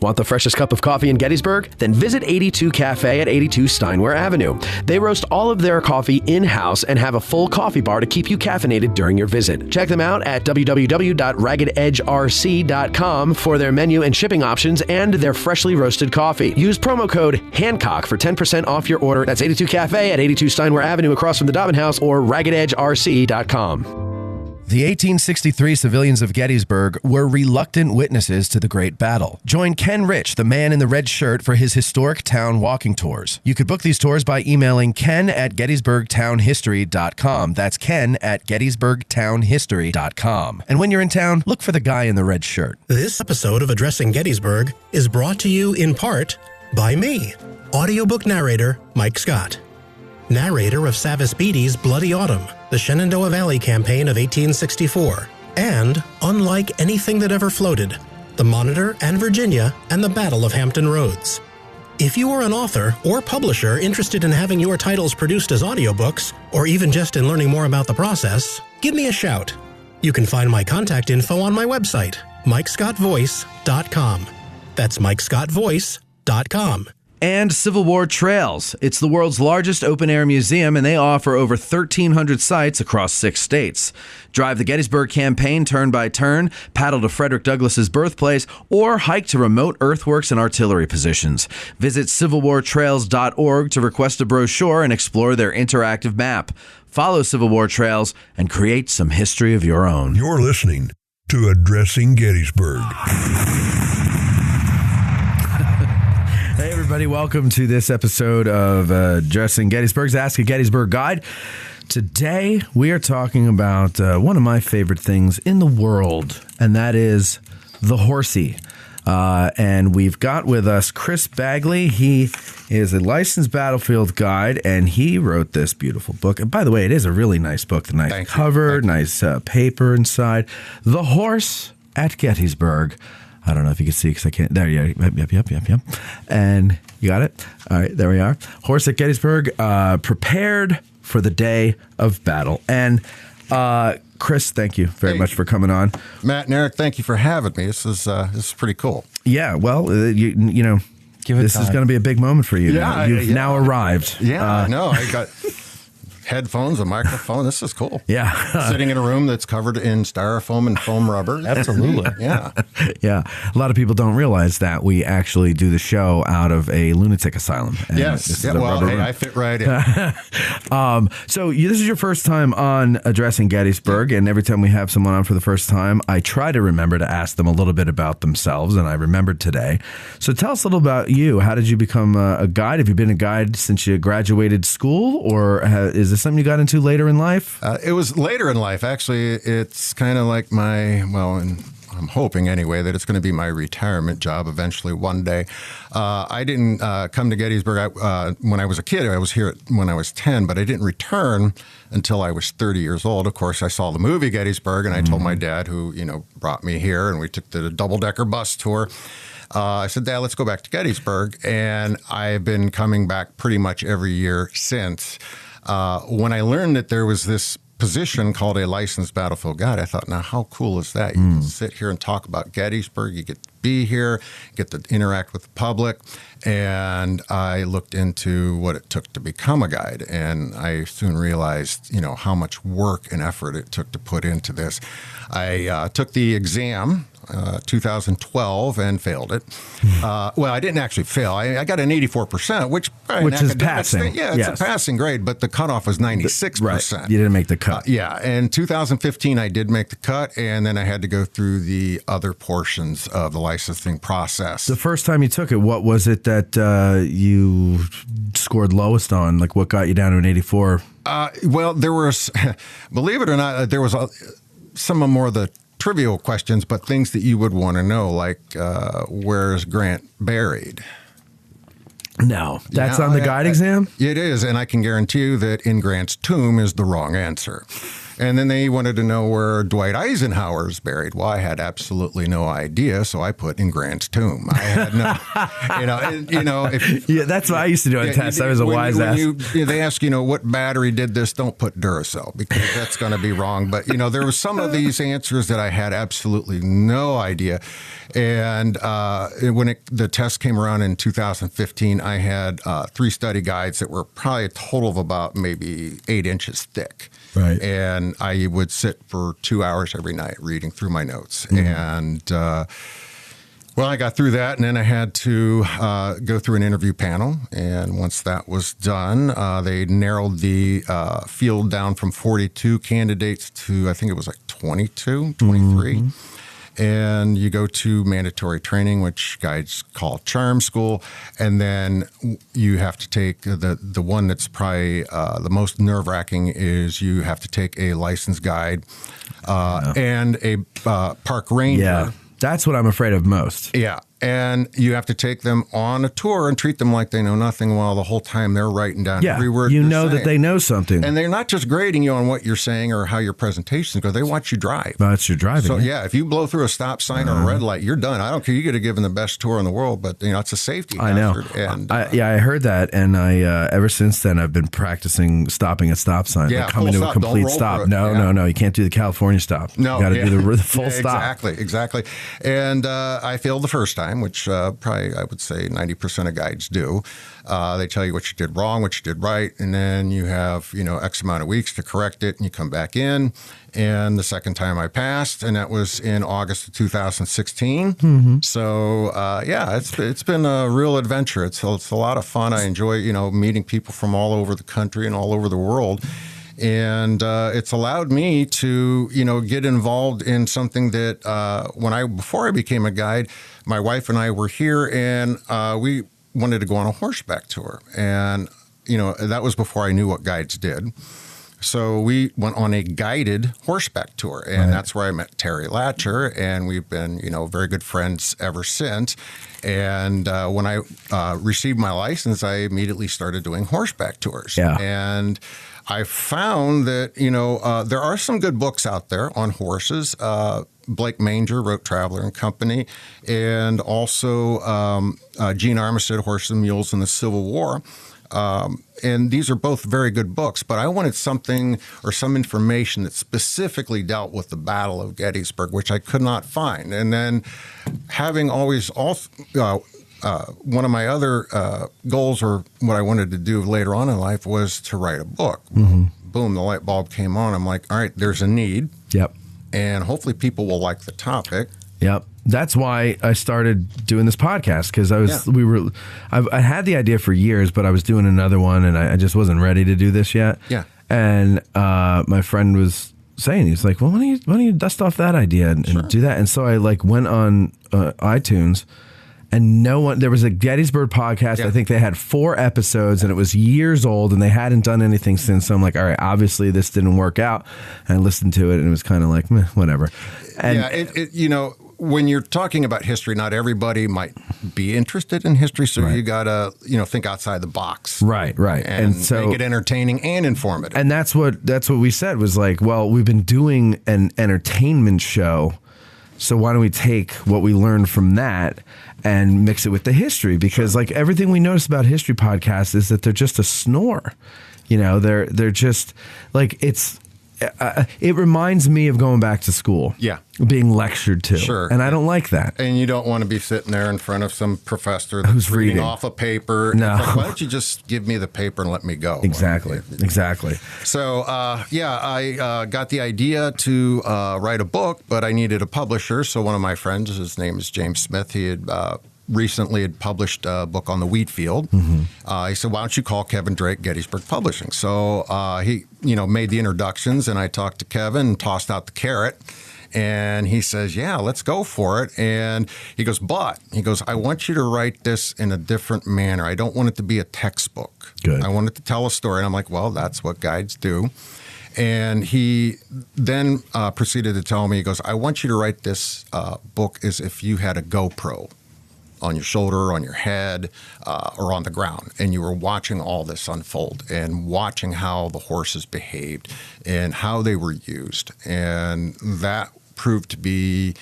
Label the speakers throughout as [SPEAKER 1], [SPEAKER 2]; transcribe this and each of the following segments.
[SPEAKER 1] Want the freshest cup of coffee in Gettysburg? Then visit 82 Cafe at 82 Steinway Avenue. They roast all of their coffee in-house and have a full coffee bar to keep you caffeinated during your visit. Check them out at www.raggededgerc.com for their menu and shipping options and their freshly roasted coffee. Use promo code Hancock for 10% off your order. That's 82 Cafe at 82 Steinway Avenue across from the Dobbin House or raggededgerc.com.
[SPEAKER 2] The 1863 civilians of Gettysburg were reluctant witnesses to the Great Battle. Join Ken Rich, the man in the red shirt, for his historic town walking tours. You could book these tours by emailing ken@gettysburgtownhistory.com. That's ken@gettysburgtownhistory.com. And when you're in town, look for the guy in the red shirt.
[SPEAKER 3] This episode of Addressing Gettysburg is brought to you in part by me, audiobook narrator Mike Scott. Narrator of Savis Beattie's Bloody Autumn, the Shenandoah Valley Campaign of 1864, and Unlike Anything That Ever Floated, the Monitor and Virginia and the Battle of Hampton Roads. If you are an author or publisher interested in having your titles produced as audiobooks, or even just in learning more about the process, give me a shout. You can find my contact info on my website, MikeScottVoice.com. That's MikeScottVoice.com.
[SPEAKER 4] And Civil War Trails. It's the world's largest open-air museum, and they offer over 1,300 sites across 6 states. Drive the Gettysburg campaign turn by turn, paddle to Frederick Douglass's birthplace, or hike to remote earthworks and artillery positions. Visit civilwartrails.org to request a brochure and explore their interactive map. Follow Civil War Trails and create some history of your own.
[SPEAKER 5] You're listening to Addressing Gettysburg.
[SPEAKER 4] Hey, everybody. Welcome to this episode of Addressing Gettysburg's Ask a Gettysburg Guide. Today, we are talking about one of my favorite things in the world, and that is the horsey. And we've got with us Chris Bagley. He is a licensed battlefield guide, and he wrote this beautiful book. And by the way, it is a really nice book. The nice cover, nice paper inside. The Horse at Gettysburg. I don't know if you can see because I can't. There you are. Yep. And you got it? All right, there we are. Horse at Gettysburg, prepared for the day of battle. And Chris, thank you very much for coming on.
[SPEAKER 6] Matt and Eric, thank you for having me. This is pretty cool.
[SPEAKER 4] Yeah, well, you know, this is going to be a big moment for you.
[SPEAKER 6] Yeah,
[SPEAKER 4] You've now arrived.
[SPEAKER 6] Yeah, I know. I got headphones, a microphone. This is cool.
[SPEAKER 4] Yeah.
[SPEAKER 6] Sitting in a room that's covered in styrofoam and foam rubber.
[SPEAKER 4] Absolutely.
[SPEAKER 6] Yeah.
[SPEAKER 4] Yeah. A lot of people don't realize that we actually do the show out of a lunatic asylum.
[SPEAKER 6] Yes. Yeah, well, hey, I fit right in.
[SPEAKER 4] So this is your first time on Addressing Gettysburg, and every time we have someone on for the first time, I try to remember to ask them a little bit about themselves, and I remembered today. So tell us a little about you. How did you become a guide? Have you been a guide since you graduated school, or is this something you got into later in life?
[SPEAKER 6] It was later in life. Actually, it's kind of like and I'm hoping anyway that it's going to be my retirement job eventually one day. I didn't come to Gettysburg when I was a kid. I was here when I was 10, but I didn't return until I was 30 years old. Of course, I saw the movie Gettysburg, and I told my dad, who brought me here, and we took the double-decker bus tour. I said, Dad, let's go back to Gettysburg, and I've been coming back pretty much every year since. When I learned that there was this position called a licensed battlefield guide, I thought, now how cool is that? You can sit here and talk about Gettysburg. You get to be here, get to interact with the public. And I looked into what it took to become a guide. And I soon realized, how much work and effort it took to put into this. I took the exam 2012 and failed it. Well, I didn't actually fail. I got an 84%, which
[SPEAKER 4] is passing.
[SPEAKER 6] It's a passing grade, but the cutoff was 96%.
[SPEAKER 4] Right. You didn't make the cut.
[SPEAKER 6] Yeah. In 2015, I did make the cut, and then I had to go through the other portions of the licensing process.
[SPEAKER 4] The first time you took it, what was it that you scored lowest on? Like, what got you down to an 84?
[SPEAKER 6] Well, there was, believe it or not, there was some more of the trivial questions, but things that you would want to know, like where's Grant buried?
[SPEAKER 4] No, that's on the guide exam?
[SPEAKER 6] It is, and I can guarantee you that in Grant's tomb is the wrong answer. And then they wanted to know where Dwight Eisenhower is buried. Well, I had absolutely no idea, so I put in Grant's tomb. I had no,
[SPEAKER 4] Yeah, that's what I used to do on tests. I was a wise ass.
[SPEAKER 6] They ask, what battery did this? Don't put Duracell because that's going to be wrong. But, there was some of these answers that I had absolutely no idea. And when the test came around in 2015, I had 3 study guides that were probably a total of about maybe 8 inches thick.
[SPEAKER 4] Right.
[SPEAKER 6] And I would sit for 2 hours every night reading through my notes. And, I got through that, and then I had to go through an interview panel. And once that was done, they narrowed the field down from 42 candidates to, I think it was like 22, 23. And you go to mandatory training, which guides call charm school. And then you have to take the one that's probably the most nerve-wracking is you have to take a licensed guide and a park ranger.
[SPEAKER 4] Yeah, that's what I'm afraid of most.
[SPEAKER 6] Yeah. And you have to take them on a tour and treat them like they know nothing while the whole time they're writing down every word
[SPEAKER 4] you
[SPEAKER 6] they're
[SPEAKER 4] know
[SPEAKER 6] saying.
[SPEAKER 4] that they know something.
[SPEAKER 6] And they're not just grading you on what you're saying or how your presentation goes. They watch you drive.
[SPEAKER 4] That's your driving.
[SPEAKER 6] So, if you blow through a stop sign or a red light, you're done. I don't care. You get given the best tour in the world, but, it's a safety hazard.
[SPEAKER 4] I know.
[SPEAKER 6] And,
[SPEAKER 4] I heard that. And I ever since then, I've been practicing stopping at stop signs.
[SPEAKER 6] Yeah,
[SPEAKER 4] like coming to a complete stop. No. You can't do the California stop.
[SPEAKER 6] No.
[SPEAKER 4] You got to do the full stop.
[SPEAKER 6] Exactly. And I failed the first time, which probably I would say 90% of guides do. They tell you what you did wrong, what you did right, and then you have, X amount of weeks to correct it, and you come back in. And the second time I passed, and that was in August of 2016. So, it's been a real adventure. It's a lot of fun. I enjoy, meeting people from all over the country and all over the world. And it's allowed me to, get involved in something that before I became a guide, my wife and I were here, and we wanted to go on a horseback tour. And, that was before I knew what guides did. So we went on a guided horseback tour, and that's where I met Terry Latcher, and we've been, very good friends ever since. And when I received my license, I immediately started doing horseback tours.
[SPEAKER 4] Yeah.
[SPEAKER 6] And I found that, there are some good books out there on horses. Blake Manger wrote Traveler and Company, and also Gene Armistead, Horses and Mules in the Civil War. And these are both very good books, but I wanted something or some information that specifically dealt with the Battle of Gettysburg, which I could not find. And then having always one of my other goals, or what I wanted to do later on in life, was to write a book. Boom, the light bulb came on. I'm like, all right, there's a need.
[SPEAKER 4] Yep.
[SPEAKER 6] And hopefully people will like the topic.
[SPEAKER 4] Yep. That's why I started doing this podcast, because I had the idea for years, but I was doing another one, and I just wasn't ready to do this yet.
[SPEAKER 6] Yeah.
[SPEAKER 4] And my friend was saying, he's like, well, why don't you dust off that idea and do that? And so I went on iTunes, and there was a Gettysburg podcast. I think they had 4 episodes, and it was years old, and they hadn't done anything since. So I'm like, all right, obviously this didn't work out. And I listened to it, and it was kind of like, meh, whatever. And
[SPEAKER 6] when you're talking about history, not everybody might be interested in history, so you got to, think outside the box.
[SPEAKER 4] Right.
[SPEAKER 6] And so make it entertaining and informative.
[SPEAKER 4] And that's what we said was like, well, we've been doing an entertainment show, so why don't we take what we learned from that and mix it with the history? Because everything we notice about history podcasts is that they're just a snore. They're just it's. It reminds me of going back to school.
[SPEAKER 6] Yeah.
[SPEAKER 4] Being lectured to.
[SPEAKER 6] Sure.
[SPEAKER 4] And I don't like that.
[SPEAKER 6] And you don't want to be sitting there in front of some professor that's
[SPEAKER 4] who's reading
[SPEAKER 6] off a paper.
[SPEAKER 4] No.
[SPEAKER 6] It's like, why don't you just give me the paper and let me go?
[SPEAKER 4] Exactly.
[SPEAKER 6] So, I got the idea to write a book, but I needed a publisher. So one of my friends, his name is James Smith, he had recently had published a book on the wheat field. He said, why don't you call Kevin Drake Gettysburg Publishing? So he, made the introductions, and I talked to Kevin and tossed out the carrot. And he says, yeah, let's go for it. And he goes, I want you to write this in a different manner. I don't want it to be a textbook.
[SPEAKER 4] Good.
[SPEAKER 6] I want it to tell a story. And I'm like, well, that's what guides do. And he then proceeded to tell me, he goes, I want you to write this book as if you had a GoPro on your shoulder, on your head, or on the ground. And you were watching all this unfold and watching how the horses behaved and how they were used. And that proved to be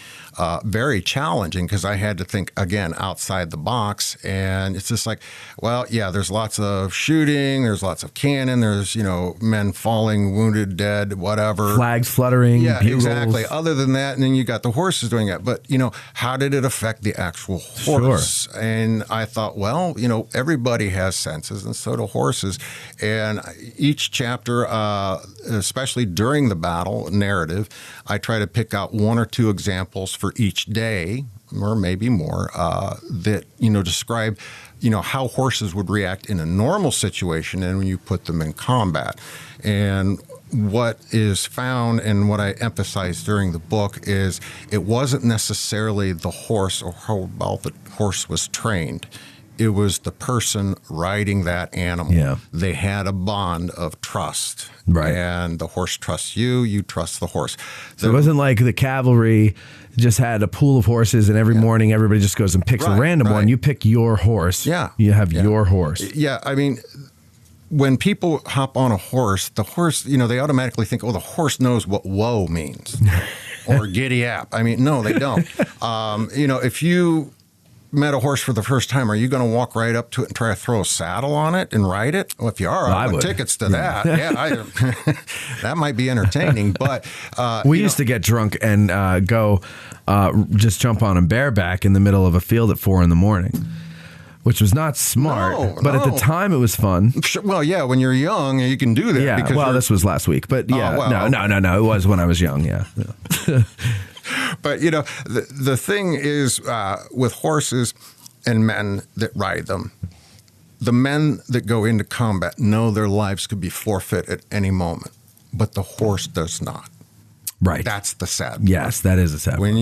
[SPEAKER 6] very challenging because I had to think, again, outside the box. And it's just like, well, yeah, there's lots of shooting, there's lots of cannon, there's, men falling, wounded, dead, whatever.
[SPEAKER 4] Flags fluttering,
[SPEAKER 6] yeah,
[SPEAKER 4] bugles.
[SPEAKER 6] Exactly. Other than that, and then you got the horses doing it. But, how did it affect the actual horse?
[SPEAKER 4] Sure.
[SPEAKER 6] And I thought, well, everybody has senses, and so do horses. And each chapter, especially during the battle narrative, I try to pick out one or two examples for each day, or maybe more, that, describe, how horses would react in a normal situation and when you put them in combat. And what is found and what I emphasize during the book is it wasn't necessarily the horse or how well the horse was trained. It was the person riding that animal.
[SPEAKER 4] Yeah.
[SPEAKER 6] They had a bond of trust.
[SPEAKER 4] Right.
[SPEAKER 6] And the horse trusts you, you trust the horse.
[SPEAKER 4] So it wasn't like the cavalry just had a pool of horses and every morning everybody just goes and picks a random one. You pick your horse.
[SPEAKER 6] Yeah.
[SPEAKER 4] You have your horse.
[SPEAKER 6] Yeah. I mean, when people hop on a horse, the horse, they automatically think, oh, the horse knows what whoa means or giddy up. I mean, no, they don't. If you met a horse for the first time, are you going to walk right up to it and try to throw a saddle on it and ride it? Well, if you are, I want tickets to that. That might be entertaining. But
[SPEAKER 4] we used to get drunk and go just jump on him bareback in the middle of a field at 4 a.m, which was not smart. But at the time, it was fun.
[SPEAKER 6] Well, yeah, when you're young, you can do that.
[SPEAKER 4] Yeah.
[SPEAKER 6] Because
[SPEAKER 4] this was last week, but yeah, no. It was when I was young. Yeah.
[SPEAKER 6] But, the thing is with horses and men that ride them, the men that go into combat know their lives could be forfeit at any moment, but the horse does not.
[SPEAKER 4] Right.
[SPEAKER 6] That's the sad part.
[SPEAKER 4] Yes, that is a sad part.
[SPEAKER 6] When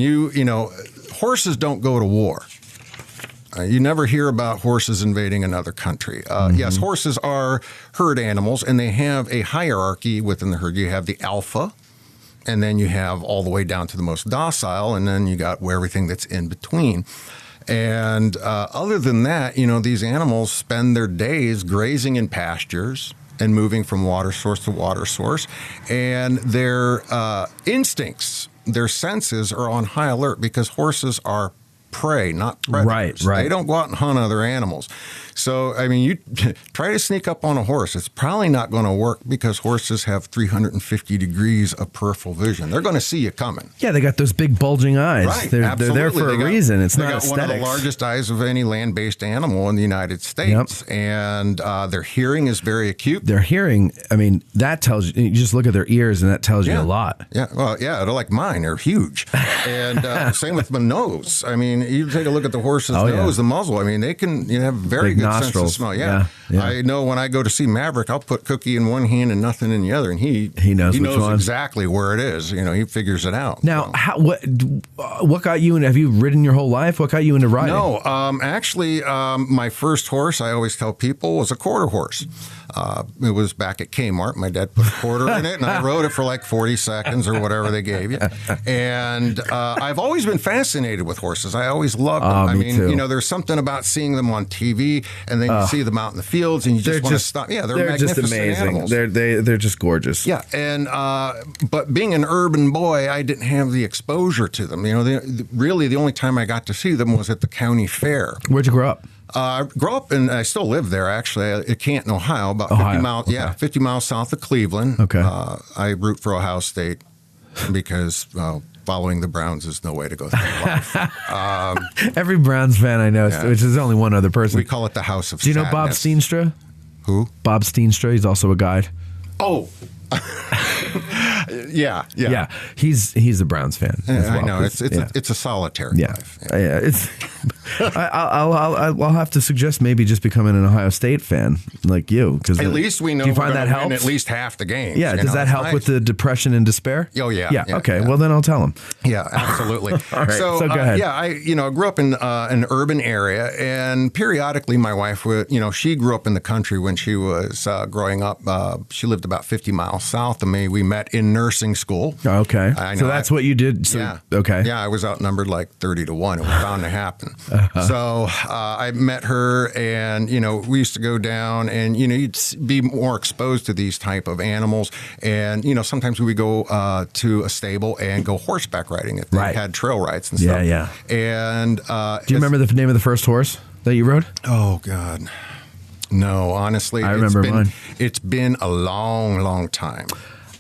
[SPEAKER 6] horses don't go to war. You never hear about horses invading another country. Yes, horses are herd animals, and they have a hierarchy within the herd. You have the alpha, and then you have all the way down to the most docile, and then you got everything that's in between. And other than that, these animals spend their days grazing in pastures and moving from water source to water source. And their instincts, their senses are on high alert because horses are prey, not predators.
[SPEAKER 4] Right.
[SPEAKER 6] They don't go out and hunt other animals. So, I mean, you try to sneak up on a horse. It's probably not going to work because horses have 350 degrees of peripheral vision. They're going to see you coming.
[SPEAKER 4] Yeah, they got those big bulging eyes.
[SPEAKER 6] Right,
[SPEAKER 4] They're there for a reason. It's not aesthetics.
[SPEAKER 6] They got one of the largest eyes of any land-based animal in the United States. Yep. And their hearing is very acute.
[SPEAKER 4] Their hearing, I mean, that tells you just look at their ears and that tells you a lot.
[SPEAKER 6] Yeah, well, yeah, they're like mine. They're huge. And same with the nose. I mean, you take a look at the horse's nose, the muzzle. I mean, they can have very big nostrils. Sense of smell. Yeah. I know when I go to see Maverick, I'll put Cookie in one hand and nothing in the other, and he knows exactly where it is. He figures it out.
[SPEAKER 4] Now, what got you in? Have you ridden your whole life? What got you into riding?
[SPEAKER 6] No, actually, my first horse, I always tell people, was a quarter horse. It was back at Kmart. My dad put a quarter in it, and I rode it for like 40 seconds or whatever they gave you. And I've always been fascinated with horses. I always loved them. I mean,
[SPEAKER 4] too.
[SPEAKER 6] There's something about seeing them on TV, and then you see them out in the fields, and you just want to stop. Yeah, they're magnificent
[SPEAKER 4] just amazing.
[SPEAKER 6] animals.
[SPEAKER 4] They're just gorgeous.
[SPEAKER 6] Yeah, and but being an urban boy, I didn't have the exposure to them. Really, the only time I got to see them was at the county fair.
[SPEAKER 4] Where'd you grow up?
[SPEAKER 6] I grew up and I still live there, actually, at Canton, Ohio, about 50 miles. Okay. Yeah, 50 miles south of Cleveland.
[SPEAKER 4] Okay.
[SPEAKER 6] I root for Ohio State because following the Browns is no way to go through life.
[SPEAKER 4] Every Browns fan I know, which is only one other person.
[SPEAKER 6] We call it the House of
[SPEAKER 4] Do you know Bob
[SPEAKER 6] Sadness.
[SPEAKER 4] Steenstra?
[SPEAKER 6] Who?
[SPEAKER 4] Bob Steenstra. He's also a guide.
[SPEAKER 6] Oh. Yeah.
[SPEAKER 4] He's a Browns fan. As well,
[SPEAKER 6] I know it's a solitary life.
[SPEAKER 4] Yeah. It's. I'll have to suggest maybe just becoming an Ohio State fan like you, because
[SPEAKER 6] at least we know
[SPEAKER 4] do you find that helps?
[SPEAKER 6] Win at least half the games.
[SPEAKER 4] Yeah. Does that help with the depression and despair?
[SPEAKER 6] Oh yeah.
[SPEAKER 4] Yeah. Okay. Well, then I'll tell him.
[SPEAKER 6] Yeah, absolutely.
[SPEAKER 4] All right. So go ahead.
[SPEAKER 6] I grew up in an urban area, and periodically my wife would, she grew up in the country when she was growing up. She lived about 50 miles south of me. We met in nursing school.
[SPEAKER 4] Okay.
[SPEAKER 6] I know.
[SPEAKER 4] So that's what you did. So,
[SPEAKER 6] yeah.
[SPEAKER 4] Okay.
[SPEAKER 6] Yeah, I was outnumbered like 30-1. It was bound to happen. So I met her, and we used to go down, and you'd be more exposed to these type of animals, and sometimes we would go to a stable and go horseback riding if they had trail rides and stuff.
[SPEAKER 4] Yeah.
[SPEAKER 6] And
[SPEAKER 4] do you remember the name of the first horse that you rode?
[SPEAKER 6] Oh God. No, honestly,
[SPEAKER 4] I remember mine.
[SPEAKER 6] It's been a long, long time.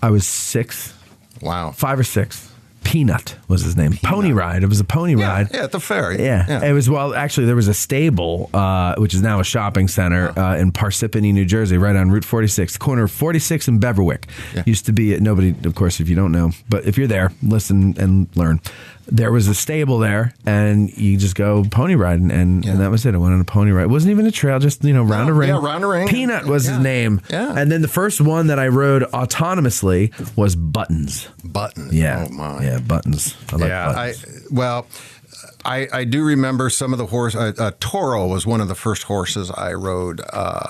[SPEAKER 4] I was 6.
[SPEAKER 6] Wow.
[SPEAKER 4] 5 or 6. Peanut was his name. Pony ride. It was a pony ride.
[SPEAKER 6] Yeah, at the ferry.
[SPEAKER 4] Yeah. It was, actually, there was a stable, which is now a shopping center in Parsippany, New Jersey, right on Route 46, the corner of 46 and Beverwick. Yeah. Used to be, nobody, of course, if you don't know, but if you're there, listen and learn. There was a stable there, and you just go pony riding, and that was it. I went on a pony ride. It wasn't even a trail, just, round a ring.
[SPEAKER 6] Yeah, round a ring.
[SPEAKER 4] Peanut was his name.
[SPEAKER 6] Yeah.
[SPEAKER 4] And then the first one that I rode autonomously was Buttons.
[SPEAKER 6] Buttons.
[SPEAKER 4] Yeah.
[SPEAKER 6] Oh, my.
[SPEAKER 4] Yeah, Buttons. I like Buttons.
[SPEAKER 6] I do remember some of the horses. Toro was one of the first horses I rode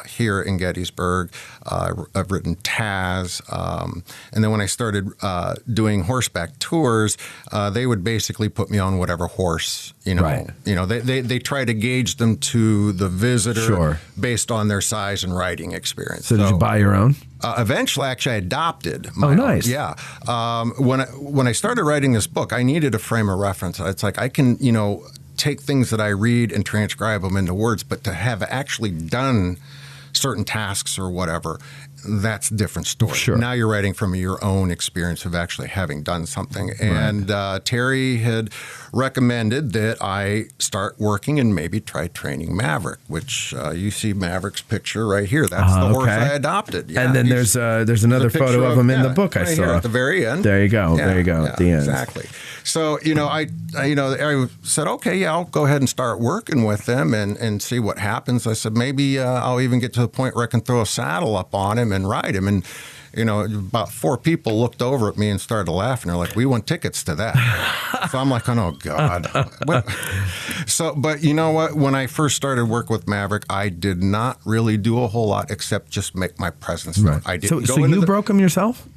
[SPEAKER 6] here in Gettysburg. I've ridden Taz. And then when I started doing horseback tours, they would basically put me on whatever horse,
[SPEAKER 4] Right.
[SPEAKER 6] They try to gauge them to the visitor
[SPEAKER 4] Sure.
[SPEAKER 6] based on their size and riding experience.
[SPEAKER 4] So did you buy your own?
[SPEAKER 6] Eventually, actually, I adopted my own.
[SPEAKER 4] Nice.
[SPEAKER 6] Yeah. When I started writing this book, I needed a frame of reference. It's like I can, take things that I read and transcribe them into words, but to have actually done certain tasks or whatever, that's a different story.
[SPEAKER 4] Sure.
[SPEAKER 6] Now you're writing from your own experience of actually having done something. And Terry had recommended that I start working and maybe try training Maverick, which you see Maverick's picture right here. That's the horse I adopted. Yeah,
[SPEAKER 4] and then there's another photo of him in the book I saw.
[SPEAKER 6] Here at the very end.
[SPEAKER 4] There you go. There you go. At the end.
[SPEAKER 6] Exactly. So, I said, okay, yeah, I'll go ahead and start working with them and see what happens. I said, maybe I'll even get to the point where I can throw a saddle up on him and ride him. And, about 4 people looked over at me and started laughing. They're like, we want tickets to that. So I'm like, oh, God. But you know what? When I first started work with Maverick, I did not really do a whole lot except just make my presence known.
[SPEAKER 4] Right.
[SPEAKER 6] I didn't
[SPEAKER 4] So you broke him yourself?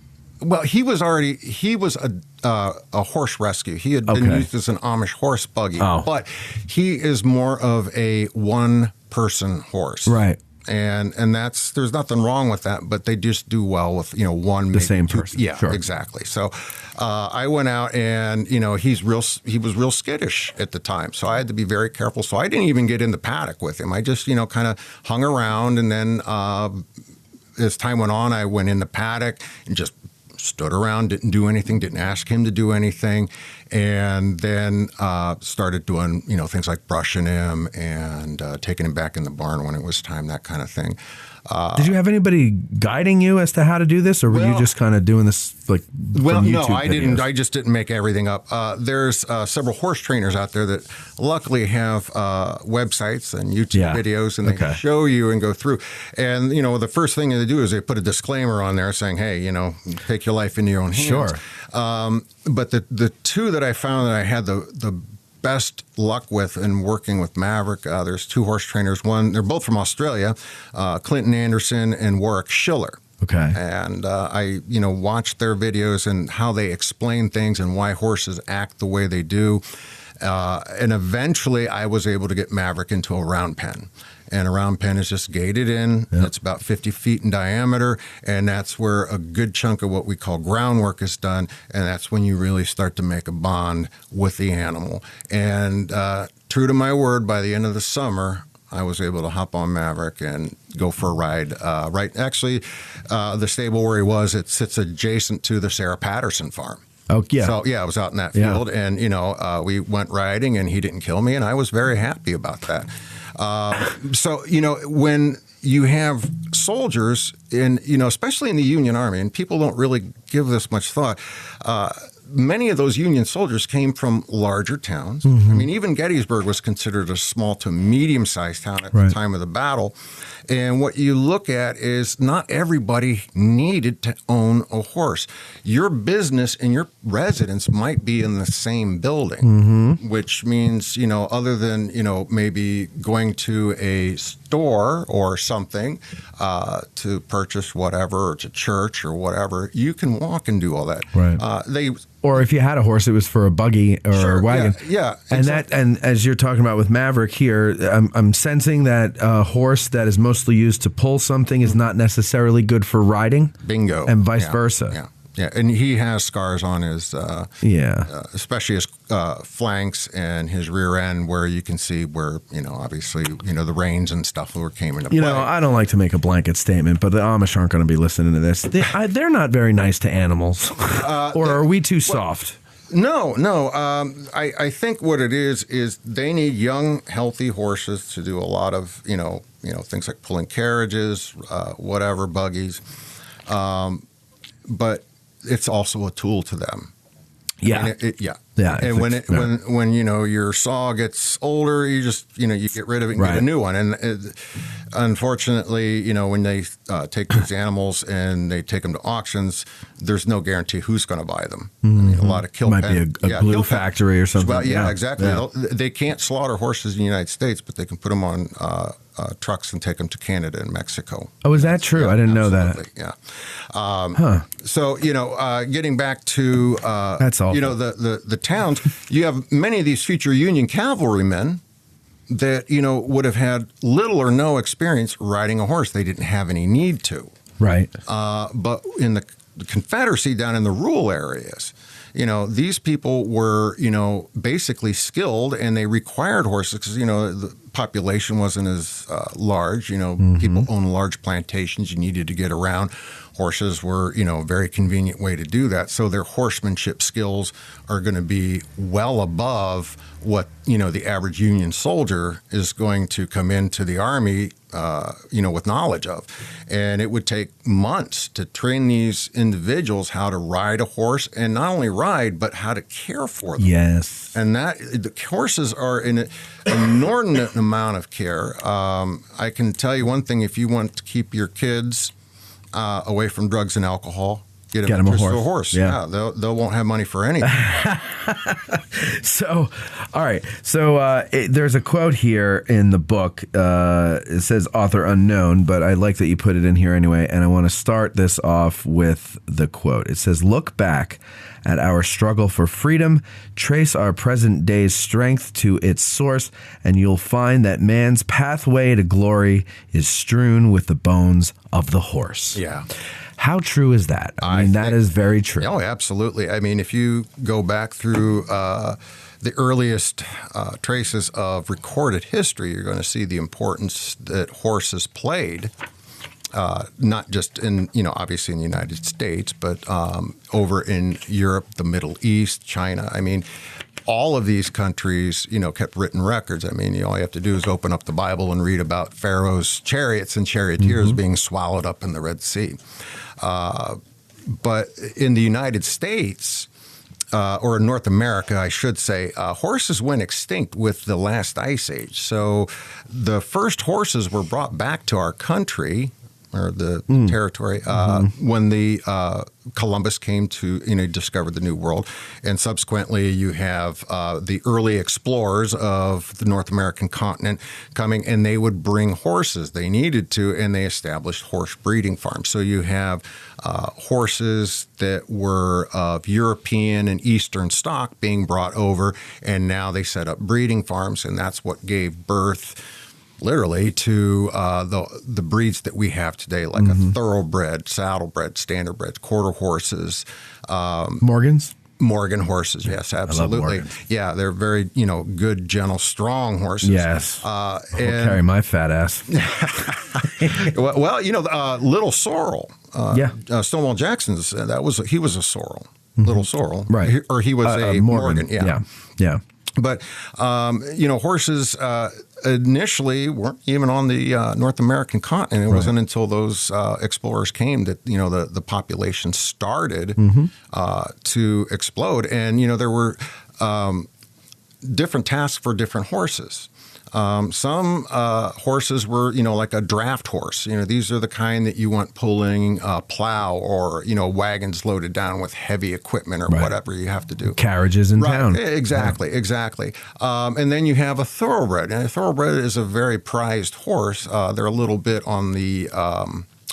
[SPEAKER 6] Well, he was a horse rescue. He had been used as an Amish horse buggy, but he is more of a one-person horse.
[SPEAKER 4] Right.
[SPEAKER 6] And there's nothing wrong with that, but they just do well with, one.
[SPEAKER 4] The same person.
[SPEAKER 6] Yeah,
[SPEAKER 4] sure.
[SPEAKER 6] Exactly. So I went out and, he was real skittish at the time. So I had to be very careful. So I didn't even get in the paddock with him. I just, kind of hung around. And then as time went on, I went in the paddock and just stood around, didn't do anything, didn't ask him to do anything, and then started doing, things like brushing him and taking him back in the barn when it was time, that kind of thing.
[SPEAKER 4] Did you have anybody guiding you as to how to do this, or were you just kind of doing this from YouTube
[SPEAKER 6] no, I
[SPEAKER 4] videos?
[SPEAKER 6] didn't. I just didn't make everything up. There's several horse trainers out there that luckily have websites and YouTube videos, and they can show you and go through. And the first thing they do is they put a disclaimer on there saying, "Hey, take your life into your own hands."
[SPEAKER 4] Sure.
[SPEAKER 6] But the 2 that I found that I had the best luck with in working with Maverick, there's 2 horse trainers. One, they're both from Australia, Clinton Anderson and Warwick Schiller.
[SPEAKER 4] Okay.
[SPEAKER 6] And I, watched their videos and how they explain things and why horses act the way they do. And eventually I was able to get Maverick into a round pen. And a round pen is just gated in. Yep. It's about 50 feet in diameter, and that's where a good chunk of what we call groundwork is done, and that's when you really start to make a bond with the animal. And true to my word, by the end of the summer, I was able to hop on Maverick and go for a ride. The stable where he was, it sits adjacent to the Sarah Patterson farm.
[SPEAKER 4] Oh, yeah.
[SPEAKER 6] So, I was out in that field, and, we went riding, and he didn't kill me, and I was very happy about that. When you have soldiers in, especially in the Union Army, and people don't really give this much thought, many of those Union soldiers came from larger towns. I mean, even Gettysburg was considered a small to medium-sized town at the time of the battle. And what you look at is not everybody needed to own a horse. Your business and your residence might be in the same building, which means, other than, maybe going to a store or something to purchase whatever, or to church or whatever, you can walk and do all that.
[SPEAKER 4] Right. Or if you had a horse, it was for a buggy or a wagon.
[SPEAKER 6] Yeah,
[SPEAKER 4] and
[SPEAKER 6] exactly.
[SPEAKER 4] and as you're talking about with Maverick here, I'm sensing that a horse that is mostly used to pull something is not necessarily good for riding.
[SPEAKER 6] Bingo.
[SPEAKER 4] And vice versa.
[SPEAKER 6] Yeah. Yeah, and he has scars on his, especially his flanks and his rear end, where you can see where, obviously, the reins and stuff came into play.
[SPEAKER 4] I don't like to make a blanket statement, but the Amish aren't going to be listening to this. They're not very nice to animals. Or are we too soft?
[SPEAKER 6] No. I think what it is they need young, healthy horses to do a lot of, things like pulling carriages, whatever, buggies. But it's also a tool to them.
[SPEAKER 4] Yeah.
[SPEAKER 6] I mean,
[SPEAKER 4] Yeah.
[SPEAKER 6] And when your saw gets older, you just you get rid of it and get a new one. And unfortunately, when they take these animals and they take them to auctions, there's no guarantee who's going to buy them. I mean, a lot of kill
[SPEAKER 4] might be a glue factory or something.
[SPEAKER 6] Well, exactly. Yeah. They can't slaughter horses in the United States, but they can put them on trucks and take them to Canada and Mexico.
[SPEAKER 4] Oh, is that true? I didn't know that.
[SPEAKER 6] Yeah. So getting back to
[SPEAKER 4] that's awful.
[SPEAKER 6] The towns, you have many of these future Union cavalrymen that would have had little or no experience riding a horse. They didn't have any need to.
[SPEAKER 4] Right.
[SPEAKER 6] But in the Confederacy, down in the rural areas, these people were, basically skilled, and they required horses because, the population wasn't as large. People owned large plantations. You needed to get around. Horses were, a very convenient way to do that. So their horsemanship skills are going to be well above what, the average Union soldier is going to come into the Army, with knowledge of. And it would take months to train these individuals how to ride a horse, and not only ride, but how to care for them.
[SPEAKER 4] Yes.
[SPEAKER 6] And the horses are in an inordinate amount of care. I can tell you one thing: if you want to keep your kids away from drugs and alcohol, get them a horse. Yeah, they won't have money for anything.
[SPEAKER 4] So, all right. So there's a quote here in the book. It says author unknown, but I like that you put it in here anyway. And I want to start this off with the quote. It says, "Look back at our struggle for freedom, trace our present day's strength to its source, and you'll find that man's pathway to glory is strewn with the bones of the horse."
[SPEAKER 6] Yeah.
[SPEAKER 4] How true is that? I mean, that is very true.
[SPEAKER 6] Oh, absolutely. I mean, if you go back through the earliest traces of recorded history, you're going to see the importance that horses played, not just in, obviously in the United States, but over in Europe, the Middle East, China. I mean, all of these countries, kept written records. I mean, all you have to do is open up the Bible and read about Pharaoh's chariots and charioteers being swallowed up in the Red Sea. But in the United States, or in North America, I should say, horses went extinct with the last ice age. So the first horses were brought back to our country, or the territory, when the Columbus came to, discover the New World. And subsequently, you have the early explorers of the North American continent coming, and they would bring horses. They needed to, and they established horse breeding farms. So you have horses that were of European and Eastern stock being brought over, and now they set up breeding farms, and that's what gave birth literally to the breeds that we have today, like a thoroughbred, saddlebred, standardbred, quarter horses.
[SPEAKER 4] Morgans?
[SPEAKER 6] Morgan horses, yes, absolutely. Yeah, they're very, good, gentle, strong horses.
[SPEAKER 4] Yes. I'll carry my fat ass.
[SPEAKER 6] Well, Little Sorrel. Stonewall Jackson's, he was a sorrel. Little Sorrel.
[SPEAKER 4] Right.
[SPEAKER 6] Or he was a Morgan. Yeah. But, horses initially weren't even on the North American continent. It wasn't until those explorers came that, the population started to explode. And, there were different tasks for different horses. Some horses were, like a draft horse. These are the kind that you want pulling a plow or, wagons loaded down with heavy equipment or whatever you have to do.
[SPEAKER 4] Carriages in town.
[SPEAKER 6] Exactly. And then you have a thoroughbred. And a thoroughbred is a very prized horse. They're a little bit on the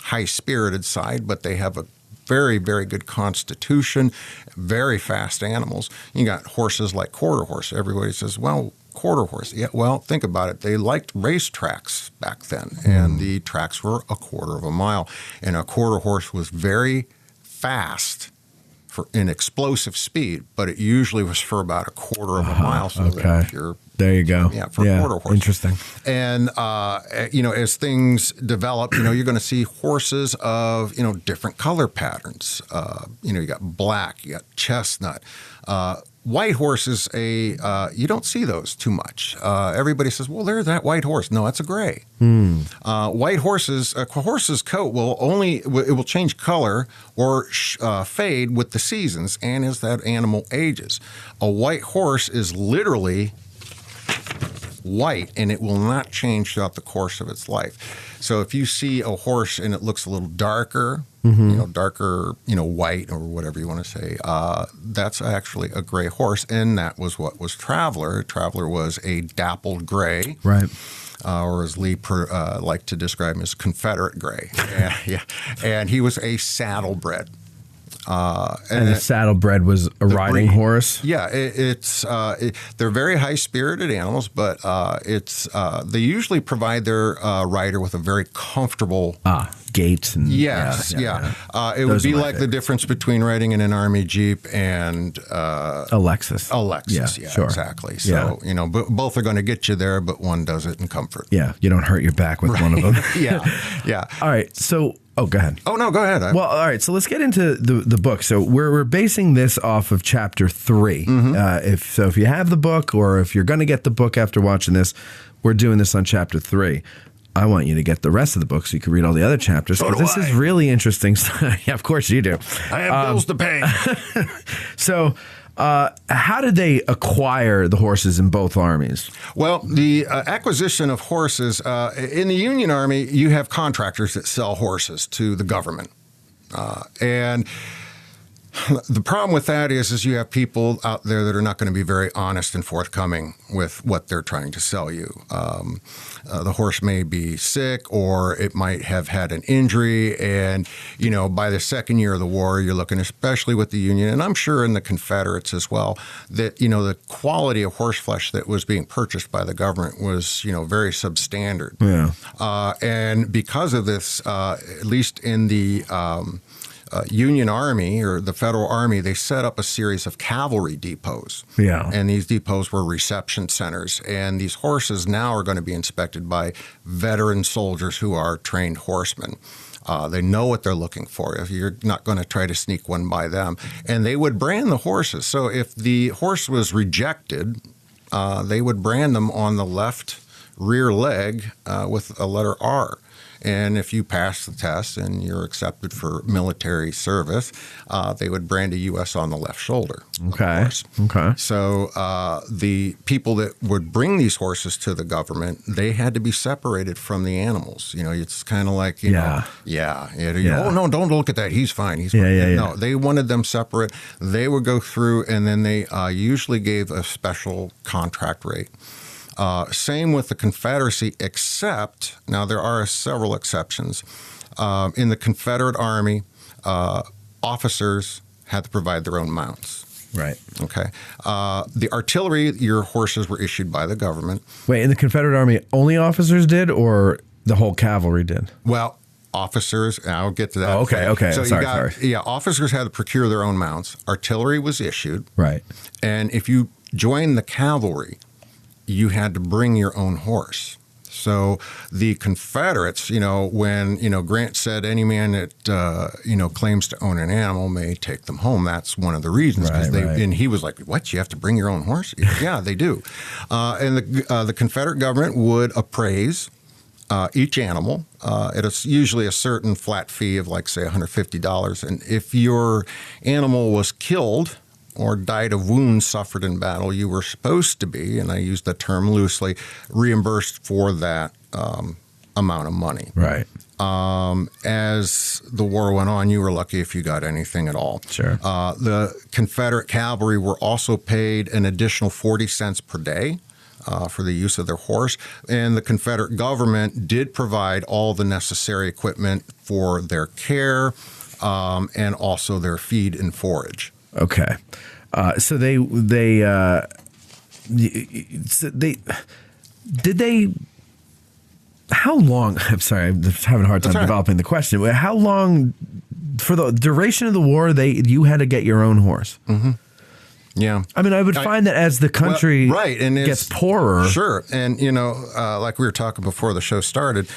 [SPEAKER 6] high-spirited side, but they have a very, very good constitution, very fast animals. You got horses like quarter horse. Everybody says, well, quarter horse. Yeah, well, think about it. They liked racetracks back then, and the tracks were a quarter of a mile. And a quarter horse was very fast in explosive speed, but it usually was for about a quarter of a mile. So that if you're
[SPEAKER 4] there you go.
[SPEAKER 6] Yeah, for a quarter horse.
[SPEAKER 4] Interesting.
[SPEAKER 6] And, as things develop, you're going to see horses of, different color patterns. You got black, you got chestnut. White horse is you don't see those too much. Everybody says, well, there's that white horse. No, that's a gray. White horses, a horse's coat will change color or fade with the seasons and as that animal ages. A white horse is literally white, and it will not change throughout the course of its life. So if you see a horse and it looks a little darker, darker, white or whatever you want to say, that's actually a gray horse, and that was what was Traveler. Traveler was a dappled gray.
[SPEAKER 4] Right.
[SPEAKER 6] Or as Lee liked to describe him as Confederate gray. And he was a saddlebred.
[SPEAKER 4] And the saddlebred was a riding horse?
[SPEAKER 6] Yeah, they're very high-spirited animals, but they usually provide their rider with a very comfortable
[SPEAKER 4] gait. And
[SPEAKER 6] it would be like the difference between riding in an Army Jeep and
[SPEAKER 4] a Lexus.
[SPEAKER 6] Sure. Exactly. So both are going to get you there, but one does it in comfort.
[SPEAKER 4] Yeah, you don't hurt your back with one of them.
[SPEAKER 6] Yeah.
[SPEAKER 4] All right, so. Oh, go ahead.
[SPEAKER 6] Oh, no, go ahead.
[SPEAKER 4] Well, all right. So let's get into the book. So we're basing this off of chapter 3. If you have the book, or if you're going to get the book after watching this, we're doing this on chapter 3. I want you to get the rest of the book so you can read all the other chapters, because this is really interesting. Yeah, of course you do.
[SPEAKER 6] I have bills to pay.
[SPEAKER 4] So how did they acquire the horses in both armies?
[SPEAKER 6] Well, the acquisition of horses, in the Union Army, you have contractors that sell horses to the government. And the problem with that is you have people out there that are not going to be very honest and forthcoming with what they're trying to sell you. The horse may be sick, or it might have had an injury. And, by the second year of the war, you're looking, especially with the Union, and I'm sure in the Confederates as well, that, the quality of horse flesh that was being purchased by the government was, very substandard.
[SPEAKER 4] Yeah.
[SPEAKER 6] And because of this, at least in the Union Army or the Federal Army, they set up a series of cavalry depots.
[SPEAKER 4] Yeah.
[SPEAKER 6] And these depots were reception centers. And these horses now are going to be inspected by veteran soldiers who are trained horsemen. They know what they're looking for. If you're not going to try to sneak one by them. And they would brand the horses. So if the horse was rejected, they would brand them on the left rear leg with a letter R. And if you pass the test and you're accepted for military service, they would brand a U.S. on the left shoulder.
[SPEAKER 4] Okay.
[SPEAKER 6] So the people that would bring these horses to the government, they had to be separated from the animals. It's kind of like, oh, no, don't look at that. He's fine. He's fine. No, they wanted them separate. They would go through, and then they usually gave a special contract rate. Same with the Confederacy, except, now there are several exceptions. In the Confederate Army, officers had to provide their own mounts.
[SPEAKER 4] Right.
[SPEAKER 6] Okay. The artillery, your horses were issued by the government.
[SPEAKER 4] Wait, in the Confederate Army, only officers did, or the whole cavalry did?
[SPEAKER 6] Well, officers, I'll get to that.
[SPEAKER 4] Oh, okay.
[SPEAKER 6] So
[SPEAKER 4] sorry.
[SPEAKER 6] Yeah, officers had to procure their own mounts. Artillery was issued.
[SPEAKER 4] Right.
[SPEAKER 6] And if you joined the cavalry, you had to bring your own horse. So the Confederates, when, Grant said any man that, claims to own an animal may take them home. That's one of the reasons.
[SPEAKER 4] Right.
[SPEAKER 6] And he was like, what, you have to bring your own horse? Yeah, they do. And the Confederate government would appraise each animal at usually a certain flat fee of, like, say, $150. And if your animal was killed or died of wounds suffered in battle, you were supposed to be, and I use the term loosely, reimbursed for that amount of money.
[SPEAKER 4] Right.
[SPEAKER 6] As the war went on, you were lucky if you got anything at all.
[SPEAKER 4] Sure.
[SPEAKER 6] The Confederate cavalry were also paid an additional 40 cents per day for the use of their horse, and the Confederate government did provide all the necessary equipment for their care and also their feed and forage.
[SPEAKER 4] Okay. So they how long, I'm sorry, I'm just having a hard time developing the question. How long, for the duration of the war, you had to get your own horse?
[SPEAKER 6] Mm-hmm. Yeah.
[SPEAKER 4] I mean, I would find that as the country gets poorer.
[SPEAKER 6] Sure. And, like we were talking before the show started,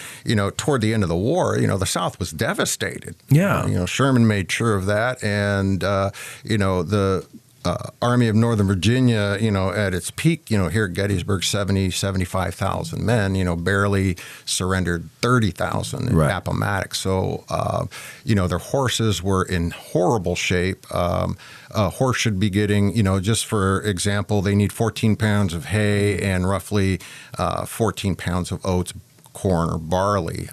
[SPEAKER 6] toward the end of the war, the South was devastated.
[SPEAKER 4] Yeah.
[SPEAKER 6] Sherman made sure of that. And, the Army of Northern Virginia, at its peak, here at Gettysburg, 75,000 men, barely surrendered 30,000 in Appomattox. So, their horses were in horrible shape. A horse should be getting, just for example, they need 14 pounds of hay and roughly 14 pounds of oats, corn, or barley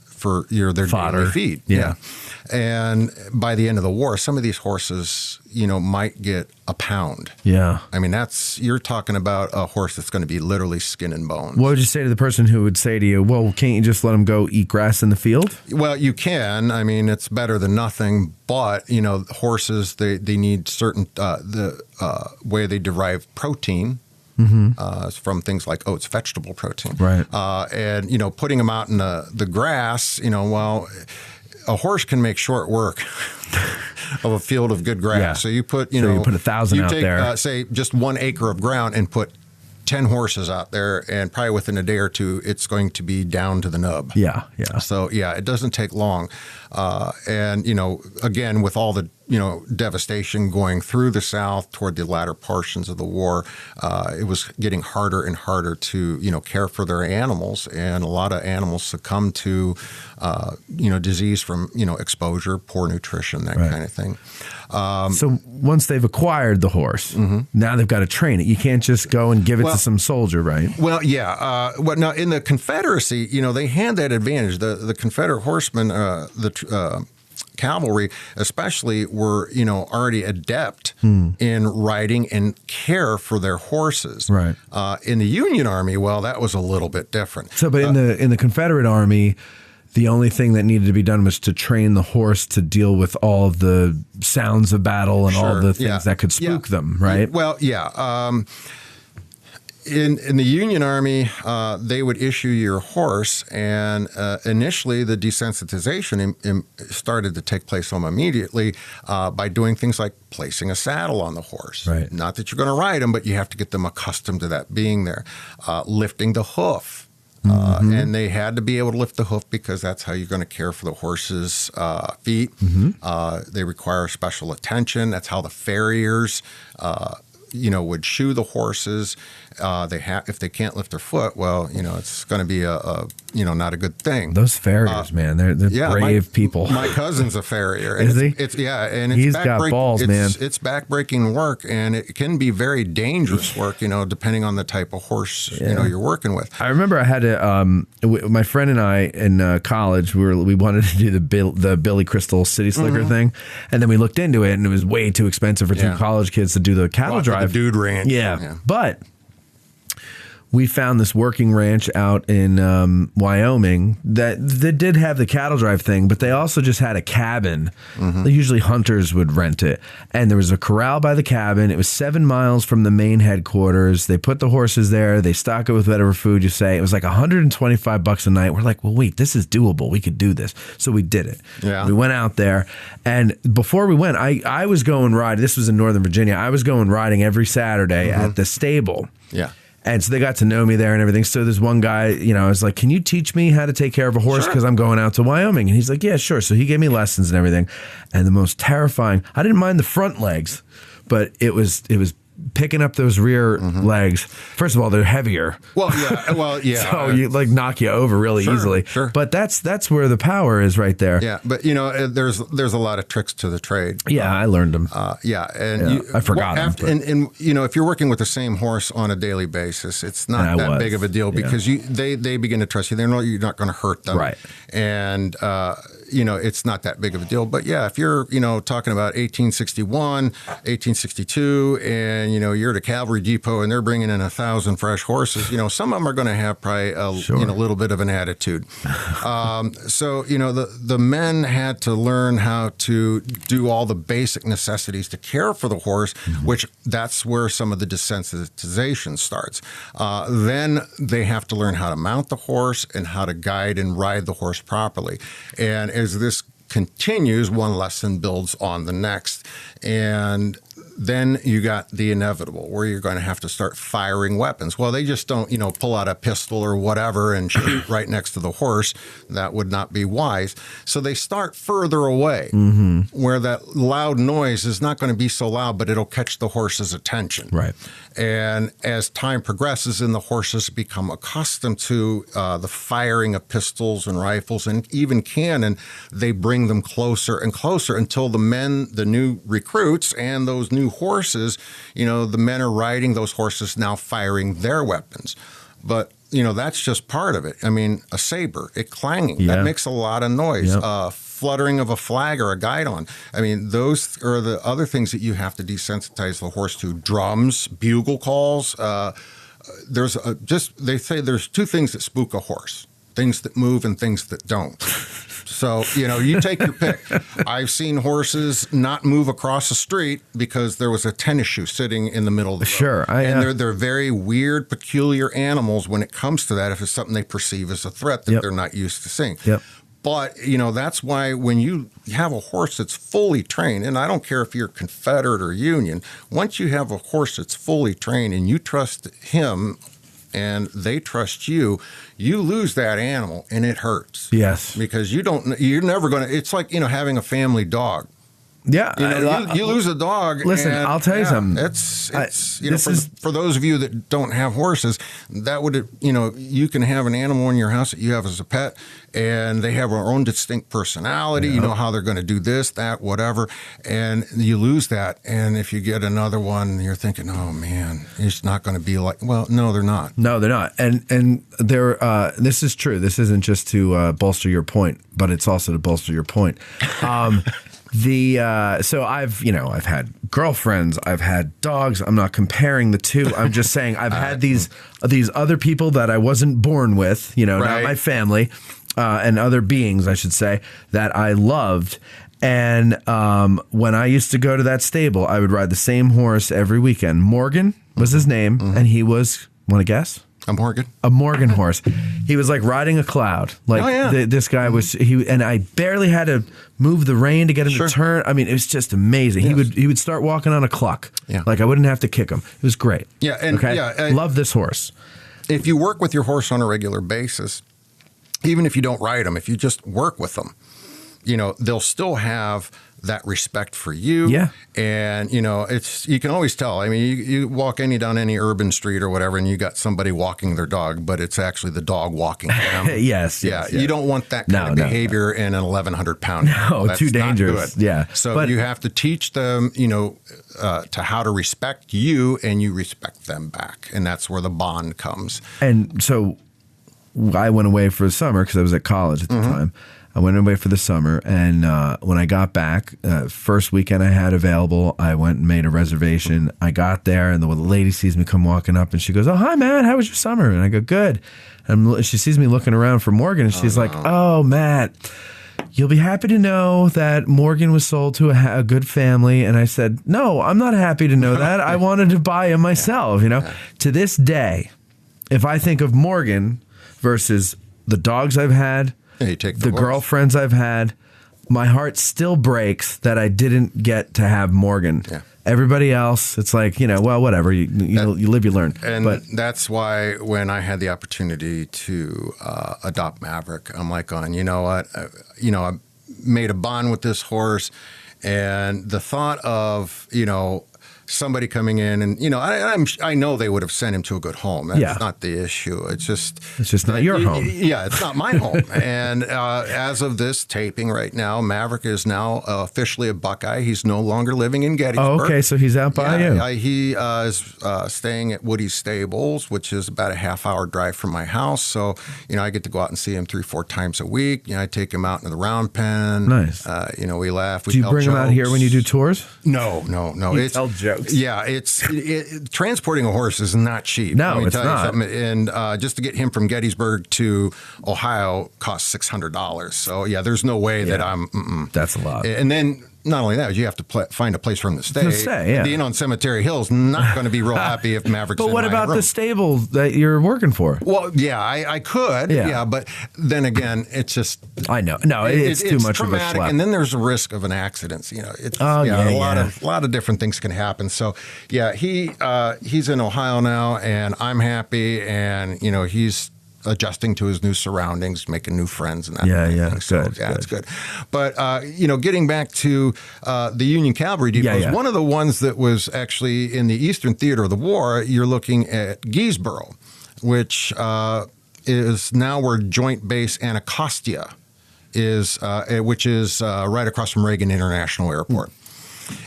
[SPEAKER 6] for their
[SPEAKER 4] fodder.
[SPEAKER 6] Daily feed.
[SPEAKER 4] Yeah.
[SPEAKER 6] And by the end of the war, some of these horses, might get a pound.
[SPEAKER 4] Yeah.
[SPEAKER 6] I mean, you're talking about a horse that's going to be literally skin and bones.
[SPEAKER 4] What would you say to the person who would say to you, well, can't you just let them go eat grass in the field?
[SPEAKER 6] Well, you can. I mean, it's better than nothing. But, horses, they need certain, the way they derive protein. Mm-hmm. From things like oats, vegetable protein.
[SPEAKER 4] Right.
[SPEAKER 6] And, putting them out in the grass, a horse can make short work of a field of good grass.
[SPEAKER 4] Yeah.
[SPEAKER 6] So you put,
[SPEAKER 4] you put 1,000 out there.
[SPEAKER 6] Say just 1 acre of ground and put 10 horses out there, and probably within a day or two, it's going to be down to the nub.
[SPEAKER 4] Yeah, yeah.
[SPEAKER 6] So, it doesn't take long. And, again, with all the, devastation going through the South toward the latter portions of the war, it was getting harder and harder to, care for their animals. And a lot of animals succumb to, disease from, exposure, poor nutrition, that kind of thing.
[SPEAKER 4] So once they've acquired the horse, now they've got to train it. You can't just go and give it to some soldier, right?
[SPEAKER 6] Well, yeah. Now, in the Confederacy, they had that advantage. The Confederate horsemen, the cavalry especially, were, already adept in riding and care for their horses.
[SPEAKER 4] Right.
[SPEAKER 6] In the Union Army, well, that was a little bit different.
[SPEAKER 4] So, but in the Confederate Army, the only thing that needed to be done was to train the horse to deal with all of the sounds of battle and all the things that could spook them, right?
[SPEAKER 6] Well, yeah. In the Union Army, they would issue your horse, and initially the desensitization started to take place almost immediately by doing things like placing a saddle on the horse.
[SPEAKER 4] Right.
[SPEAKER 6] Not that you're going to ride them, but you have to get them accustomed to that being there. Lifting the hoof. And they had to be able to lift the hoof because that's how you're going to care for the horse's feet. They require special attention. That's how the farriers, would shoe the horses. If they can't lift their foot, well, it's going to be a not a good thing.
[SPEAKER 4] Those farriers, man, they're brave people.
[SPEAKER 6] My cousin's a farrier.
[SPEAKER 4] Is he?
[SPEAKER 6] And
[SPEAKER 4] he's got balls, man.
[SPEAKER 6] It's backbreaking work, and it can be very dangerous work, depending on the type of horse you're working with.
[SPEAKER 4] I remember I had my friend and I in college. We wanted to do the Billy Crystal City Slicker thing, and then we looked into it, and it was way too expensive for two college kids to do the cattle drive.
[SPEAKER 6] The dude ranch.
[SPEAKER 4] Yeah, but we found this working ranch out in Wyoming that did have the cattle drive thing, but they also just had a cabin. Usually hunters would rent it. And there was a corral by the cabin. It was 7 miles from the main headquarters. They put the horses there. They stock it with whatever food you say. It was like $125 a night. We're like, well, wait, this is doable. We could do this. So we did it.
[SPEAKER 6] Yeah.
[SPEAKER 4] We went out there. And before we went, I was going riding. This was in Northern Virginia. I was going riding every Saturday at the stable.
[SPEAKER 6] Yeah.
[SPEAKER 4] And so they got to know me there and everything. So this one guy, I was like, can you teach me how to take care of a horse? Because I'm going out to Wyoming. And he's like, yeah, sure. So he gave me lessons and everything. And the most terrifying, I didn't mind the front legs, but it was picking up those rear legs. First of all, they're heavier.
[SPEAKER 6] Well, yeah.
[SPEAKER 4] So you knock you over really easily.
[SPEAKER 6] Sure.
[SPEAKER 4] But that's where the power is right there.
[SPEAKER 6] Yeah, but there's a lot of tricks to the trade.
[SPEAKER 4] Yeah, I learned them.
[SPEAKER 6] I
[SPEAKER 4] forgot them.
[SPEAKER 6] And if you're working with the same horse on a daily basis, it's not that big of a deal because they begin to trust you. They know you're not going to hurt them.
[SPEAKER 4] Right.
[SPEAKER 6] And it's not that big of a deal. But yeah, if you're talking about 1861, 1862, and you're at a cavalry depot and they're bringing in 1,000 fresh horses, some of them are going to have probably a little bit of an attitude. So the men had to learn how to do all the basic necessities to care for the horse, which that's where some of the desensitization starts. Then they have to learn how to mount the horse and how to guide and ride the horse properly. And as this continues, one lesson builds on the next. And then you got the inevitable where you're going to have to start firing weapons. Well, they just don't, pull out a pistol or whatever and shoot right next to the horse. That would not be wise. So they start further away where that loud noise is not going to be so loud, but it'll catch the horse's attention.
[SPEAKER 4] Right.
[SPEAKER 6] And as time progresses and the horses become accustomed to the firing of pistols and rifles and even cannon, they bring them closer and closer until the new recruits and those new horses, the men are riding those horses now firing their weapons. But, that's just part of it. I mean, a saber, it clanging, that makes a lot of noise. Fluttering of a flag or a guidon. I mean, those are the other things that you have to desensitize the horse to. Drums, bugle calls. They say there's two things that spook a horse. Things that move and things that don't. So, you take your pick. I've seen horses not move across the street because there was a tennis shoe sitting in the middle of the road.
[SPEAKER 4] Sure.
[SPEAKER 6] And they're very weird, peculiar animals when it comes to that, if it's something they perceive as a threat that they're not used to seeing.
[SPEAKER 4] Yep.
[SPEAKER 6] But, that's why when you have a horse that's fully trained, and I don't care if you're Confederate or Union, once you have a horse that's fully trained and you trust him and they trust you, you lose that animal and it hurts.
[SPEAKER 4] Yes.
[SPEAKER 6] Because you're never going to, it's like, having a family dog.
[SPEAKER 4] Yeah.
[SPEAKER 6] You lose a dog.
[SPEAKER 4] Listen, I'll tell you something.
[SPEAKER 6] For those of you that don't have horses, that would, you can have an animal in your house that you have as a pet and they have their own distinct personality. You know how they're going to do this, that, whatever. And you lose that. And if you get another one, you're thinking, oh man, it's not going to be like, well, no, they're not.
[SPEAKER 4] No, they're not. And this is true. This isn't just to bolster your point, but it's also to bolster your point. So I've had girlfriends, I've had dogs. I'm not comparing the two. I'm just saying I've had these other people that I wasn't born with, not my family, and other beings, I should say, that I loved. And when I used to go to that stable, I would ride the same horse every weekend. Morgan was his name, and he was, want to guess?
[SPEAKER 6] A Morgan.
[SPEAKER 4] A Morgan horse. He was like riding a cloud. Like this guy was, and I barely had to move the rein to get him to turn. I mean, it was just amazing. Yes. He would start walking on a cluck. Yeah. Like I wouldn't have to kick him. It was great.
[SPEAKER 6] Yeah. And
[SPEAKER 4] love this horse.
[SPEAKER 6] If you work with your horse on a regular basis, even if you don't ride them, if you just work with them, they'll still have that respect for you. Yeah. And, you can always tell. I mean, you walk down any urban street or whatever, and you got somebody walking their dog, but it's actually the dog walking them.
[SPEAKER 4] Yes.
[SPEAKER 6] You don't want that kind of behavior in an 1,100-pound animal.
[SPEAKER 4] That's too dangerous. Yeah.
[SPEAKER 6] So you have to teach them, to how to respect you, and you respect them back. And that's where the bond comes.
[SPEAKER 4] And so I went away for the summer because I was at college at the time. I went away for the summer, and when I got back, first weekend I had available, I went and made a reservation. I got there, and the lady sees me come walking up, and she goes, "Oh, hi, Matt. How was your summer?" And I go, "Good." And she sees me looking around for Morgan, and she's like, "Oh, Matt, you'll be happy to know that Morgan was sold to a good family." And I said, "No, I'm not happy to know that. I wanted to buy him myself." To this day, if I think of Morgan versus the dogs I've had,
[SPEAKER 6] you take
[SPEAKER 4] the girlfriends I've had, my heart still breaks that I didn't get to have Morgan. Yeah. Everybody else, it's like, well, whatever. You live, you learn.
[SPEAKER 6] And
[SPEAKER 4] but
[SPEAKER 6] that's why when I had the opportunity to adopt Maverick, I'm like going, you know what? I made a bond with this horse, and the thought of, somebody coming in and, I know they would have sent him to a good home. That's not the issue. It's just
[SPEAKER 4] not your home.
[SPEAKER 6] Yeah, it's not my home. And as of this taping right now, Maverick is now officially a Buckeye. He's no longer living in Gettysburg.
[SPEAKER 4] Oh, okay, so he's out by you.
[SPEAKER 6] He is staying at Woody's Stables, which is about a half-hour drive from my house. So, I get to go out and see him 3-4 times a week. I take him out into the round pen.
[SPEAKER 4] Nice.
[SPEAKER 6] We laugh.
[SPEAKER 4] Do you bring him out here when you do tours?
[SPEAKER 6] No.
[SPEAKER 4] You tell jokes.
[SPEAKER 6] Yeah, transporting a horse is not cheap.
[SPEAKER 4] No, it's not.
[SPEAKER 6] And just to get him from Gettysburg to Ohio costs $600. So yeah, there's no way that I'm.
[SPEAKER 4] That's a lot.
[SPEAKER 6] And then not only that, you have to find a place for him to stay. Being on Cemetery Hill is not going to be real happy if Maverick's in my room.
[SPEAKER 4] But what about the stable that you're working for?
[SPEAKER 6] Well, yeah, I could. Yeah, but then again, it's just.
[SPEAKER 4] I know. No, it's too much
[SPEAKER 6] traumatic,
[SPEAKER 4] of a schlep.
[SPEAKER 6] and then there's a risk of an accident. A lot of different things can happen. So yeah, he's in Ohio now, and I'm happy, and he's adjusting to his new surroundings, making new friends, and that kind of thing. So,
[SPEAKER 4] good.
[SPEAKER 6] It's good. But getting back to the Union Cavalry depots, one of the ones that was actually in the Eastern Theater of the War, you're looking at Gettysburg, which is now where Joint Base Anacostia is, which is right across from Reagan International Airport.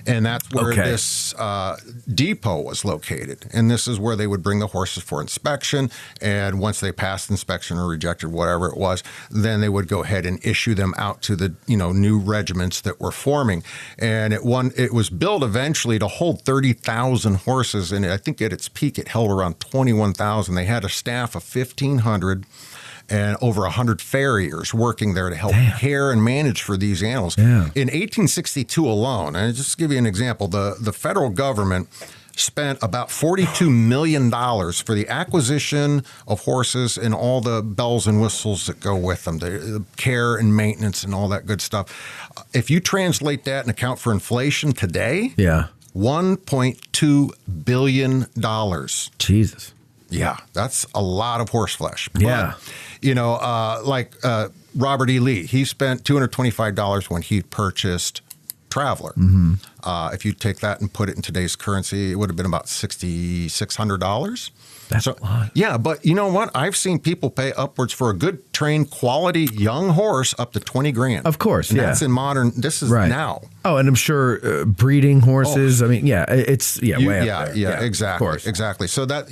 [SPEAKER 6] And that's where this depot was located. And this is where they would bring the horses for inspection. And once they passed inspection or rejected, whatever it was, then they would go ahead and issue them out to the new regiments that were forming. And it was built eventually to hold 30,000 horses. And I think at its peak, it held around 21,000. They had a staff of 1,500. And over 100 farriers working there to help care and manage for these animals.
[SPEAKER 4] Yeah.
[SPEAKER 6] In 1862 alone, and just to give you an example, the federal government spent about $42 million for the acquisition of horses and all the bells and whistles that go with them, the care and maintenance and all that good stuff. If you translate that and account for inflation today, $1.2 billion.
[SPEAKER 4] Jesus.
[SPEAKER 6] Yeah, that's a lot of horse flesh.
[SPEAKER 4] Yeah.
[SPEAKER 6] But, Robert E. Lee, he spent $225 when he purchased Traveler. If you take that and put it in today's currency, it would have been about $6,600.
[SPEAKER 4] That's a lot.
[SPEAKER 6] Yeah, but you know what? I've seen people pay upwards for a good trained, quality young horse up to $20,000.
[SPEAKER 4] Of course,
[SPEAKER 6] and that's in modern. This is now.
[SPEAKER 4] Oh, and I'm sure breeding horses. I mean, it's way up there.
[SPEAKER 6] Yeah, exactly, exactly. So that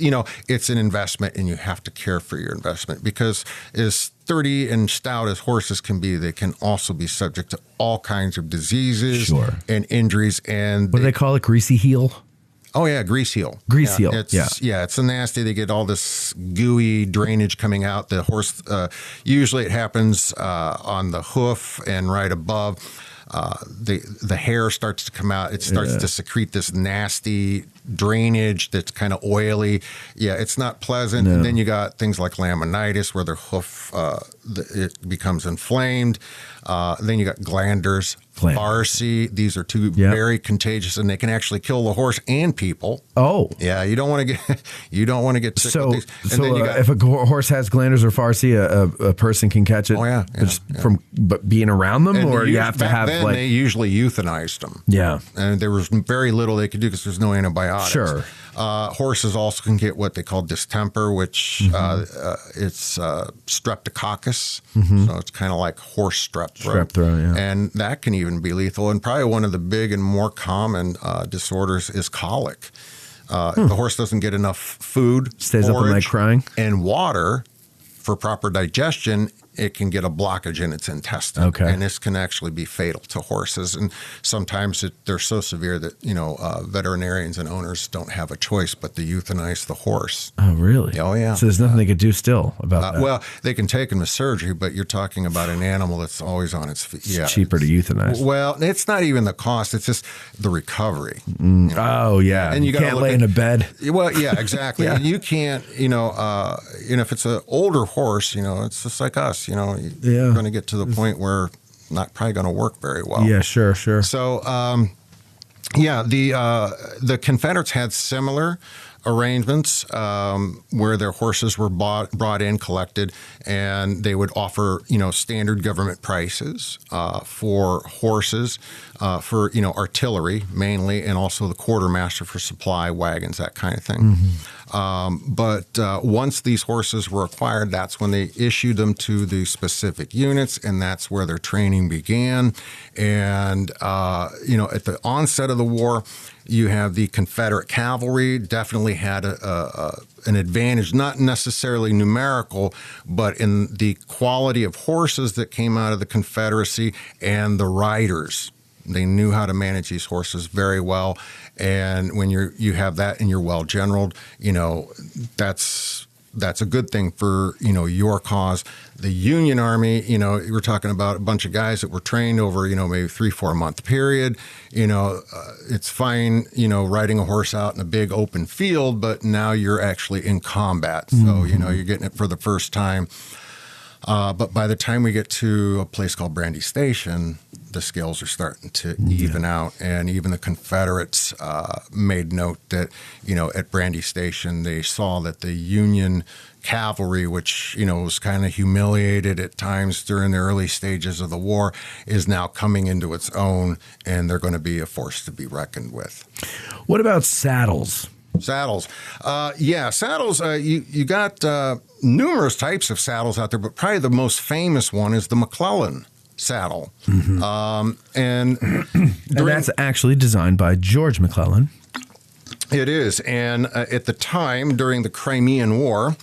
[SPEAKER 6] it's an investment, and you have to care for your investment because as sturdy and stout as horses can be, they can also be subject to all kinds of diseases and injuries. And
[SPEAKER 4] what do they call it? Greasy heel.
[SPEAKER 6] Oh, yeah, grease heel.
[SPEAKER 4] Grease heel,
[SPEAKER 6] it's a nasty. They get all this gooey drainage coming out. The horse, usually it happens on the hoof and right above. The hair starts to come out. It starts to secrete this nasty drainage that's kind of oily. Yeah, it's not pleasant. No. And then you got things like laminitis where their hoof, it becomes inflamed. Then you got glanders, farcy. These are two very contagious, and they can actually kill the horse and people. Oh, yeah. You don't want to get sick with these. And then you got,
[SPEAKER 4] if a horse has glanders or farcy, a person can catch it.
[SPEAKER 6] Oh yeah,
[SPEAKER 4] from being around them, or you have to have
[SPEAKER 6] then they usually euthanized them.
[SPEAKER 4] Yeah,
[SPEAKER 6] and there was very little they could do because there's no antibiotics.
[SPEAKER 4] Sure.
[SPEAKER 6] Horses also can get what they call distemper, which it's streptococcus. So it's kind of like horse strep throat. And that can even be lethal. And probably one of the big and more common disorders is colic. If the horse doesn't get enough food,
[SPEAKER 4] stays up all night crying,
[SPEAKER 6] and water for proper digestion, it can get a blockage in its intestine.
[SPEAKER 4] Okay.
[SPEAKER 6] And this can actually be fatal to horses. And sometimes they're so severe that, veterinarians and owners don't have a choice but to euthanize the horse.
[SPEAKER 4] Oh, really?
[SPEAKER 6] Oh, yeah.
[SPEAKER 4] So there's nothing they could do still about that?
[SPEAKER 6] Well, they can take them to surgery, but you're talking about an animal that's always on its feet.
[SPEAKER 4] It's cheaper to euthanize.
[SPEAKER 6] Well, it's not even the cost. It's just the recovery.
[SPEAKER 4] Oh, yeah.
[SPEAKER 6] And you
[SPEAKER 4] can't lay in a bed.
[SPEAKER 6] Well, yeah, exactly. And you can't, if it's an older horse, it's just like us. You're going to get to the point where not probably going to work very well.
[SPEAKER 4] Yeah, sure.
[SPEAKER 6] So, Yeah, the Confederates had similar arrangements where their horses were brought in, collected, and they would offer, standard government prices for horses, for, artillery mainly, and also the quartermaster for supply wagons, that kind of thing. But once these horses were acquired, that's when they issued them to the specific units, and that's where their training began. And, at the onset of the war, you have the Confederate cavalry definitely had an advantage, not necessarily numerical, but in the quality of horses that came out of the Confederacy and the riders. They knew how to manage these horses very well. And when you have that and you're well generaled, that's a good thing for, your cause. The Union Army, we're talking about a bunch of guys that were trained over, maybe 3-4 month period. It's fine, riding a horse out in a big open field, but now you're actually in combat. So, you're getting it for the first time. But by the time we get to a place called Brandy Station, the scales are starting to even out. And even the Confederates made note that, at Brandy Station, they saw that the Union cavalry, which, was kind of humiliated at times during the early stages of the war, is now coming into its own, and they're going to be a force to be reckoned with.
[SPEAKER 4] What about saddles?
[SPEAKER 6] Saddles. Saddles, you got numerous types of saddles out there, but probably the most famous one is the McClellan saddle. And
[SPEAKER 4] that's actually designed by George McClellan.
[SPEAKER 6] It is. And at the time, during the Crimean War,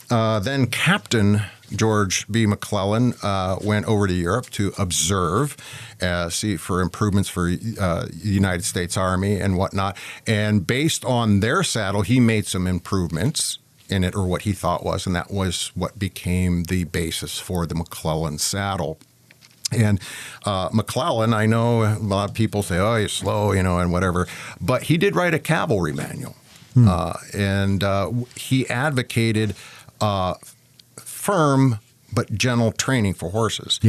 [SPEAKER 6] then Captain George B. McClellan went over to Europe to observe, see for improvements for the United States Army and whatnot. And based on their saddle, he made some improvements in it, or what he thought was, and that was what became the basis for the McClellan saddle. And McClellan, I know a lot of people say, oh, he's slow, and whatever, but he did write a cavalry manual. And he advocated firm but gentle training for horses.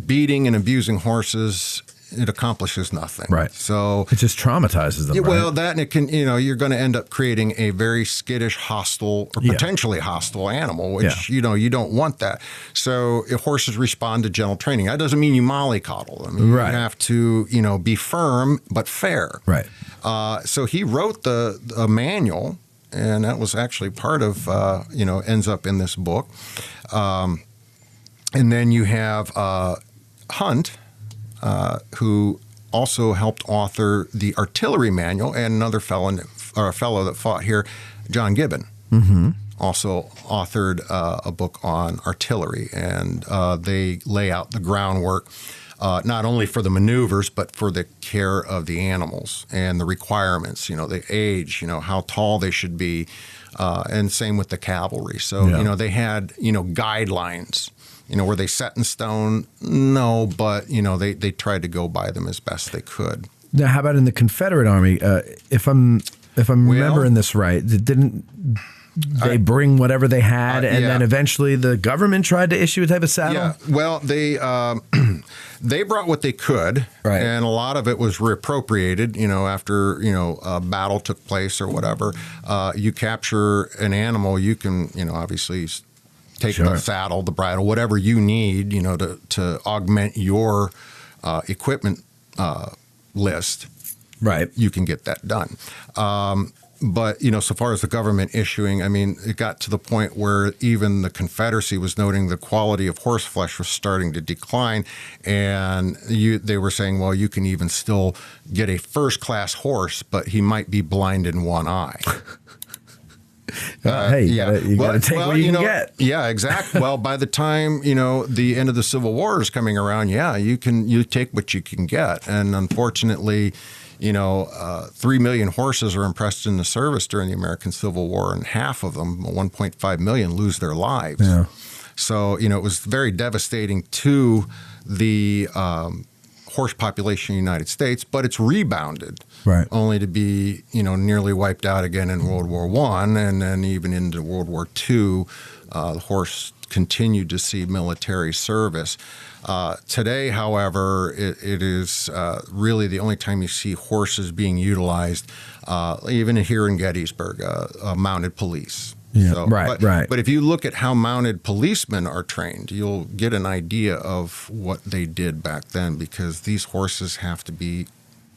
[SPEAKER 6] Beating and abusing horses, it accomplishes nothing.
[SPEAKER 4] Right.
[SPEAKER 6] So
[SPEAKER 4] it just traumatizes them.
[SPEAKER 6] Well, that, and it can, you're going to end up creating a very skittish, hostile, or potentially hostile animal, which, you don't want that. So if horses respond to gentle training, that doesn't mean you mollycoddle them. You have to, be firm but fair.
[SPEAKER 4] Right.
[SPEAKER 6] So he wrote the manual, and that was actually part of, ends up in this book. And then you have Hunt, who also helped author the artillery manual, and another fellow that fought here, John Gibbon, also authored a book on artillery, and they lay out the groundwork not only for the maneuvers, but for the care of the animals and the requirements, the age, how tall they should be, and same with the cavalry. So, they had, guidelines. Were they set in stone? No, but, they tried to go by them as best they could.
[SPEAKER 4] Now, how about in the Confederate Army? If I'm remembering this right, didn't they bring whatever they had, and then eventually the government tried to issue a type of saddle?
[SPEAKER 6] Yeah, well, they brought what they could, and a lot of it was reappropriated, after, a battle took place or whatever. You capture an animal, you can, obviously take the saddle, the bridle, whatever you need, to augment your equipment list.
[SPEAKER 4] Right.
[SPEAKER 6] You can get that done. But, so far as the government issuing, it got to the point where even the Confederacy was noting the quality of horse flesh was starting to decline. And they were saying, well, you can even still get a first-class horse, but he might be blind in one eye.
[SPEAKER 4] Hey, you got to take what you can get.
[SPEAKER 6] Yeah, exactly. Well, by the time, the end of the Civil War is coming around, you take what you can get. And unfortunately, 3 million horses are impressed in the service during the American Civil War, and half of them, 1.5 million, lose their lives.
[SPEAKER 4] Yeah.
[SPEAKER 6] So, it was very devastating to the horse population in the United States, but it's rebounded, only to be, nearly wiped out again in World War I, and then even into World War II. The horse continued to see military service. Today, however, it is really the only time you see horses being utilized, even here in Gettysburg, mounted police.
[SPEAKER 4] Yeah,
[SPEAKER 6] So,
[SPEAKER 4] right.
[SPEAKER 6] But if you look at how mounted policemen are trained, you'll get an idea of what they did back then, because these horses have to be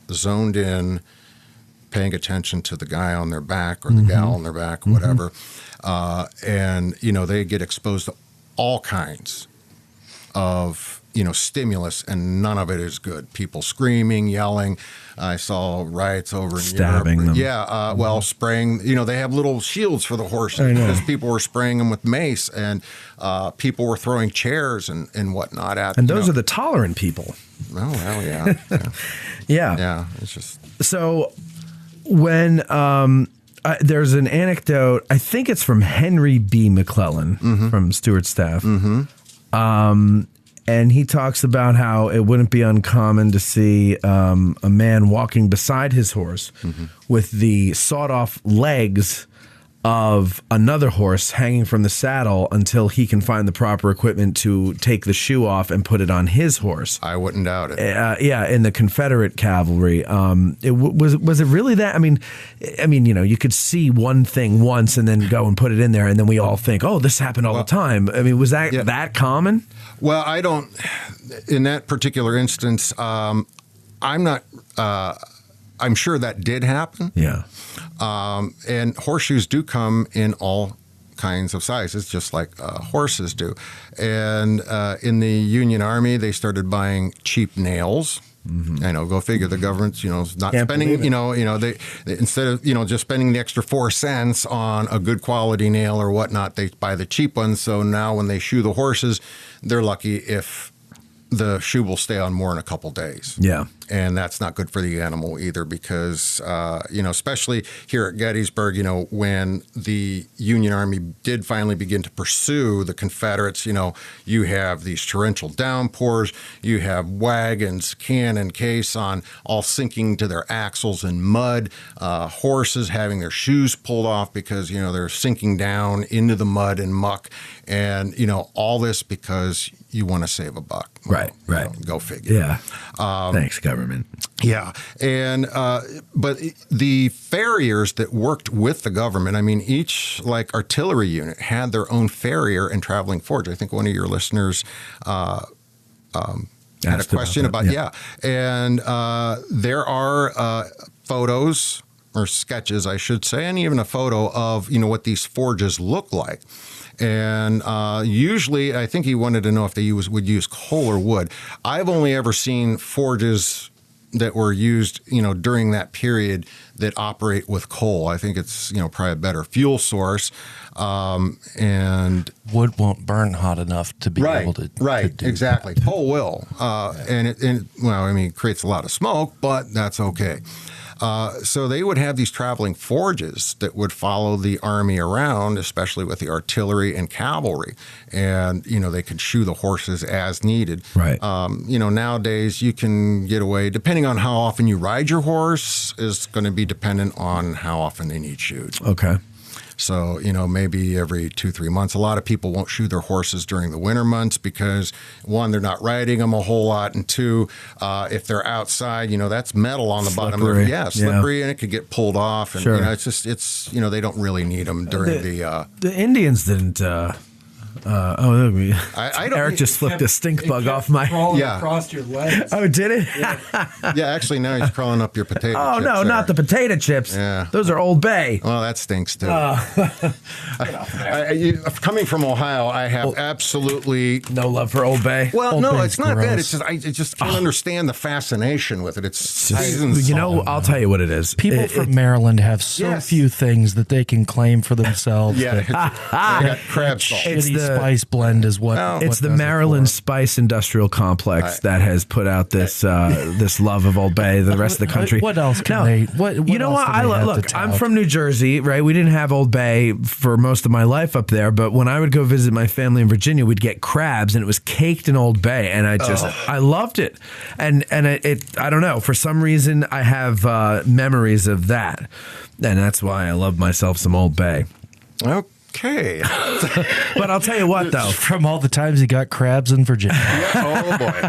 [SPEAKER 6] zoned in, paying attention to the guy on their back or the gal on their back, whatever. And, they get exposed to all kinds of, stimulus, and none of it is good. People screaming, yelling. I saw riots over in
[SPEAKER 4] Stabbing
[SPEAKER 6] Europe.
[SPEAKER 4] them.
[SPEAKER 6] Yeah, well, spraying, they have little shields for the horses because people were spraying them with mace, and people were throwing chairs and whatnot at them.
[SPEAKER 4] And those are the tolerant people.
[SPEAKER 6] Oh, well, yeah.
[SPEAKER 4] Yeah.
[SPEAKER 6] It's just...
[SPEAKER 4] So when there's an anecdote, I think it's from Henry B. McClellan from Stuart's staff. And he talks about how it wouldn't be uncommon to see a man walking beside his horse with the sawed-off legs of another horse hanging from the saddle until he can find the proper equipment to take the shoe off and put it on his horse.
[SPEAKER 6] I wouldn't doubt it.
[SPEAKER 4] In the Confederate cavalry. Was it really that? I mean, you could see one thing once and then go and put it in there, and then we all think, oh, this happened all the time. I mean, was that that common?
[SPEAKER 6] Well, I don't. In that particular instance, I'm not. I'm sure that did happen.
[SPEAKER 4] Yeah.
[SPEAKER 6] And horseshoes do come in all kinds of sizes, just like horses do. And in the Union Army, they started buying cheap nails. I know, go figure. The government's, not spending, they instead of, just spending the extra 4 cents on a good quality nail or whatnot, they buy the cheap ones. So now when they shoe the horses, they're lucky if the shoe will stay on more than a couple days.
[SPEAKER 4] Yeah.
[SPEAKER 6] And that's not good for the animal either, because, especially here at Gettysburg, when the Union Army did finally begin to pursue the Confederates, you have these torrential downpours, you have wagons, cannon, caisson, all sinking to their axles in mud, horses having their shoes pulled off because, they're sinking down into the mud and muck. And, all this because you want to save a buck.
[SPEAKER 4] Right.
[SPEAKER 6] Go figure.
[SPEAKER 4] Yeah. Thanks, government.
[SPEAKER 6] Yeah. And, but the farriers that worked with the government, each artillery unit had their own farrier and traveling forge. I think one of your listeners, had a question about And there are photos or sketches, I should say, and even a photo of, what these forges look like. And usually, I think he wanted to know if they would use coal or wood. I've only ever seen forges that were used, during that period that operate with coal. I think it's, probably a better fuel source. And
[SPEAKER 7] wood won't burn hot enough to be able to do
[SPEAKER 6] exactly. Coal will. And it creates a lot of smoke, but that's okay. So they would have these traveling forges that would follow the army around, especially with the artillery and cavalry. And, they could shoe the horses as needed.
[SPEAKER 4] Right.
[SPEAKER 6] Nowadays you can get away, depending on how often you ride your horse, is going to be dependent on how often they need shoed.
[SPEAKER 4] Okay.
[SPEAKER 6] So, maybe every 2-3 months. A lot of people won't shoe their horses during the winter months because, one, they're not riding them a whole lot, and two, if they're outside, that's metal on the bottom. Slippery, and it could get pulled off. And,
[SPEAKER 4] sure.
[SPEAKER 6] They don't really need them during
[SPEAKER 4] the Indians didn't. Eric just flipped a stink bug off my.
[SPEAKER 8] Crawling across your legs.
[SPEAKER 4] Oh, did it?
[SPEAKER 6] Yeah, actually, now he's crawling up your potato chips.
[SPEAKER 4] Oh, no, not the potato chips.
[SPEAKER 6] Yeah.
[SPEAKER 4] Those are Old Bay.
[SPEAKER 6] Well, that stinks, too. Coming from Ohio, I have absolutely
[SPEAKER 4] no love for Old Bay.
[SPEAKER 6] Well,
[SPEAKER 4] Old
[SPEAKER 6] no,
[SPEAKER 4] Bay's
[SPEAKER 6] it's not
[SPEAKER 4] gross.
[SPEAKER 6] that. It's just I just can't understand the fascination with it. It's seasoned salt.
[SPEAKER 4] I'll tell you what it is.
[SPEAKER 7] People from Maryland have so few things that they can claim for themselves.
[SPEAKER 6] They got crab salt.
[SPEAKER 7] Shitty spice blend is what.
[SPEAKER 4] It's the Maryland Spice Industrial Complex that has put out this this love of Old Bay. The rest of the country.
[SPEAKER 7] What else can they? What
[SPEAKER 4] you know
[SPEAKER 7] else
[SPEAKER 4] what?
[SPEAKER 7] do they have
[SPEAKER 4] Look,
[SPEAKER 7] to
[SPEAKER 4] I'm
[SPEAKER 7] tout?
[SPEAKER 4] from New Jersey, right? We didn't have Old Bay for most of my life up there, but when I would go visit my family in Virginia, we'd get crabs, and it was caked in Old Bay, and I loved it. And I don't know, for some reason I have memories of that, and that's why I love myself some Old Bay.
[SPEAKER 6] Okay.
[SPEAKER 4] But I'll tell you what, though.
[SPEAKER 7] From all the times he got crabs in Virginia.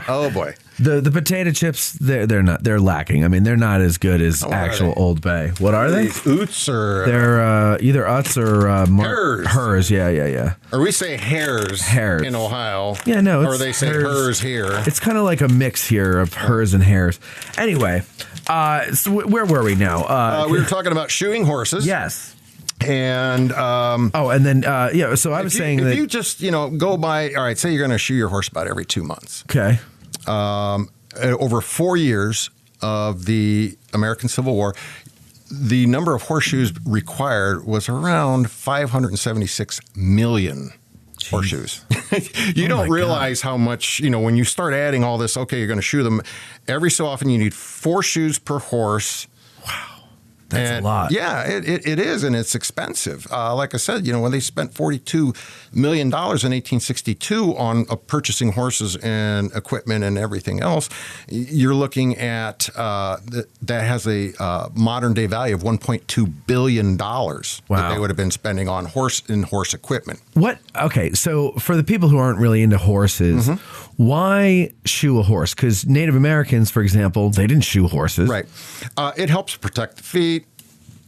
[SPEAKER 6] Oh boy.
[SPEAKER 4] The potato chips, they're lacking. I mean, they're not as good as actual Old Bay. What are they?
[SPEAKER 6] Oots or
[SPEAKER 4] They're either Utz or
[SPEAKER 6] Hers.
[SPEAKER 4] Hers. Yeah.
[SPEAKER 6] Or we say hares in Ohio.
[SPEAKER 4] Yeah, no.
[SPEAKER 6] Or they say hers here.
[SPEAKER 4] It's kind of like a mix here of hers and hares. Anyway, so where were we now?
[SPEAKER 6] We were talking about shoeing horses.
[SPEAKER 4] Yes.
[SPEAKER 6] And
[SPEAKER 4] so I was saying that
[SPEAKER 6] if you just go by, all right, say you're going to shoe your horse about every 2 months.
[SPEAKER 4] Okay.
[SPEAKER 6] Over 4 years of the American Civil War, the number of horseshoes required was around 576 million horseshoes. You don't realize how much, when you start adding all this, okay, you're going to shoe them. Every so often you need 4 shoes per horse.
[SPEAKER 4] Wow. That's a lot.
[SPEAKER 6] Yeah, it is, and it's expensive. Like I said, when they spent $42 million in 1862 on purchasing horses and equipment and everything else, you're looking at that has a modern day value of $1.2 billion that they would have been spending on horse equipment.
[SPEAKER 4] What? Okay, so for the people who aren't really into horses, why shoe a horse? Because Native Americans, for example, they didn't shoe horses.
[SPEAKER 6] Right. It helps protect the feet.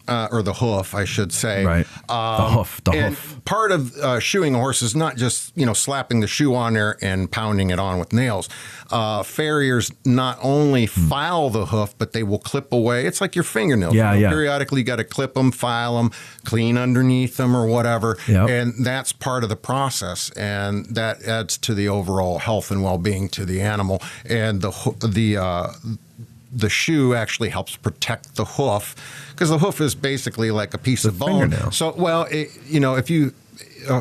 [SPEAKER 6] Or the hoof, I should say.
[SPEAKER 4] Right. The hoof.
[SPEAKER 6] And part of shoeing a horse is not just, slapping the shoe on there and pounding it on with nails. Farriers not only file the hoof, but they will clip away. It's like your fingernails. Periodically, you got to clip them, file them, clean underneath them or whatever.
[SPEAKER 4] Yep.
[SPEAKER 6] And that's part of the process. And that adds to the overall health and well-being to the animal. And the shoe actually helps protect the hoof because the hoof is basically like a piece of bone.
[SPEAKER 4] Fingernail.
[SPEAKER 6] So, if you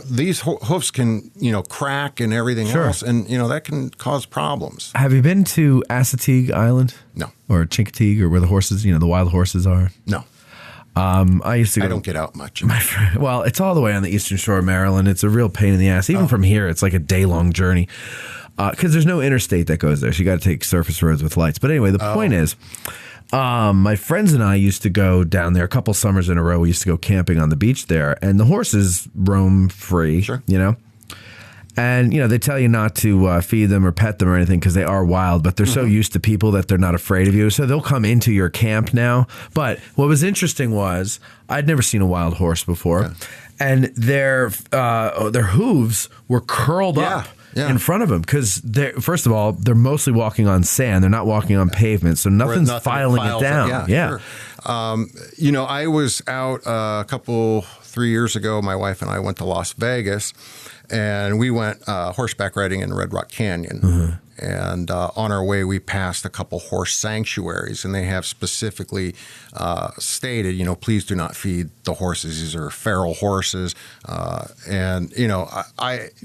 [SPEAKER 6] these hoofs can crack and everything else, and that can cause problems.
[SPEAKER 4] Have you been to Assateague Island?
[SPEAKER 6] No.
[SPEAKER 4] Or Chincoteague, or where the horses, the wild horses are?
[SPEAKER 6] No.
[SPEAKER 4] I used to go.
[SPEAKER 6] I don't get out much.
[SPEAKER 4] Well, it's all the way on the eastern shore of Maryland. It's a real pain in the ass. Even from here, it's like a day-long journey. Because there's no interstate that goes there. So you got to take surface roads with lights. But anyway, the point is, my friends and I used to go down there a couple summers in a row. We used to go camping on the beach there. And the horses roam free, And, they tell you not to feed them or pet them or anything because they are wild. But they're so used to people that they're not afraid of you. So they'll come into your camp now. But what was interesting was I'd never seen a wild horse before. Yeah. And their hooves were curled up. Yeah. In front of them because first of all, they're mostly walking on sand. They're not walking on pavement, so nothing filing it down.
[SPEAKER 6] Sure. I was out 3 years ago. My wife and I went to Las Vegas, and we went horseback riding in Red Rock Canyon. And on our way, we passed a couple horse sanctuaries, and they have specifically stated, please do not feed the horses. These are feral horses. I've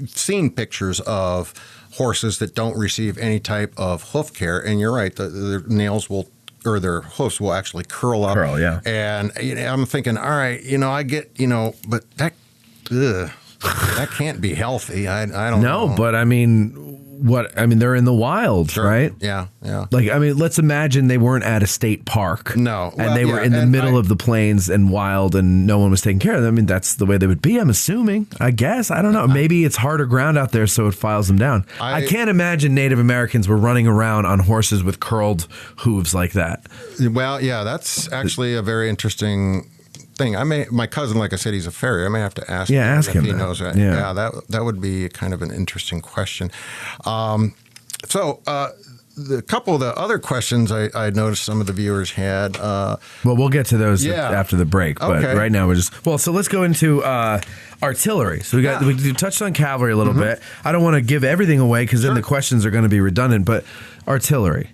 [SPEAKER 6] seen pictures of horses that don't receive any type of hoof care, and you're right, their nails will or their hoofs will actually curl up. And I'm thinking, all right, I get, but that can't be healthy. I don't know.
[SPEAKER 4] No, but I mean, they're in the wild, right?
[SPEAKER 6] Yeah.
[SPEAKER 4] Let's imagine they weren't at a state park.
[SPEAKER 6] No.
[SPEAKER 4] And they were in the middle of the plains and wild and no one was taking care of them. That's the way they would be, I'm assuming. I guess. I don't know. Maybe it's harder ground out there, so it files them down. I can't imagine Native Americans were running around on horses with curled hooves like that.
[SPEAKER 6] Well, yeah, that's actually a very interesting thing. My cousin, like I said, he's a farrier. I may have to ask him if he knows that. Yeah, that would be kind of an interesting question. The couple of the other questions I noticed some of the viewers had.
[SPEAKER 4] Well, we'll get to those after the break, but right now so let's go into artillery. So we touched on cavalry a little bit. I don't want to give everything away because then the questions are going to be redundant, but artillery.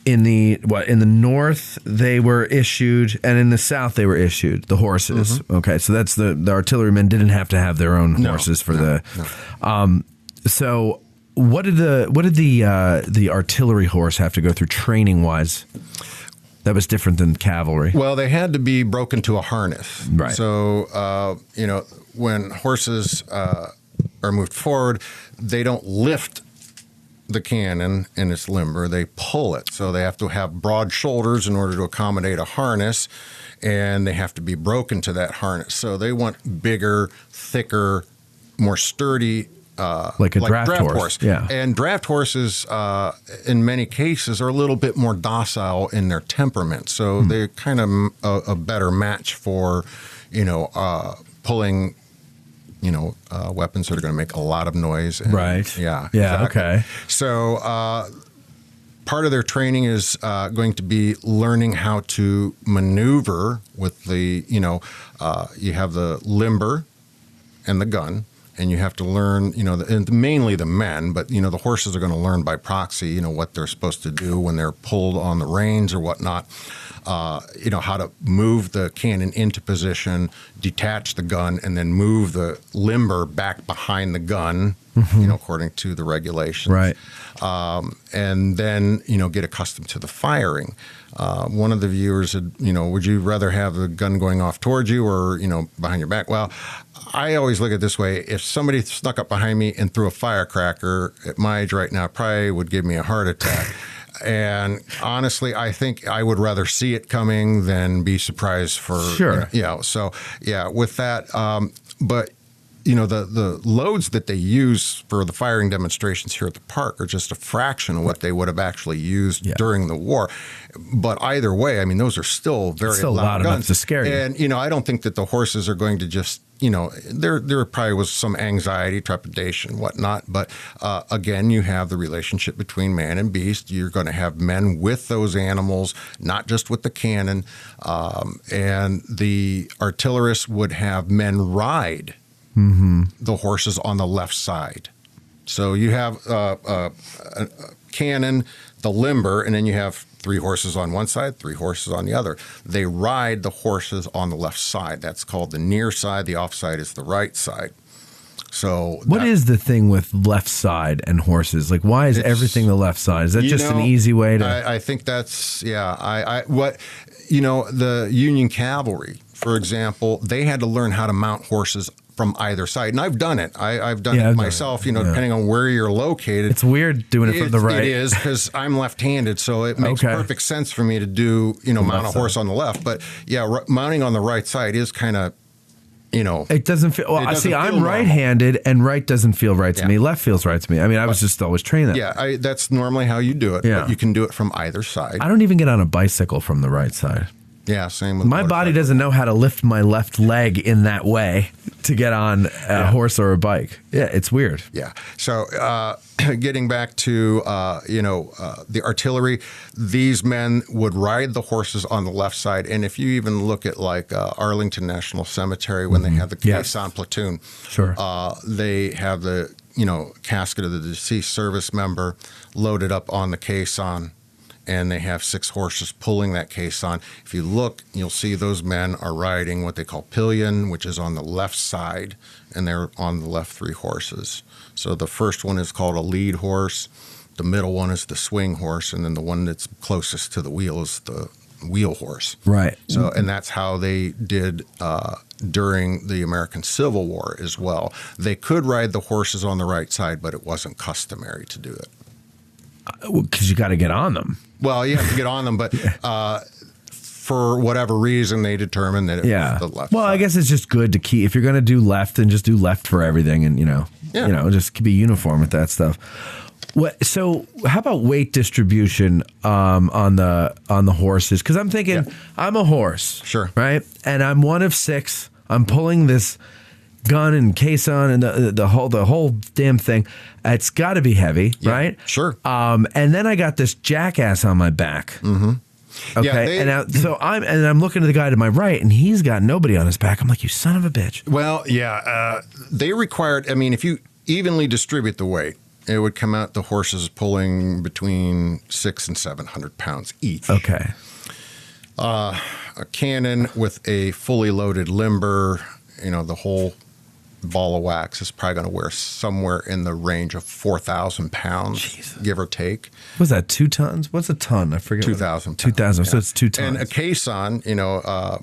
[SPEAKER 4] In the north they were issued, and in the south they were issued the horses. Okay, so that's the artillerymen didn't have to have their own horses for the. So what did the artillery horse have to go through training wise? That was different than cavalry.
[SPEAKER 6] Well, they had to be broken to a harness.
[SPEAKER 4] Right.
[SPEAKER 6] So when horses are moved forward, they don't lift the cannon and its limber, they pull it. So they have to have broad shoulders in order to accommodate a harness, and they have to be broken to that harness. So they want bigger, thicker, more sturdy,
[SPEAKER 4] like a draft horse. Yeah.
[SPEAKER 6] And draft horses, in many cases, are a little bit more docile in their temperament. So they're kind of a better match for, pulling, weapons that are going to make a lot of noise. And,
[SPEAKER 4] right.
[SPEAKER 6] Yeah.
[SPEAKER 4] Yeah.
[SPEAKER 6] Exactly.
[SPEAKER 4] Okay.
[SPEAKER 6] So part of their training is going to be learning how to maneuver with the, you have the limber and the gun. And you have to learn, and mainly the men, but, the horses are going to learn by proxy, what they're supposed to do when they're pulled on the reins or whatnot, how to move the cannon into position, detach the gun, and then move the limber back behind the gun, according to the regulations.
[SPEAKER 4] Right.
[SPEAKER 6] And then, get accustomed to the firing. One of the viewers said, would you rather have the gun going off towards you or, behind your back? Well, I always look at it this way. If somebody snuck up behind me and threw a firecracker at my age right now, it probably would give me a heart attack. And honestly, I think I would rather see it coming than be surprised for,
[SPEAKER 4] sure.
[SPEAKER 6] So, with that, but the loads that they use for the firing demonstrations here at the park are just a fraction of what they would have actually used during the war. But either way, I mean, those are still very loud guns.
[SPEAKER 4] Enough to scare you.
[SPEAKER 6] And, I don't think that the horses are going to just, there probably was some anxiety, trepidation, whatnot. But again, you have the relationship between man and beast. You're going to have men with those animals, not just with the cannon. And the artillerists would have men ride the horses on the left side. So you have a cannon, the limber, and then you have 3 horses on one side, 3 horses on the other. They ride the horses on the left side. That's called the near side. The off side is the right side. So
[SPEAKER 4] what is the thing with left side and horses? Like, why is everything the left side? Is that just an easy way to?
[SPEAKER 6] I think that's the Union Cavalry, for example, they had to learn how to mount horses from either side. And I've done it. I've done it myself, depending on where you're located.
[SPEAKER 4] It's weird doing it from the right.
[SPEAKER 6] It is, because I'm left-handed, so it makes perfect sense for me to do, mount a horse on the left. But, mounting on the right side is kind of,
[SPEAKER 4] It doesn't feel... Well, I'm right-handed, and right doesn't feel right to me. Left feels right to me. I mean, I was just always trained that.
[SPEAKER 6] Yeah, that's normally how you do it.
[SPEAKER 4] Yeah.
[SPEAKER 6] But you can do it from either side.
[SPEAKER 4] I don't even get on a bicycle from the right side.
[SPEAKER 6] Yeah, same with
[SPEAKER 4] my body doesn't know how to lift my left leg in that way to get on a horse or a bike. Yeah, it's weird.
[SPEAKER 6] Yeah. So getting back to, the artillery, these men would ride the horses on the left side. And if you even look at like Arlington National Cemetery, when they have the caisson platoon, they have the, casket of the deceased service member loaded up on the caisson. And they have 6 horses pulling that caisson. If you look, you'll see those men are riding what they call pillion, which is on the left side, and they're on the left 3 horses. So the first one is called a lead horse, the middle one is the swing horse, and then the one that's closest to the wheel is the wheel horse.
[SPEAKER 4] Right.
[SPEAKER 6] So, and that's how they did during the American Civil War as well. They could ride the horses on the right side, but it wasn't customary to do it.
[SPEAKER 4] Because you got to get on them.
[SPEAKER 6] Well, you have to get on them, but for whatever reason, they determined that it was the left
[SPEAKER 4] side. I guess it's just good to keep. If you're going to do left, then just do left for everything, and just be uniform with that stuff. So, how about weight distribution on the horses? Because I'm thinking, I'm a horse,
[SPEAKER 6] sure,
[SPEAKER 4] right, and I'm one of 6. I'm pulling this gun and caisson and the whole damn thing. It's got to be heavy, right?
[SPEAKER 6] Sure.
[SPEAKER 4] And then I got this jackass on my back.
[SPEAKER 6] Mm-hmm.
[SPEAKER 4] Okay. I'm looking at the guy to my right, and he's got nobody on his back. I'm like, you son of a bitch.
[SPEAKER 6] Well, they required. I mean, if you evenly distribute the weight, it would come out the horses pulling between 600 and 700 pounds each.
[SPEAKER 4] Okay.
[SPEAKER 6] A cannon with a fully loaded limber, the whole ball of wax is probably going to weigh somewhere in the range of 4,000 pounds, give or take.
[SPEAKER 4] What's that, 2 tons? What's a ton? I forget.
[SPEAKER 6] 2,000
[SPEAKER 4] 2,000, so it's 2 tons.
[SPEAKER 6] And a caisson,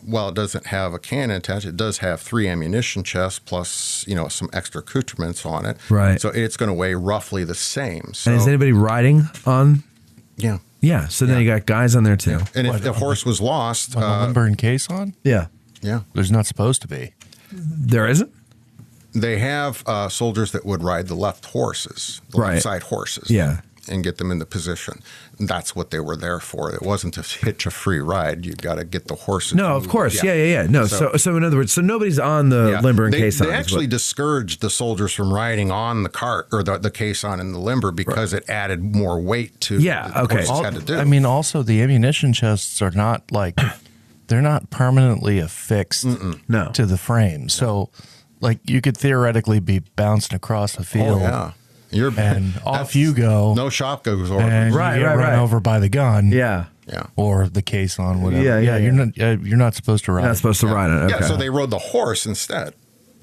[SPEAKER 6] while it doesn't have a cannon attached, it does have 3 ammunition chests plus, some extra accoutrements on it.
[SPEAKER 4] Right.
[SPEAKER 6] So it's going to weigh roughly the same. So,
[SPEAKER 4] and is anybody riding on?
[SPEAKER 6] Yeah.
[SPEAKER 4] Yeah, so then you got guys on there too.
[SPEAKER 6] Yeah. And if the horse was lost...
[SPEAKER 7] On the limber and caisson?
[SPEAKER 4] Yeah.
[SPEAKER 6] Yeah.
[SPEAKER 7] There's not supposed to be.
[SPEAKER 4] There isn't?
[SPEAKER 6] They have soldiers that would ride the left horses, the left side horses.
[SPEAKER 4] Yeah.
[SPEAKER 6] And get them into position. And that's what they were there for. It wasn't to hitch a free ride. You've got to get the horses.
[SPEAKER 4] No, of course. Yeah. No, so in other words, so nobody's on the limber and caisson.
[SPEAKER 6] They actually discouraged the soldiers from riding on the cart or the caisson and the limber because it added more weight to what the horses had to do.
[SPEAKER 7] I mean, also the ammunition chests are not like, they're not permanently affixed to the frame. So, like, you could theoretically be bouncing across the field.
[SPEAKER 6] Oh, yeah.
[SPEAKER 7] And off you go.
[SPEAKER 6] No shop goes over.
[SPEAKER 7] And you get run over by the gun.
[SPEAKER 4] Yeah.
[SPEAKER 7] Or the caisson, whatever.
[SPEAKER 4] Yeah.
[SPEAKER 7] You're not supposed to ride.
[SPEAKER 4] You're not supposed to ride it. Okay.
[SPEAKER 6] Yeah, so they rode the horse instead.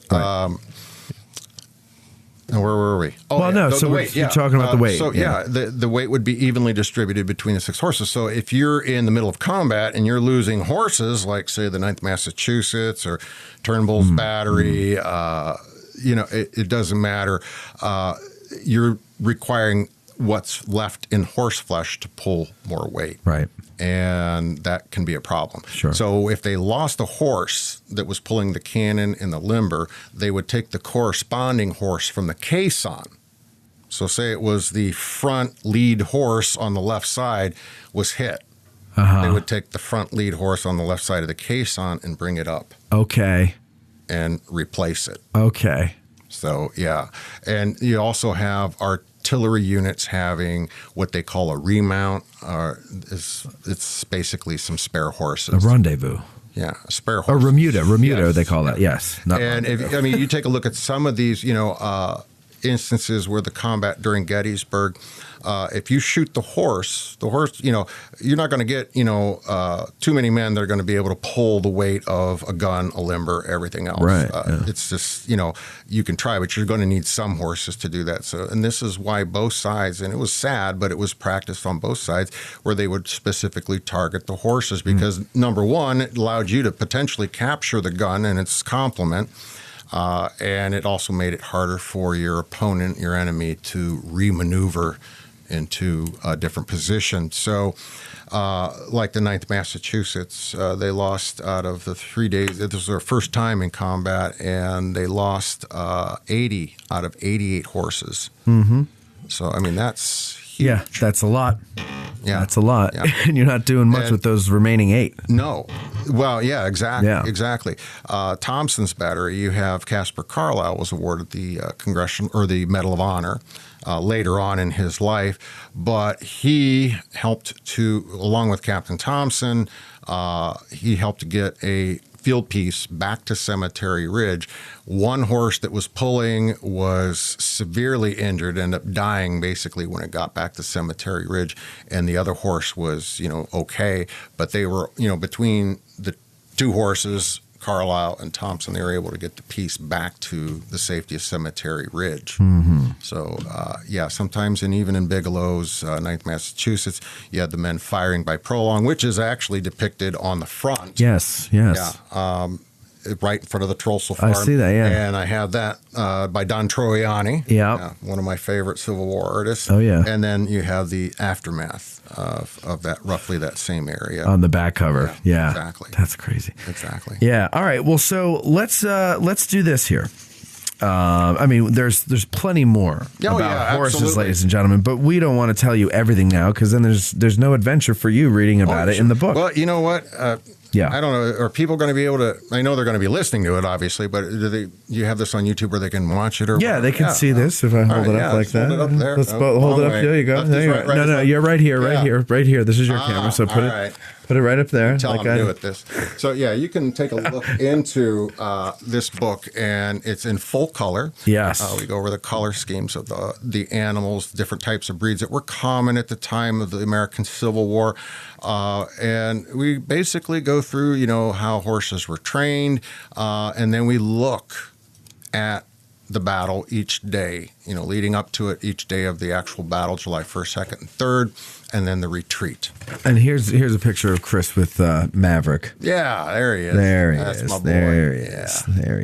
[SPEAKER 4] Right.
[SPEAKER 6] And where were we?
[SPEAKER 4] Oh, well, no. So you're talking about the weight.
[SPEAKER 6] So the weight would be evenly distributed between the 6 horses. So if you're in the middle of combat and you're losing horses, like say the 9th Massachusetts or Turnbull's Battery, it doesn't matter. You're requiring what's left in horse flesh to pull more weight.
[SPEAKER 4] Right.
[SPEAKER 6] And that can be a problem.
[SPEAKER 4] Sure.
[SPEAKER 6] So if they lost a horse that was pulling the cannon and the limber, they would take the corresponding horse from the caisson. So say it was the front lead horse on the left side was hit. They would take the front lead horse on the left side of the caisson and bring it up.
[SPEAKER 4] Okay.
[SPEAKER 6] And replace it.
[SPEAKER 4] Okay.
[SPEAKER 6] So, yeah. And you also have artillery units having what they call a remount. It's basically some spare horses.
[SPEAKER 4] A rendezvous.
[SPEAKER 6] Yeah, a spare
[SPEAKER 4] Or
[SPEAKER 6] horse.
[SPEAKER 4] remuda, they call that. Yes.
[SPEAKER 6] And you take a look at some of these, instances where the combat during Gettysburg, if you shoot the horse, you're not going to get, too many men that are going to be able to pull the weight of a gun, a limber, everything else.
[SPEAKER 4] Right.
[SPEAKER 6] It's just, you can try, but you're going to need some horses to do that. So, and this is why both sides, and it was sad, but it was practiced on both sides, where they would specifically target the horses because, number one, it allowed you to potentially capture the gun and its complement. And it also made it harder for your opponent, your enemy, to remaneuver into a different position. So, like the 9th Massachusetts, they lost out of the 3 days. This was their first time in combat, and they lost 80 out of 88 horses. Mm-hmm. So, I mean, that's huge.
[SPEAKER 4] Yeah, that's a lot.
[SPEAKER 6] Yeah.
[SPEAKER 4] That's a lot.
[SPEAKER 6] Yeah.
[SPEAKER 4] And you're not doing much with those remaining 8.
[SPEAKER 6] No. Well, yeah, exactly.
[SPEAKER 4] Yeah.
[SPEAKER 6] Exactly. Thompson's Battery, you have Caspar Carlyle was awarded the the Medal of Honor later on in his life, but he helped to, along with Captain Thompson, he helped to get a field piece back to Cemetery Ridge. One horse that was pulling was severely injured, ended up dying basically when it got back to Cemetery Ridge, and the other horse was, okay, but they were, between the 2 horses, Carlisle and Thompson, they were able to get the piece back to the safety of Cemetery Ridge. Mm-hmm. So, sometimes, and even in Bigelow's 9th Massachusetts, you had the men firing by prolong, which is actually depicted on the front.
[SPEAKER 4] Yes.
[SPEAKER 6] Yeah. Right in front of the Trossel Farm.
[SPEAKER 4] I see that, yeah.
[SPEAKER 6] And I have that by Don Troiani.
[SPEAKER 4] Yeah.
[SPEAKER 6] One of my favorite Civil War artists.
[SPEAKER 4] Oh, yeah.
[SPEAKER 6] And then you have the aftermath of that, roughly that same area.
[SPEAKER 4] On the back cover. Yeah.
[SPEAKER 6] Exactly.
[SPEAKER 4] That's crazy.
[SPEAKER 6] Exactly.
[SPEAKER 4] Yeah. All right. Well, so let's do this here. There's plenty more about horses,
[SPEAKER 6] absolutely.
[SPEAKER 4] ladies and gentlemen, but we don't want to tell you everything now because then there's no adventure for you reading about it in the book.
[SPEAKER 6] Well, you know what?
[SPEAKER 4] Yeah.
[SPEAKER 6] I don't know. Are people going to be able to? I know they're going to be listening to it, obviously, but do you have this on YouTube where they can watch it? Or
[SPEAKER 4] yeah, they can see this if I hold it up like that.
[SPEAKER 6] Hold it up there.
[SPEAKER 4] Let's hold it up. There you go. There you go. No, you're right here, right here. This is your camera, so put it right up there.
[SPEAKER 6] Tell them to do it this. So yeah, you can take a look into this book, and it's in full color.
[SPEAKER 4] Yes.
[SPEAKER 6] We go over the color schemes of the animals, different types of breeds that were common at the time of the American Civil War. And we basically go through, how horses were trained, and then we look at the battle each day, leading up to it, each day of the actual battle, July 1st, 2nd, and 3rd, and then the retreat.
[SPEAKER 4] And here's a picture of Chris with Maverick.
[SPEAKER 6] Yeah, there he is.
[SPEAKER 4] That's my boy. There he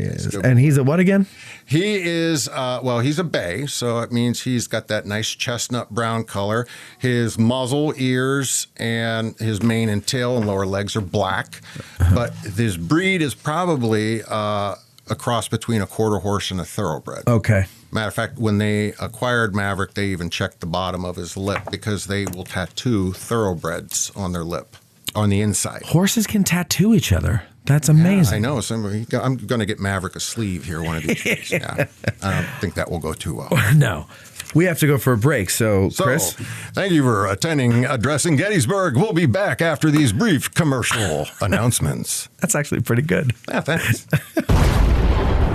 [SPEAKER 4] is. And he's a what again?
[SPEAKER 6] He is, he's a bay, so it means he's got that nice chestnut brown color. His muzzle, ears, and his mane and tail and lower legs are black. But his breed is probably a cross between a quarter horse and a thoroughbred.
[SPEAKER 4] Okay.
[SPEAKER 6] Matter of fact, when they acquired Maverick, they even checked the bottom of his lip because they will tattoo thoroughbreds on their lip, on the inside.
[SPEAKER 4] Horses can tattoo each other. That's amazing.
[SPEAKER 6] Yeah, I know. I'm going to get Maverick a sleeve here one of these days. Yeah. I don't think that will go too well.
[SPEAKER 4] No. We have to go for a break. So, Chris?
[SPEAKER 6] Thank you for attending Addressing Gettysburg. We'll be back after these brief commercial announcements.
[SPEAKER 4] That's actually pretty good.
[SPEAKER 6] Yeah, thanks.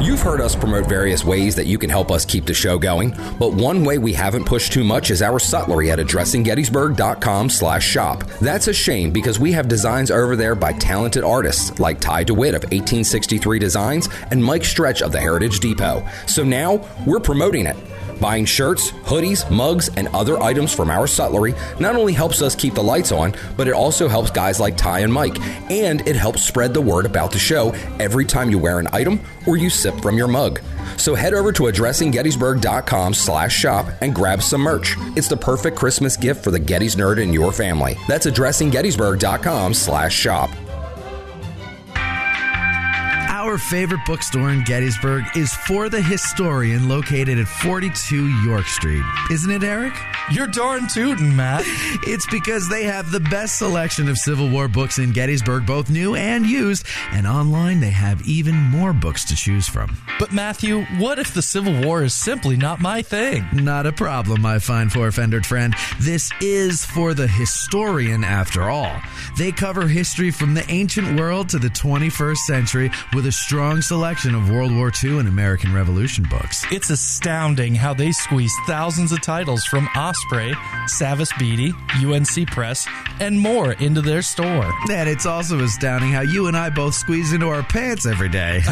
[SPEAKER 9] You've heard us promote various ways that you can help us keep the show going, but one way we haven't pushed too much is our sutlery at addressinggettysburg.com/shop. That's a shame because we have designs over there by talented artists like Ty DeWitt of 1863 Designs and Mike Stretch of the Heritage Depot. So now we're promoting it. Buying shirts, hoodies, mugs, and other items from our sutlery not only helps us keep the lights on, but it also helps guys like Ty and Mike, and it helps spread the word about the show every time you wear an item or you sip from your mug. So head over to addressinggettysburg.com/shop and grab some merch. It's the perfect Christmas gift for the Gettys nerd in your family. That's addressinggettysburg.com/shop.
[SPEAKER 2] Our favorite bookstore in Gettysburg is For the Historian, located at 42 York Street. Isn't it, Eric?
[SPEAKER 7] You're darn tootin', Matt.
[SPEAKER 2] It's because they have the best selection of Civil War books in Gettysburg, both new and used, and online they have even more books to choose from.
[SPEAKER 7] But Matthew, what if the Civil War is simply not my thing?
[SPEAKER 2] Not a problem, my fine four-fendered friend. This is For the Historian, after all. They cover history from the ancient world to the 21st century with a strong selection of World War II and American Revolution books.
[SPEAKER 7] It's astounding how they squeeze thousands of titles from Osprey, Savas Beatty, UNC Press, and more into their store.
[SPEAKER 2] And it's also astounding how you and I both squeeze into our pants every day.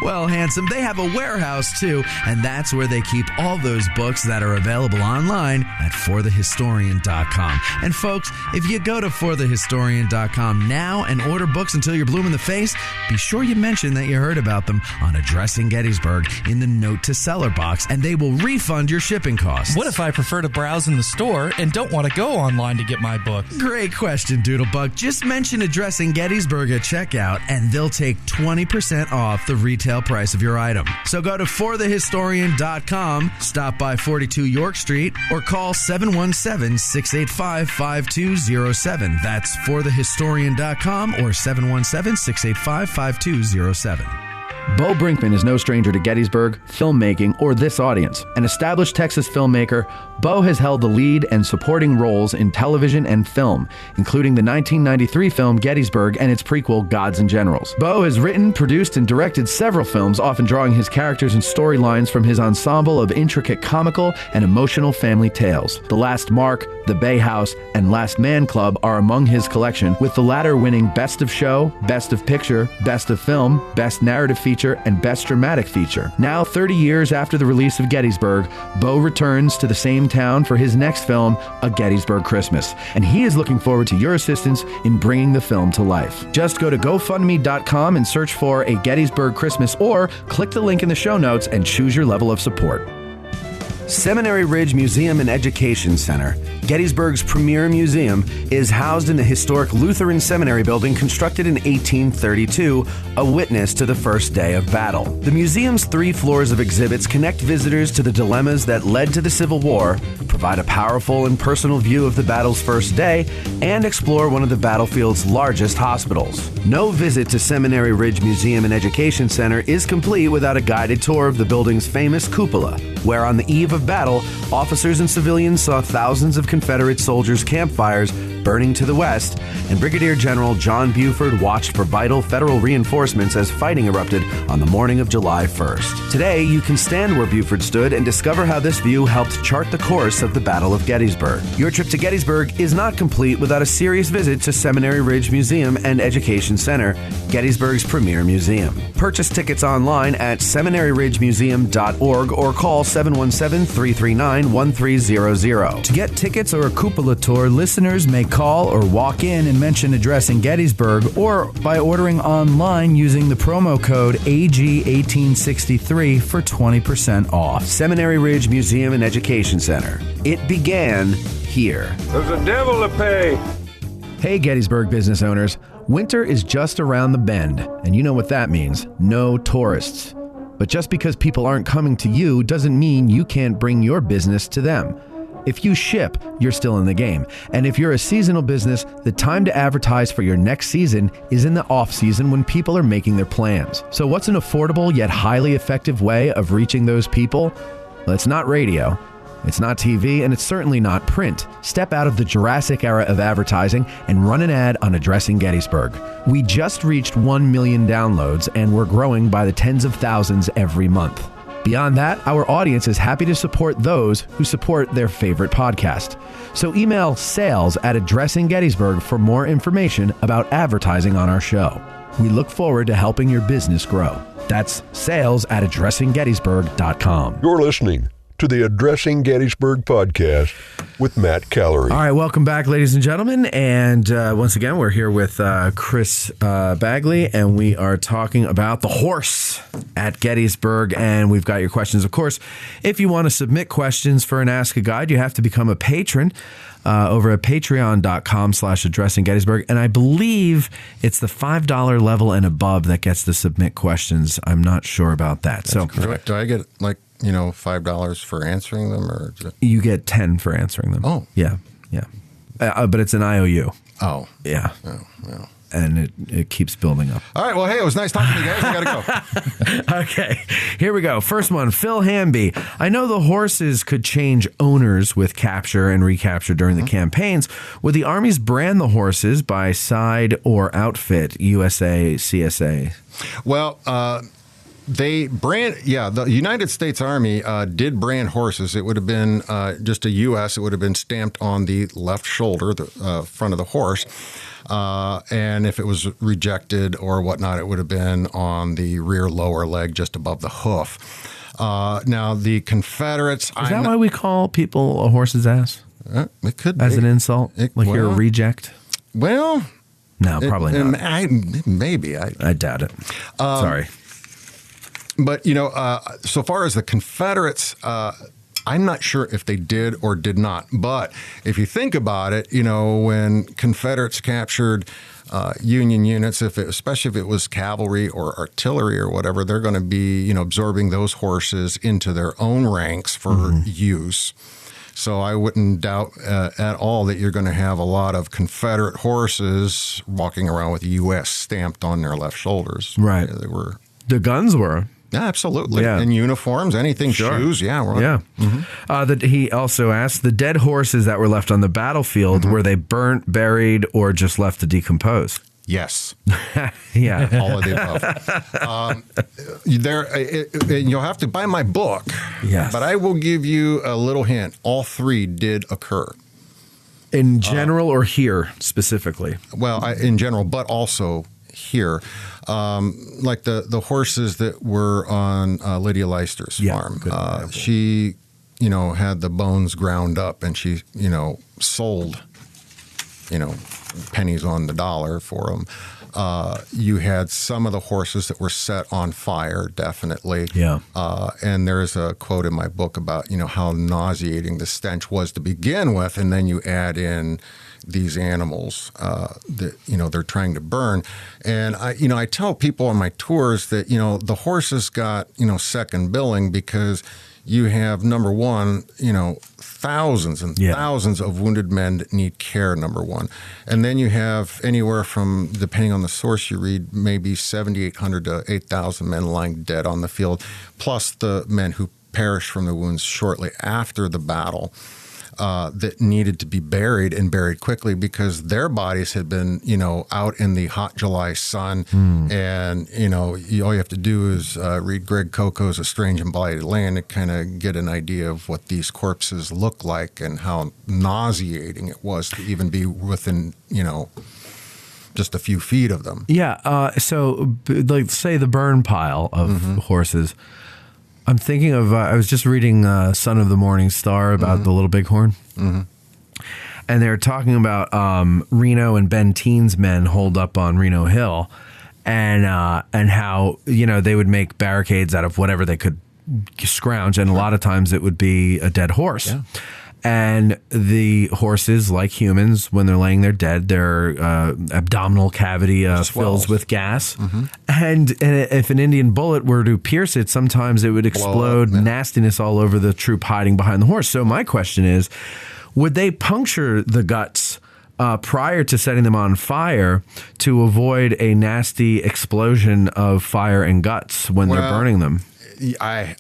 [SPEAKER 2] Well, handsome, they have a warehouse too, and that's where they keep all those books that are available online at forthehistorian.com. And folks, if you go to forthehistorian.com now and order books until you're blue in the face, be sure you mention that you heard about them on Addressing Gettysburg in the Note to Seller box, and they will refund your shipping costs.
[SPEAKER 7] What if I prefer to browse in the store and don't want to go online to get my book?
[SPEAKER 2] Great question, Doodlebug. Just mention Addressing Gettysburg at checkout, and they'll take 20% off the retail price of your item. So go to forthehistorian.com, stop by 42 York Street, or call 717-685-5207. That's forthehistorian.com or 717-685-5207.
[SPEAKER 1] Bo Brinkman is no stranger to Gettysburg, filmmaking, or this audience. An established Texas filmmaker, Bo has held the lead and supporting roles in television and film, including the 1993 film Gettysburg and its prequel Gods and Generals. Bo has written, produced, and directed several films, often drawing his characters and storylines from his ensemble of intricate comical and emotional family tales. The Last Mark, The Bay House, and Last Man Club are among his collection, with the latter winning Best of Show, Best of Picture, Best of Film, Best Narrative Feature, and Best Dramatic Feature. Now, 30 years after the release of Gettysburg, Bo returns to the same town for his next film, A Gettysburg Christmas, and he is looking forward to your assistance in bringing the film to life. Just go to GoFundMe.com and search for A Gettysburg Christmas, or click the link in the show notes and choose your level of support. Seminary Ridge Museum and Education Center, Gettysburg's premier museum, is housed in the historic Lutheran Seminary building constructed in 1832, a witness to the first day of battle. The museum's 3 floors of exhibits connect visitors to the dilemmas that led to the Civil War, provide a powerful and personal view of the battle's first day, and explore one of the battlefield's largest hospitals. No visit to Seminary Ridge Museum and Education Center is complete without a guided tour of the building's famous cupola, where on the eve of battle, officers and civilians saw thousands of Confederate soldiers' campfires burning to the west, and Brigadier General John Buford watched for vital federal reinforcements as fighting erupted on the morning of July 1st. Today, you can stand where Buford stood and discover how this view helped chart the course of the Battle of Gettysburg. Your trip to Gettysburg is not complete without a serious visit to Seminary Ridge Museum and Education Center, Gettysburg's premier museum. Purchase tickets online at seminaryridgemuseum.org or call 717-339-1300. To get tickets or a cupola tour, listeners may call or walk in and mention addressing Gettysburg, or by ordering online using the promo code AG1863 for 20% off. Seminary Ridge Museum and Education Center. It began here.
[SPEAKER 5] There's a devil to pay.
[SPEAKER 1] Hey, Gettysburg business owners. Winter is just around the bend, and you know what that means. No tourists. But just because people aren't coming to you doesn't mean you can't bring your business to them. If you ship, you're still in the game. And if you're a seasonal business, the time to advertise for your next season is in the off season when people are making their plans. So what's an affordable yet highly effective way of reaching those people? Well, it's not radio. It's not TV, and it's certainly not print. Step out of the Jurassic era of advertising and run an ad on Addressing Gettysburg. We just reached 1 million downloads, and we're growing by the tens of thousands every month. Beyond that, our audience is happy to support those who support their favorite podcast. So email sales@Addressing Gettysburg for more information about advertising on our show. We look forward to helping your business grow. That's sales@AddressingGettysburg.com.
[SPEAKER 5] You're listening to the Addressing Gettysburg podcast with Matt Cavalry.
[SPEAKER 4] All right, welcome back, ladies and gentlemen. And once again, we're here with Chris Bagley, and we are talking about the horse at Gettysburg. And we've got your questions. Of course, if you want to submit questions for an Ask a Guide, you have to become a patron over at patreon.com/Addressing Gettysburg. And I believe it's the $5 level and above that gets to submit questions. I'm not sure about that.
[SPEAKER 6] Do I get $5 for answering them, or
[SPEAKER 4] you get 10 for answering them?
[SPEAKER 6] Oh,
[SPEAKER 4] yeah. But it's an IOU.
[SPEAKER 6] Oh,
[SPEAKER 4] yeah.
[SPEAKER 6] Oh, well.
[SPEAKER 4] And it keeps building up.
[SPEAKER 6] All right. Well, hey, it was nice talking to you guys. I gotta
[SPEAKER 4] go. Okay, here we go. First one, Phil Hamby. I know the horses could change owners with capture and recapture during the campaigns. Would the armies brand the horses by side or outfit? USA, CSA.
[SPEAKER 6] Well, they brand, the United States Army did brand horses. It would have been just a U.S. It would have been stamped on the left shoulder, the front of the horse. And if it was rejected or whatnot, it would have been on the rear lower leg, just above the hoof. Now, the Confederates...
[SPEAKER 4] Is that why we call people a horse's ass?
[SPEAKER 6] It could be.
[SPEAKER 4] As an insult? You're a reject?
[SPEAKER 6] Well...
[SPEAKER 4] No, probably not.
[SPEAKER 6] Maybe.
[SPEAKER 4] I doubt it. Sorry.
[SPEAKER 6] But, so far as the Confederates, I'm not sure if they did or did not. But if you think about it, when Confederates captured Union units, especially if it was cavalry or artillery or whatever, they're going to be, absorbing those horses into their own ranks for use. So I wouldn't doubt at all that you're going to have a lot of Confederate horses walking around with U.S. stamped on their left shoulders.
[SPEAKER 4] Right.
[SPEAKER 6] They were.
[SPEAKER 4] The guns were.
[SPEAKER 6] Yeah, absolutely.
[SPEAKER 4] Yeah.
[SPEAKER 6] And uniforms, anything, shoes. Yeah.
[SPEAKER 4] He also asked, the dead horses that were left on the battlefield, were they burnt, buried, or just left to decompose?
[SPEAKER 6] Yes.
[SPEAKER 4] Yeah.
[SPEAKER 6] All of the above. You'll have to buy my book.
[SPEAKER 4] Yes.
[SPEAKER 6] But I will give you a little hint. All three did occur.
[SPEAKER 4] In general or here specifically?
[SPEAKER 6] Well, in general, but also here. Like the horses that were on Lydia Leicester's farm. She, had the bones ground up, and she, sold, pennies on the dollar for them. You had some of the horses that were set on fire, definitely.
[SPEAKER 4] Yeah.
[SPEAKER 6] And there's a quote in my book about, how nauseating the stench was to begin with, and then you add in these animals that, they're trying to burn. And I tell people on my tours that, the horses got, second billing because you have, number one, thousands and thousands of wounded men that need care, number one. And then you have anywhere from, depending on the source you read, maybe 7,800 to 8,000 men lying dead on the field, plus the men who perished from the wounds shortly after the battle. that needed to be buried and buried quickly because their bodies had been, out in the hot July sun. And, all you have to do is read Greg Coco's A Strange and Blighted Land to kind of get an idea of what these corpses look like and how nauseating it was to even be within, just a few feet of them.
[SPEAKER 4] Yeah. So, like, say the burn pile of horses. I'm thinking of, I was just reading Son of the Morning Star about the Little Bighorn. And they were talking about Reno and Benteen's men holed up on Reno Hill and how, they would make barricades out of whatever they could scrounge. And a lot of times it would be a dead horse. Yeah. And the horses, like humans, when they're laying there dead, their abdominal cavity fills with gas. And if an Indian bullet were to pierce it, sometimes it would explode nastiness all over the troop hiding behind the horse. So my question is, would they puncture the guts prior to setting them on fire to avoid a nasty explosion of fire and guts when they're burning them?
[SPEAKER 6] I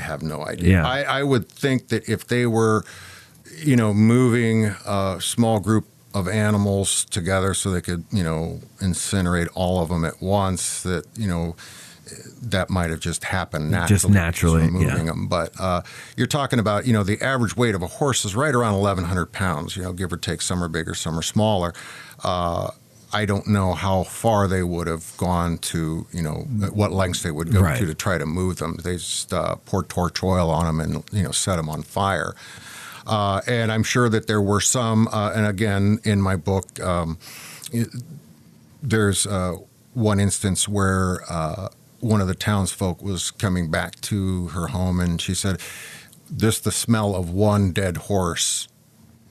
[SPEAKER 6] have no idea.
[SPEAKER 4] Yeah.
[SPEAKER 6] I would think that if they were, moving a small group of animals together so they could, incinerate all of them at once, that, that might have just happened naturally.
[SPEAKER 4] Just naturally,
[SPEAKER 6] moving them. But you're talking about, the average weight of a horse is right around 1,100 pounds, give or take. Some are bigger, some are smaller. I don't know how far they would have gone to, what lengths they would go to try to move them. They just pour torch oil on them and, set them on fire. And I'm sure that there were some, and again, in my book, there's one instance where one of the townsfolk was coming back to her home, and she said, the smell of one dead horse,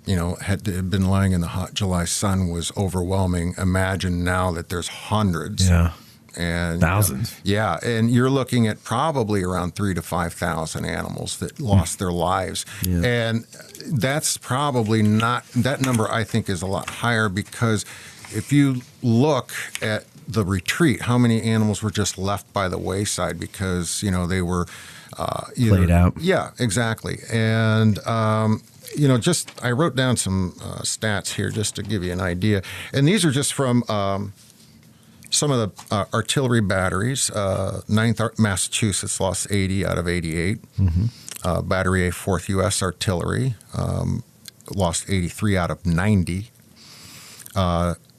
[SPEAKER 6] had been lying in the hot July sun was overwhelming. Imagine now that there's hundreds.
[SPEAKER 4] Yeah.
[SPEAKER 6] And
[SPEAKER 4] thousands.
[SPEAKER 6] And you're looking at probably around 3,000 to 5,000 animals that lost their lives. Yeah. And that's probably not, that number I think is a lot higher, because if you look at the retreat, how many animals were just left by the wayside because, they were
[SPEAKER 4] played out.
[SPEAKER 6] Yeah, exactly. And, I wrote down some stats here just to give you an idea. And these are just from some of the artillery batteries. 9th Massachusetts lost 80 out of 88. Battery A, 4th U.S. Artillery lost 83 out of 90.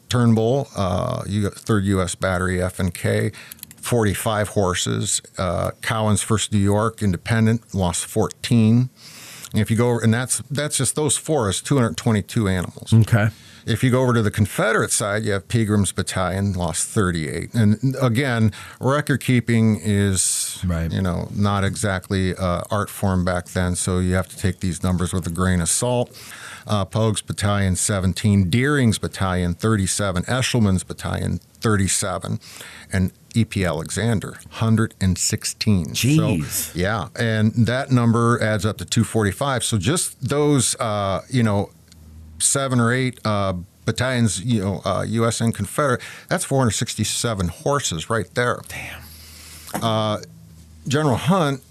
[SPEAKER 6] Turnbull, 3rd U.S. Battery F and K, 45 horses. Cowan's 1st New York Independent lost 14. And if you go over, and that's just those forests, 222 animals.
[SPEAKER 4] Okay.
[SPEAKER 6] If you go over to the Confederate side, you have Pegram's Battalion, lost 38. And again, record keeping is, not exactly art form back then, so you have to take these numbers with a grain of salt. Pogue's Battalion, 17. Deering's Battalion, 37. Eshelman's Battalion, 37. And E.P. Alexander, 116.
[SPEAKER 4] Jeez.
[SPEAKER 6] So, yeah, and that number adds up to 245. So just those, 7 or 8 battalions, U.S. and Confederate, that's 467 horses right there.
[SPEAKER 4] Damn.
[SPEAKER 6] General Hunt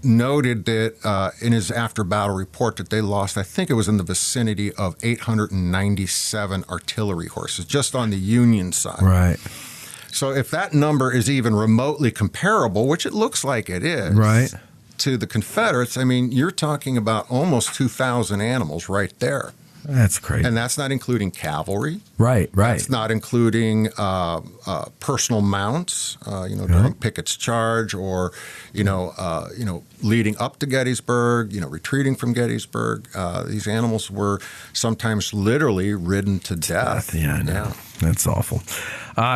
[SPEAKER 6] noted that in his after-battle report that they lost, I think it was in the vicinity of 897 artillery horses, just on the Union side.
[SPEAKER 4] Right.
[SPEAKER 6] So if that number is even remotely comparable, which it looks like it is,
[SPEAKER 4] right,
[SPEAKER 6] to the Confederates, I mean, you're talking about almost 2,000 animals right there.
[SPEAKER 4] That's crazy.
[SPEAKER 6] And that's not including cavalry.
[SPEAKER 4] Right.
[SPEAKER 6] That's not including personal mounts, during Pickett's charge or, leading up to Gettysburg, retreating from Gettysburg. These animals were sometimes literally ridden to death.
[SPEAKER 4] Yeah, I know. Yeah. That's awful.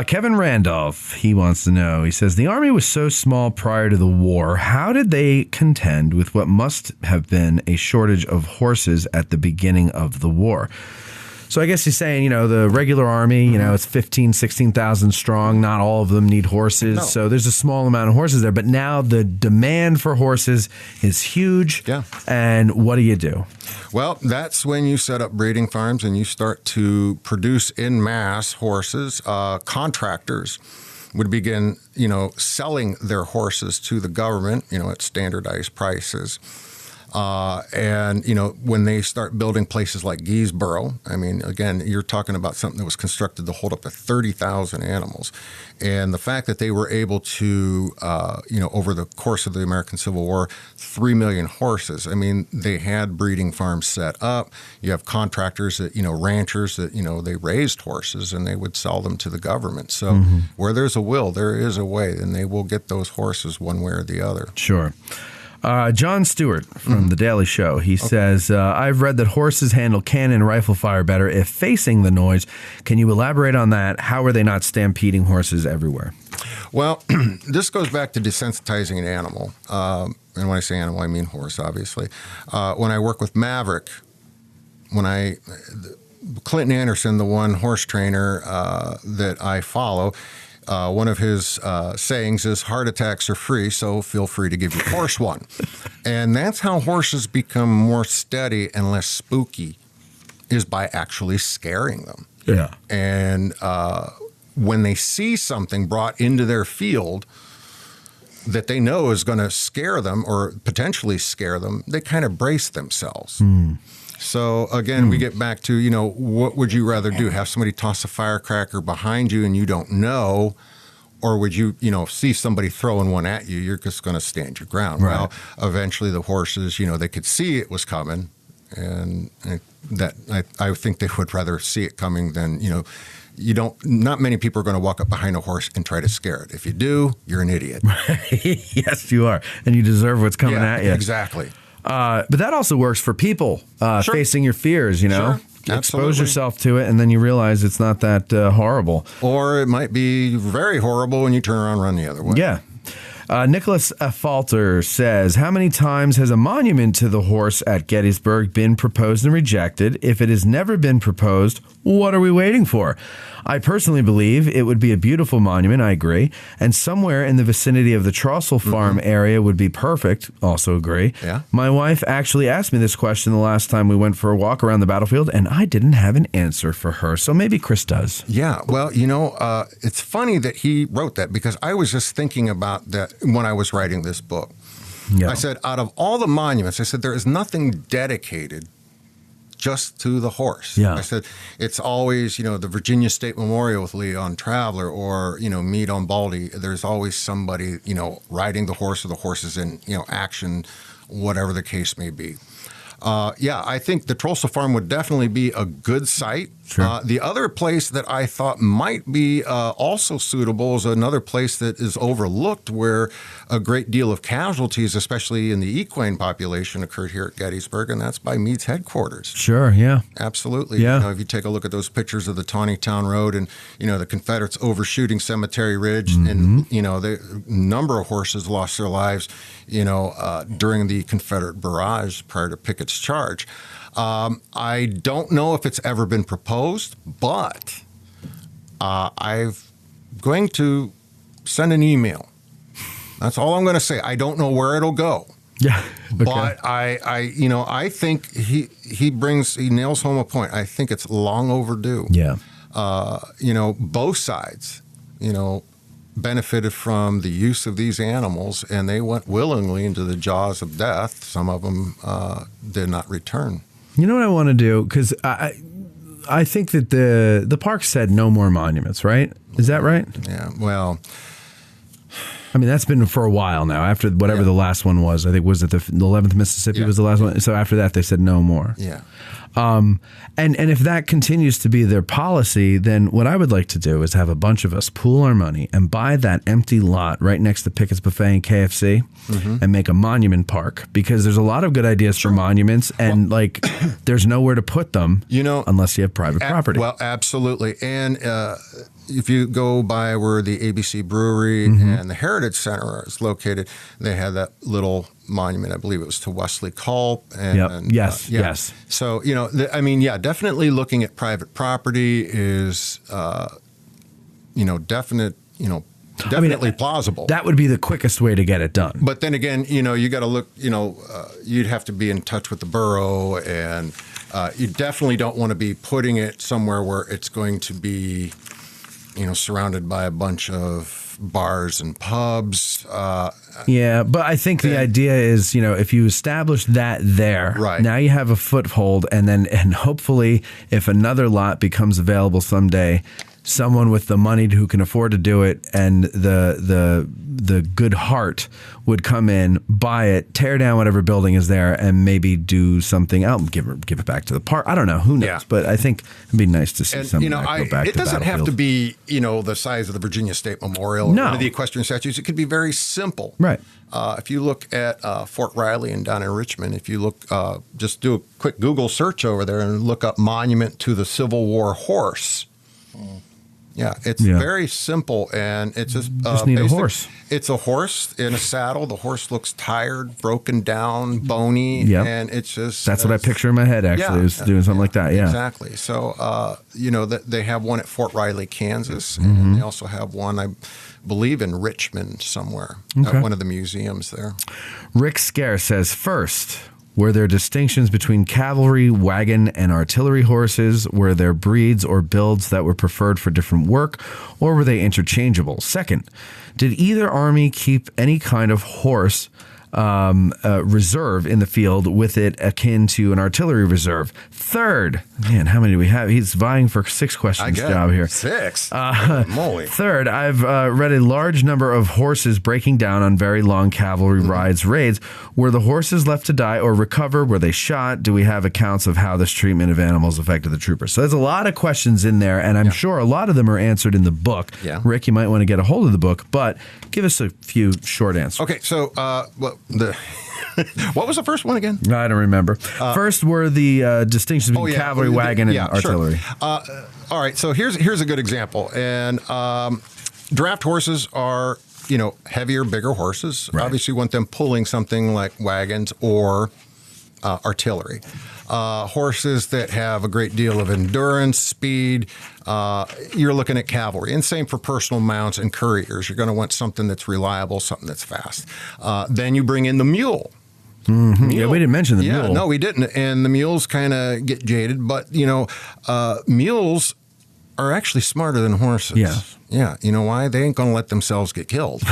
[SPEAKER 4] Kevin Randolph, he wants to know, he says, the Army was so small prior to the war. How did they contend with what must have been a shortage of horses at the beginning of the war? So I guess he's saying, the regular Army, it's 16,000 strong. Not all of them need horses. No. So there's a small amount of horses there. But now the demand for horses is huge.
[SPEAKER 6] Yeah.
[SPEAKER 4] And what do you do?
[SPEAKER 6] Well, that's when you set up breeding farms and you start to produce en masse horses. Contractors would begin, selling their horses to the government, at standardized prices. And, when they start building places like Gettysburg, I mean, again, you're talking about something that was constructed to hold up to 30,000 animals. And the fact that they were able to, over the course of the American Civil War, 3 million horses. I mean, they had breeding farms set up. You have contractors that, ranchers that, they raised horses and they would sell them to the government. So where there's a will, there is a way, and they will get those horses one way or the other.
[SPEAKER 4] Sure. John Stewart from The Daily Show, he says, I've read that horses handle cannon and rifle fire better if facing the noise. Can you elaborate on that? How are they not stampeding horses everywhere?
[SPEAKER 6] Well, this goes back to desensitizing an animal. And when I say animal, I mean horse, obviously. When I work with Maverick, Clinton Anderson, the one horse trainer that I follow, one of his sayings is, heart attacks are free, so feel free to give your horse one. And that's how horses become more steady and less spooky, is by actually scaring them.
[SPEAKER 4] Yeah.
[SPEAKER 6] And when they see something brought into their field that they know is going to scare them or potentially scare them, they kind of brace themselves. So, again, we get back to, what would you rather do? Have somebody toss a firecracker behind you and you don't know? Or would you, see somebody throwing one at you? You're just going to stand your ground. Right. Well, eventually the horses, they could see it was coming. And that I think they would rather see it coming than, not many people are going to walk up behind a horse and try to scare it. If you do, you're an idiot.
[SPEAKER 4] Yes, you are. And you deserve what's coming at you.
[SPEAKER 6] Exactly.
[SPEAKER 4] But that also works for people facing your fears,
[SPEAKER 6] Sure.
[SPEAKER 4] Expose yourself to it, and then you realize it's not that horrible.
[SPEAKER 6] Or it might be very horrible when you turn around and run the other way.
[SPEAKER 4] Yeah. Nicholas Falter says, how many times has a monument to the horse at Gettysburg been proposed and rejected? If it has never been proposed, what are we waiting for? I personally believe it would be a beautiful monument, I agree, and somewhere in the vicinity of the Trossel Farm area would be perfect, also agree.
[SPEAKER 6] Yeah.
[SPEAKER 4] My wife actually asked me this question the last time we went for a walk around the battlefield, and I didn't have an answer for her, so maybe Chris does.
[SPEAKER 6] Yeah, well, it's funny that he wrote that, because I was just thinking about that when I was writing this book. Yeah. I said, out of all the monuments, I said, there is nothing dedicated just to the horse.
[SPEAKER 4] Yeah.
[SPEAKER 6] I said, it's always, the Virginia State Memorial with Leon Traveler, or, Meade on Baldy. There's always somebody, riding the horse, or the horse is in, action, whatever the case may be. I think the Trossel Farm would definitely be a good site.
[SPEAKER 4] Sure.
[SPEAKER 6] The other place that I thought might be also suitable is another place that is overlooked, where a great deal of casualties, especially in the equine population, occurred here at Gettysburg, and that's by Meade's headquarters.
[SPEAKER 4] Sure, yeah.
[SPEAKER 6] Absolutely.
[SPEAKER 4] Yeah.
[SPEAKER 6] If you take a look at those pictures of the Taneytown Road and, the Confederates overshooting Cemetery Ridge, and, the number of horses lost their lives, during the Confederate barrage prior to Pickett's charge. I don't know if it's ever been proposed, but I'm going to send an email. That's all I'm going to say. I don't know where it'll go.
[SPEAKER 4] Yeah. Okay.
[SPEAKER 6] But I think he nails home a point. I think it's long overdue.
[SPEAKER 4] Yeah.
[SPEAKER 6] Both sides, benefited from the use of these animals, and they went willingly into the jaws of death. Some of them did not return.
[SPEAKER 4] You know what I want to do? Because I think that the park said no more monuments, right? Is that right?
[SPEAKER 6] Yeah, well,
[SPEAKER 4] I mean, that's been for a while now. After whatever the last one was, I think, was it the 11th Mississippi was the last one? So after that, they said no more.
[SPEAKER 6] Yeah.
[SPEAKER 4] And if that continues to be their policy, then what I would like to do is have a bunch of us pool our money and buy that empty lot right next to Pickett's Buffet and KFC and make a monument park, because there's a lot of good ideas for monuments, and there's nowhere to put them unless you have private property.
[SPEAKER 6] Well, absolutely. And if you go by where the ABC Brewery and the Heritage Center is located, they had that little monument. I believe it was to Wesley Culp. And,
[SPEAKER 4] Yes.
[SPEAKER 6] So, definitely looking at private property is, definitely plausible.
[SPEAKER 4] That would be the quickest way to get it done.
[SPEAKER 6] But then again, you got to look, you'd have to be in touch with the borough, and you definitely don't want to be putting it somewhere where it's going to be, surrounded by a bunch of have bars and pubs.
[SPEAKER 4] Yeah, but I think the idea is, if you establish that there,
[SPEAKER 6] right.
[SPEAKER 4] Now you have a foothold, and hopefully if another lot becomes available someday, someone with the money who can afford to do it and the good heart would come in, buy it, tear down whatever building is there, and maybe do something else, give it back to the park. I don't know, who knows?
[SPEAKER 6] Yeah.
[SPEAKER 4] But I think it'd be nice to see something go back.
[SPEAKER 6] It doesn't have to be the size of the Virginia State Memorial or one of the equestrian statues. It could be very simple.
[SPEAKER 4] Right.
[SPEAKER 6] If you look at Fort Riley and down in Richmond, if you look, just do a quick Google search over there and look up Monument to the Civil War Horse. Yeah, it's very simple, and it's just
[SPEAKER 4] need a horse.
[SPEAKER 6] It's a horse in a saddle. The horse looks tired, broken down, bony, and it's just...
[SPEAKER 4] That's what I picture in my head, actually, is doing something like that,
[SPEAKER 6] Exactly. So, they have one at Fort Riley, Kansas, and they also have one, I believe, in Richmond somewhere, at one of the museums there.
[SPEAKER 4] Rick Scare says, first... Were there distinctions between cavalry, wagon, and artillery horses? Were there breeds or builds that were preferred for different work, or were they interchangeable? Second, did either army keep any kind of horse reserve in the field with it akin to an artillery reserve? Third, man, how many do we have? He's vying for 6 questions job here.
[SPEAKER 6] 6?
[SPEAKER 4] Moly. Third, I've read a large number of horses breaking down on very long cavalry raids. Were the horses left to die or recover? Were they shot? Do we have accounts of how this treatment of animals affected the troopers? So there's a lot of questions in there, and I'm sure a lot of them are answered in the book. Yeah. Rick, you might want to get a hold of the book, but give us a few short answers.
[SPEAKER 6] Okay, so what was the first one again?
[SPEAKER 4] I don't remember. First were the distinctions between cavalry, wagon, and artillery.
[SPEAKER 6] Sure. All right, so here's a good example. And draft horses are, heavier, bigger horses. Right. Obviously, you want them pulling something like wagons or artillery. Horses that have a great deal of endurance, speed, you're looking at cavalry. And same for personal mounts and couriers. You're going to want something that's reliable, something that's fast. Then you bring in the mule.
[SPEAKER 4] Mm-hmm. Yeah, we didn't mention the mule.
[SPEAKER 6] No, we didn't. And the mules kind of get jaded. But, mules are actually smarter than horses.
[SPEAKER 4] Yeah.
[SPEAKER 6] Yeah. You know why? They ain't going to let themselves get killed.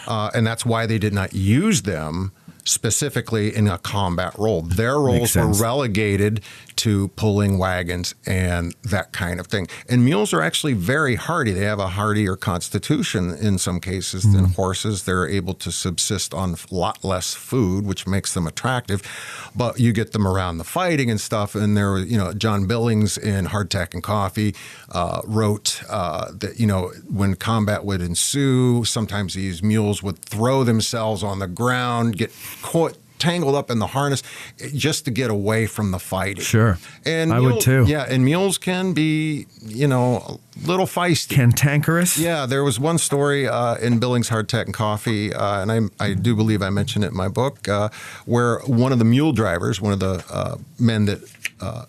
[SPEAKER 6] And that's why they did not use them specifically in a combat role. Their roles were relegated to pulling wagons and that kind of thing. And mules are actually very hardy. They have a hardier constitution in some cases than horses. They're able to subsist on a lot less food, which makes them attractive. But you get them around the fighting and stuff. And there was, John Billings in Hardtack and Coffee wrote that, when combat would ensue, sometimes these mules would throw themselves on the ground, get caught, tangled up in the harness just to get away from the fighting.
[SPEAKER 4] Sure.
[SPEAKER 6] And
[SPEAKER 4] I would too.
[SPEAKER 6] Yeah, and mules can be, a little feisty.
[SPEAKER 4] Cantankerous?
[SPEAKER 6] Yeah, there was one story in Billings Hardtack and Coffee, and I do believe I mentioned it in my book, where one of the mule drivers, one of the men that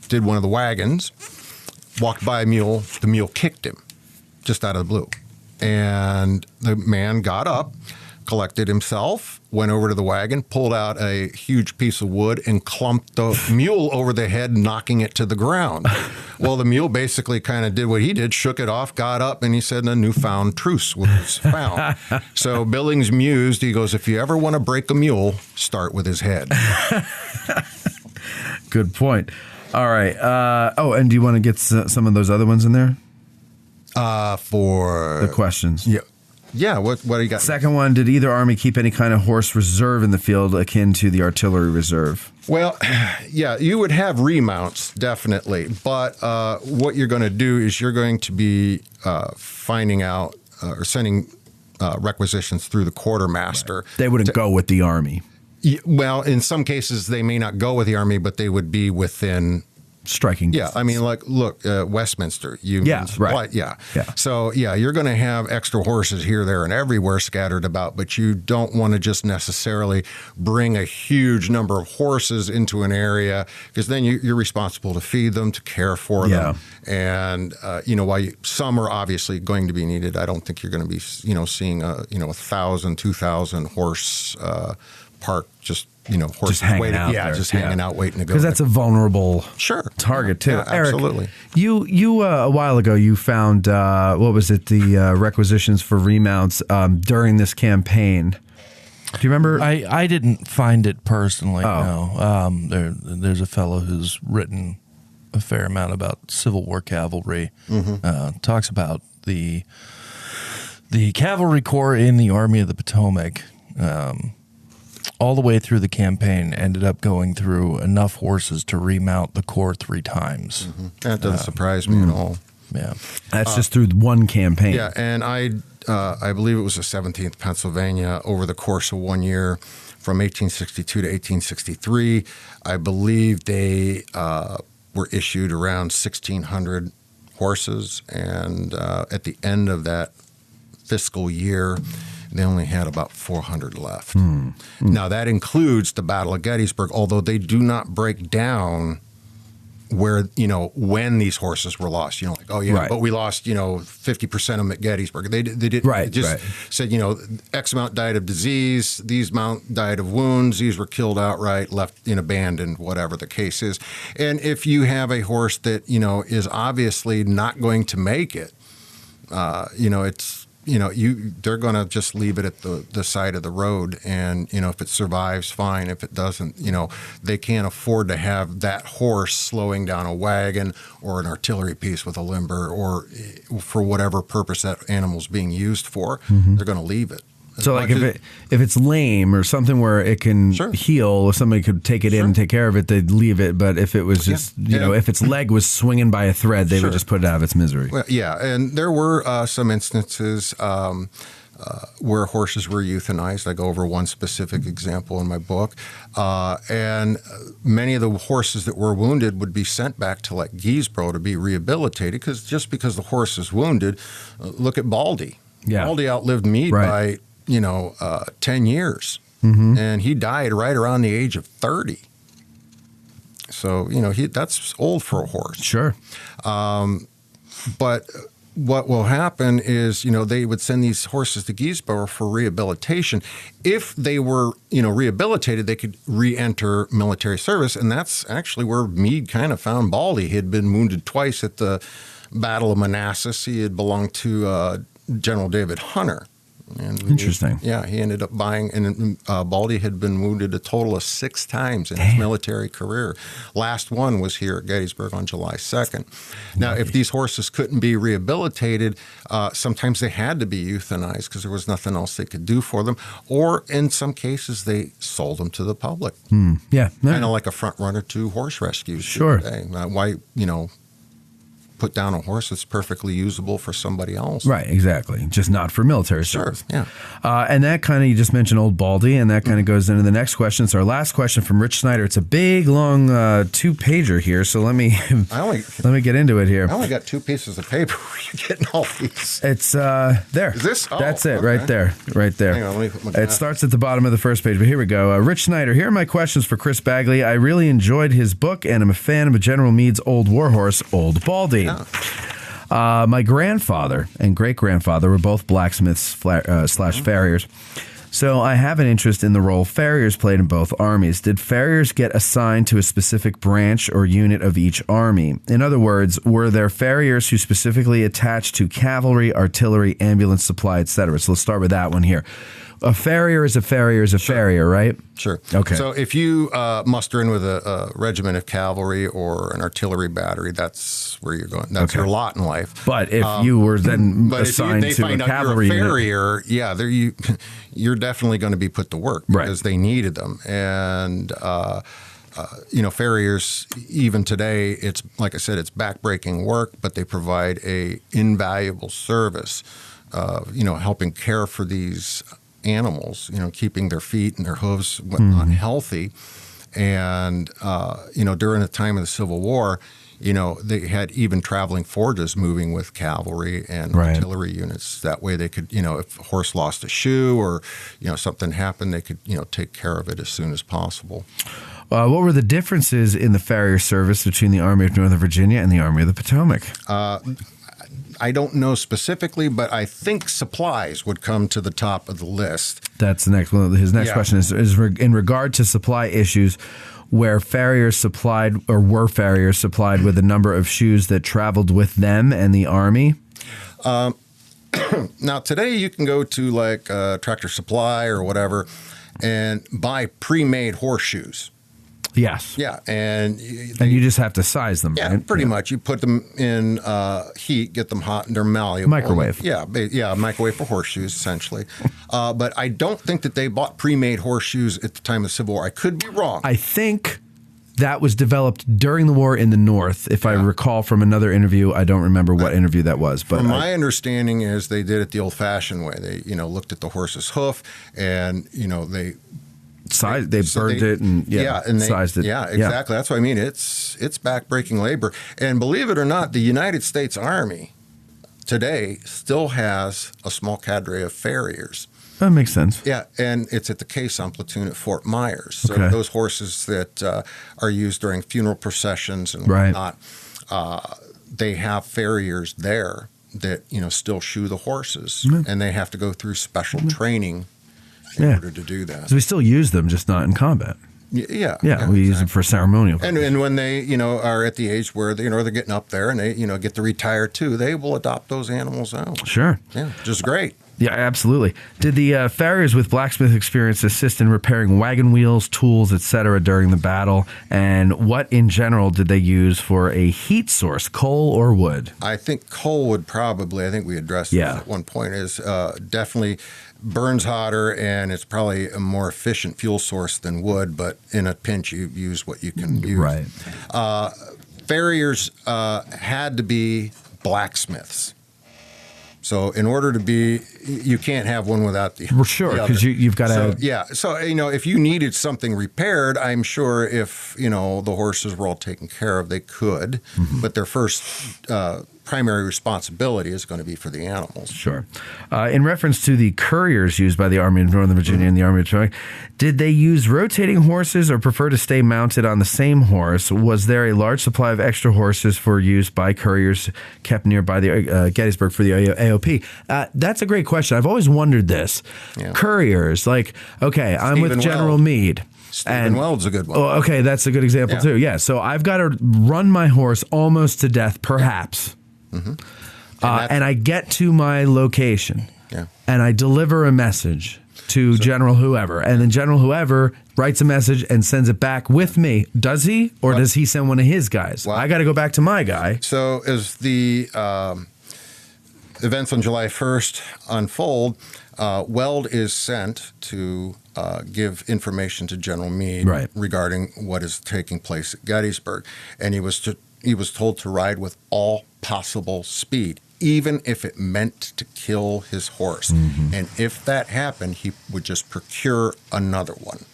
[SPEAKER 6] did one of the wagons, walked by a mule. The mule kicked him just out of the blue. And the man got up, collected himself, went over to the wagon, pulled out a huge piece of wood, and clumped the mule over the head, knocking it to the ground. Well, the mule basically kind of did what he did, shook it off, got up, and he said a newfound truce was found. So Billings mused, he goes, if you ever want to break a mule, start with his head.
[SPEAKER 4] Good point. All right. And do you want to get some of those other ones in there?
[SPEAKER 6] For
[SPEAKER 4] the questions.
[SPEAKER 6] Yeah. Yeah, what do you got?
[SPEAKER 4] Second one, did either army keep any kind of horse reserve in the field akin to the artillery reserve?
[SPEAKER 6] Well, yeah, you would have remounts, definitely. But what you're going to do is you're going to be finding out or sending requisitions through the quartermaster.
[SPEAKER 4] Right. They wouldn't go with the army.
[SPEAKER 6] Well, in some cases, they may not go with the army, but they would be within
[SPEAKER 4] striking distance.
[SPEAKER 6] Yeah, I mean, look, Westminster.
[SPEAKER 4] Right.
[SPEAKER 6] Yeah. So, you're going to have extra horses here, there, and everywhere scattered about, but you don't want to just necessarily bring a huge number of horses into an area, because then you're responsible to feed them, to care for them. And, while some are obviously going to be needed, I don't think you're going to be, seeing 1,000, 2,000 horse park just horses
[SPEAKER 4] hanging
[SPEAKER 6] waiting,
[SPEAKER 4] out
[SPEAKER 6] yeah,
[SPEAKER 4] there.
[SPEAKER 6] just hanging out waiting to go.
[SPEAKER 4] Because that's a vulnerable target too.
[SPEAKER 6] Yeah, absolutely.
[SPEAKER 4] Eric, you a while ago you found what was it? The requisitions for remounts during this campaign. Do you remember?
[SPEAKER 7] I didn't find it personally. No. There's a fellow who's written a fair amount about Civil War cavalry. Talks about the cavalry corps in the Army of the Potomac. All the way through the campaign, ended up going through enough horses to remount the corps 3 times.
[SPEAKER 6] That doesn't surprise me at all.
[SPEAKER 7] Yeah,
[SPEAKER 4] that's just through one campaign.
[SPEAKER 6] Yeah, and I believe it was the 17th Pennsylvania over the course of 1 year, from 1862 to 1863. I believe they were issued around 1,600 horses, and at the end of that fiscal year, they only had about 400 left. Now, that includes the Battle of Gettysburg, although they do not break down where, when these horses were lost. But we lost, 50% of them at Gettysburg. They did said, X amount died of disease, these amount died of wounds, these were killed outright, left abandoned, whatever the case is. And if you have a horse that, is obviously not going to make it, it's, they're going to just leave it at the side of the road. And, if it survives, fine. If it doesn't, they can't afford to have that horse slowing down a wagon or an artillery piece with a limber or for whatever purpose that animal's being used for. They're going to leave it.
[SPEAKER 4] So, like, if it's lame or something where it can heal, or somebody could take it in and take care of it, they'd leave it. But if it was just, if its leg was swinging by a thread, they would just put it out of its misery.
[SPEAKER 6] Well, yeah, and there were some instances where horses were euthanized. I go over one specific example in my book. And many of the horses that were wounded would be sent back to, like, Gettysburg to be rehabilitated, because the horse is wounded, look at Baldy.
[SPEAKER 4] Yeah.
[SPEAKER 6] Baldy outlived Meade by 10 years. And he died right around the age of 30. So, that's old for a horse.
[SPEAKER 4] Sure.
[SPEAKER 6] But what will happen is, they would send these horses to Gettysburg for rehabilitation. If they were, rehabilitated, they could re-enter military service. And that's actually where Meade kind of found Baldy. He had been wounded twice at the Battle of Manassas. He had belonged to General David Hunter. And
[SPEAKER 4] interesting.
[SPEAKER 6] He ended up buying, and Baldy had been wounded a total of 6 times in his military career. Last one was here at Gettysburg on July 2nd. Now, if these horses couldn't be rehabilitated, sometimes they had to be euthanized because there was nothing else they could do for them. Or in some cases, they sold them to the public.
[SPEAKER 4] Yeah.
[SPEAKER 6] Kind of like a front runner to horse rescues.
[SPEAKER 4] Sure.
[SPEAKER 6] Today. Why, put down a horse that's perfectly usable for somebody else.
[SPEAKER 4] Right, exactly. Just not for military service.
[SPEAKER 6] Yeah.
[SPEAKER 4] And that kind of, you just mentioned Old Baldy, and that kind of goes into the next question. It's our last question from Rich Snyder. It's a big, long 2-pager here, so let me get into it here.
[SPEAKER 6] I only got 2 pieces of paper. Where are you getting all these?
[SPEAKER 4] It's there.
[SPEAKER 6] Is this? Oh,
[SPEAKER 4] that's it,
[SPEAKER 6] okay.
[SPEAKER 4] right there. Hang on, let me put my It starts at the bottom of the first page, but here we go. Rich Snyder, here are my questions for Chris Bagley. I really enjoyed his book, and I'm a fan of General Meade's old warhorse, Old Baldy. Yeah. My grandfather and great-grandfather were both blacksmiths / farriers, so I have an interest in the role farriers played in both armies. Did farriers get assigned to a specific branch or unit of each army? In other words, were there farriers who specifically attached to cavalry, artillery, ambulance supply, etc.? So let's start with that one here. A farrier is a farrier, right?
[SPEAKER 6] Sure.
[SPEAKER 4] Okay.
[SPEAKER 6] So if you muster in with a regiment of cavalry or an artillery battery, that's where you're going. That's your lot in life.
[SPEAKER 4] But if you were then assigned to a cavalry
[SPEAKER 6] you're a farrier, you're definitely going to be put to work because they needed them. And farriers, even today, it's like I said, it's backbreaking work, but they provide a invaluable service. Helping care for these animals, keeping their feet and their hooves whatnot healthy. And, during the time of the Civil War, they had even traveling forges moving with cavalry and artillery units. That way they could, if a horse lost a shoe or, something happened, they could, take care of it as soon as possible.
[SPEAKER 4] What were the differences in the farrier service between the Army of Northern Virginia and the Army of the Potomac?
[SPEAKER 6] I don't know specifically, but I think supplies would come to the top of the list.
[SPEAKER 4] That's the next one. His next question is in regard to supply issues, where farriers supplied or were farriers supplied with a number of shoes that traveled with them and the army.
[SPEAKER 6] Now today you can go to like Tractor Supply or whatever and buy pre-made horseshoes.
[SPEAKER 4] Yes.
[SPEAKER 6] Yeah, and
[SPEAKER 4] you just have to size them.
[SPEAKER 6] Yeah,
[SPEAKER 4] right?
[SPEAKER 6] pretty much. You put them in heat, get them hot, and they're malleable.
[SPEAKER 4] Microwave.
[SPEAKER 6] Yeah, microwave for horseshoes, essentially. But I don't think that they bought pre-made horseshoes at the time of the Civil War. I could be wrong.
[SPEAKER 4] I think that was developed during the war in the North. If I recall from another interview, I don't remember what interview that was. But
[SPEAKER 6] my understanding is they did it the old-fashioned way. They, looked at the horse's hoof, and they
[SPEAKER 4] burned it and sized it.
[SPEAKER 6] Yeah, exactly. That's what I mean. It's backbreaking labor. And believe it or not, the United States Army today still has a small cadre of farriers.
[SPEAKER 4] That makes sense.
[SPEAKER 6] Yeah, and it's at the Caisson platoon at Fort Myers. So those horses that are used during funeral processions and whatnot, they have farriers there that still shoe the horses, and they have to go through special training in order to do that.
[SPEAKER 4] So we still use them, just not in combat.
[SPEAKER 6] Yeah,
[SPEAKER 4] we use them for ceremonial.
[SPEAKER 6] And when they, are at the age where they're getting up there and they, get to retire too, they will adopt those animals out.
[SPEAKER 4] Sure.
[SPEAKER 6] Yeah, just great.
[SPEAKER 4] Yeah, absolutely. Did the farriers with blacksmith experience assist in repairing wagon wheels, tools, etc. during the battle? And what in general did they use for a heat source, coal or wood?
[SPEAKER 6] I think coal would probably, I think we addressed this at one point, is definitely burns hotter and it's probably a more efficient fuel source than wood, but in a pinch you use what you can use.
[SPEAKER 4] Right.
[SPEAKER 6] Farriers had to be blacksmiths. So in order to be, you can't have one without the
[SPEAKER 4] Well, sure, because you've got to...
[SPEAKER 6] So, if you needed something repaired, I'm sure if, the horses were all taken care of, they could. Mm-hmm. But their first primary responsibility is going to be for the animals.
[SPEAKER 4] Sure. In reference to the couriers used by the Army of Northern Virginia and the Army of Potomac, did they use rotating horses or prefer to stay mounted on the same horse? Was there a large supply of extra horses for use by couriers kept nearby the Gettysburg for the AOP? That's a great question. I've always wondered this. Yeah. Couriers, I'm with General Meade.
[SPEAKER 6] Stephen Weld's a good one.
[SPEAKER 4] Oh, okay, that's a good example too. Yeah, so I've got to run my horse almost to death, perhaps. Mm-hmm. And I get to my location, and I deliver a message to General whoever, and then General whoever writes a message and sends it back with me. Does he, or does he send one of his guys? I got to go back to my guy.
[SPEAKER 6] So as the events on July 1st unfold, Weld is sent to give information to General Meade regarding what is taking place at Gettysburg, and he was told to ride with all possible speed, even if it meant to kill his horse. Mm-hmm. And if that happened, he would just procure another one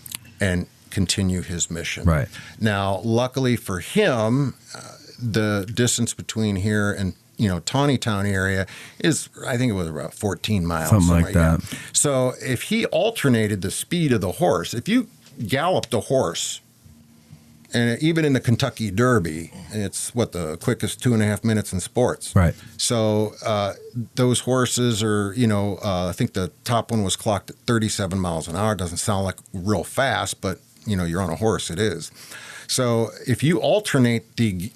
[SPEAKER 6] and continue his mission. Right. Now, luckily for him, the distance between here and Taneytown area is, I think it was about 14 miles.
[SPEAKER 4] Something like that.
[SPEAKER 6] So if he alternated the speed of the horse, if you galloped a horse, and even in the Kentucky Derby, it's the quickest 2.5 minutes in sports. Right. So those horses are, I think the top one was clocked at 37 miles an hour. It doesn't sound like real fast, but, you're on a horse, it is. So if you alternate the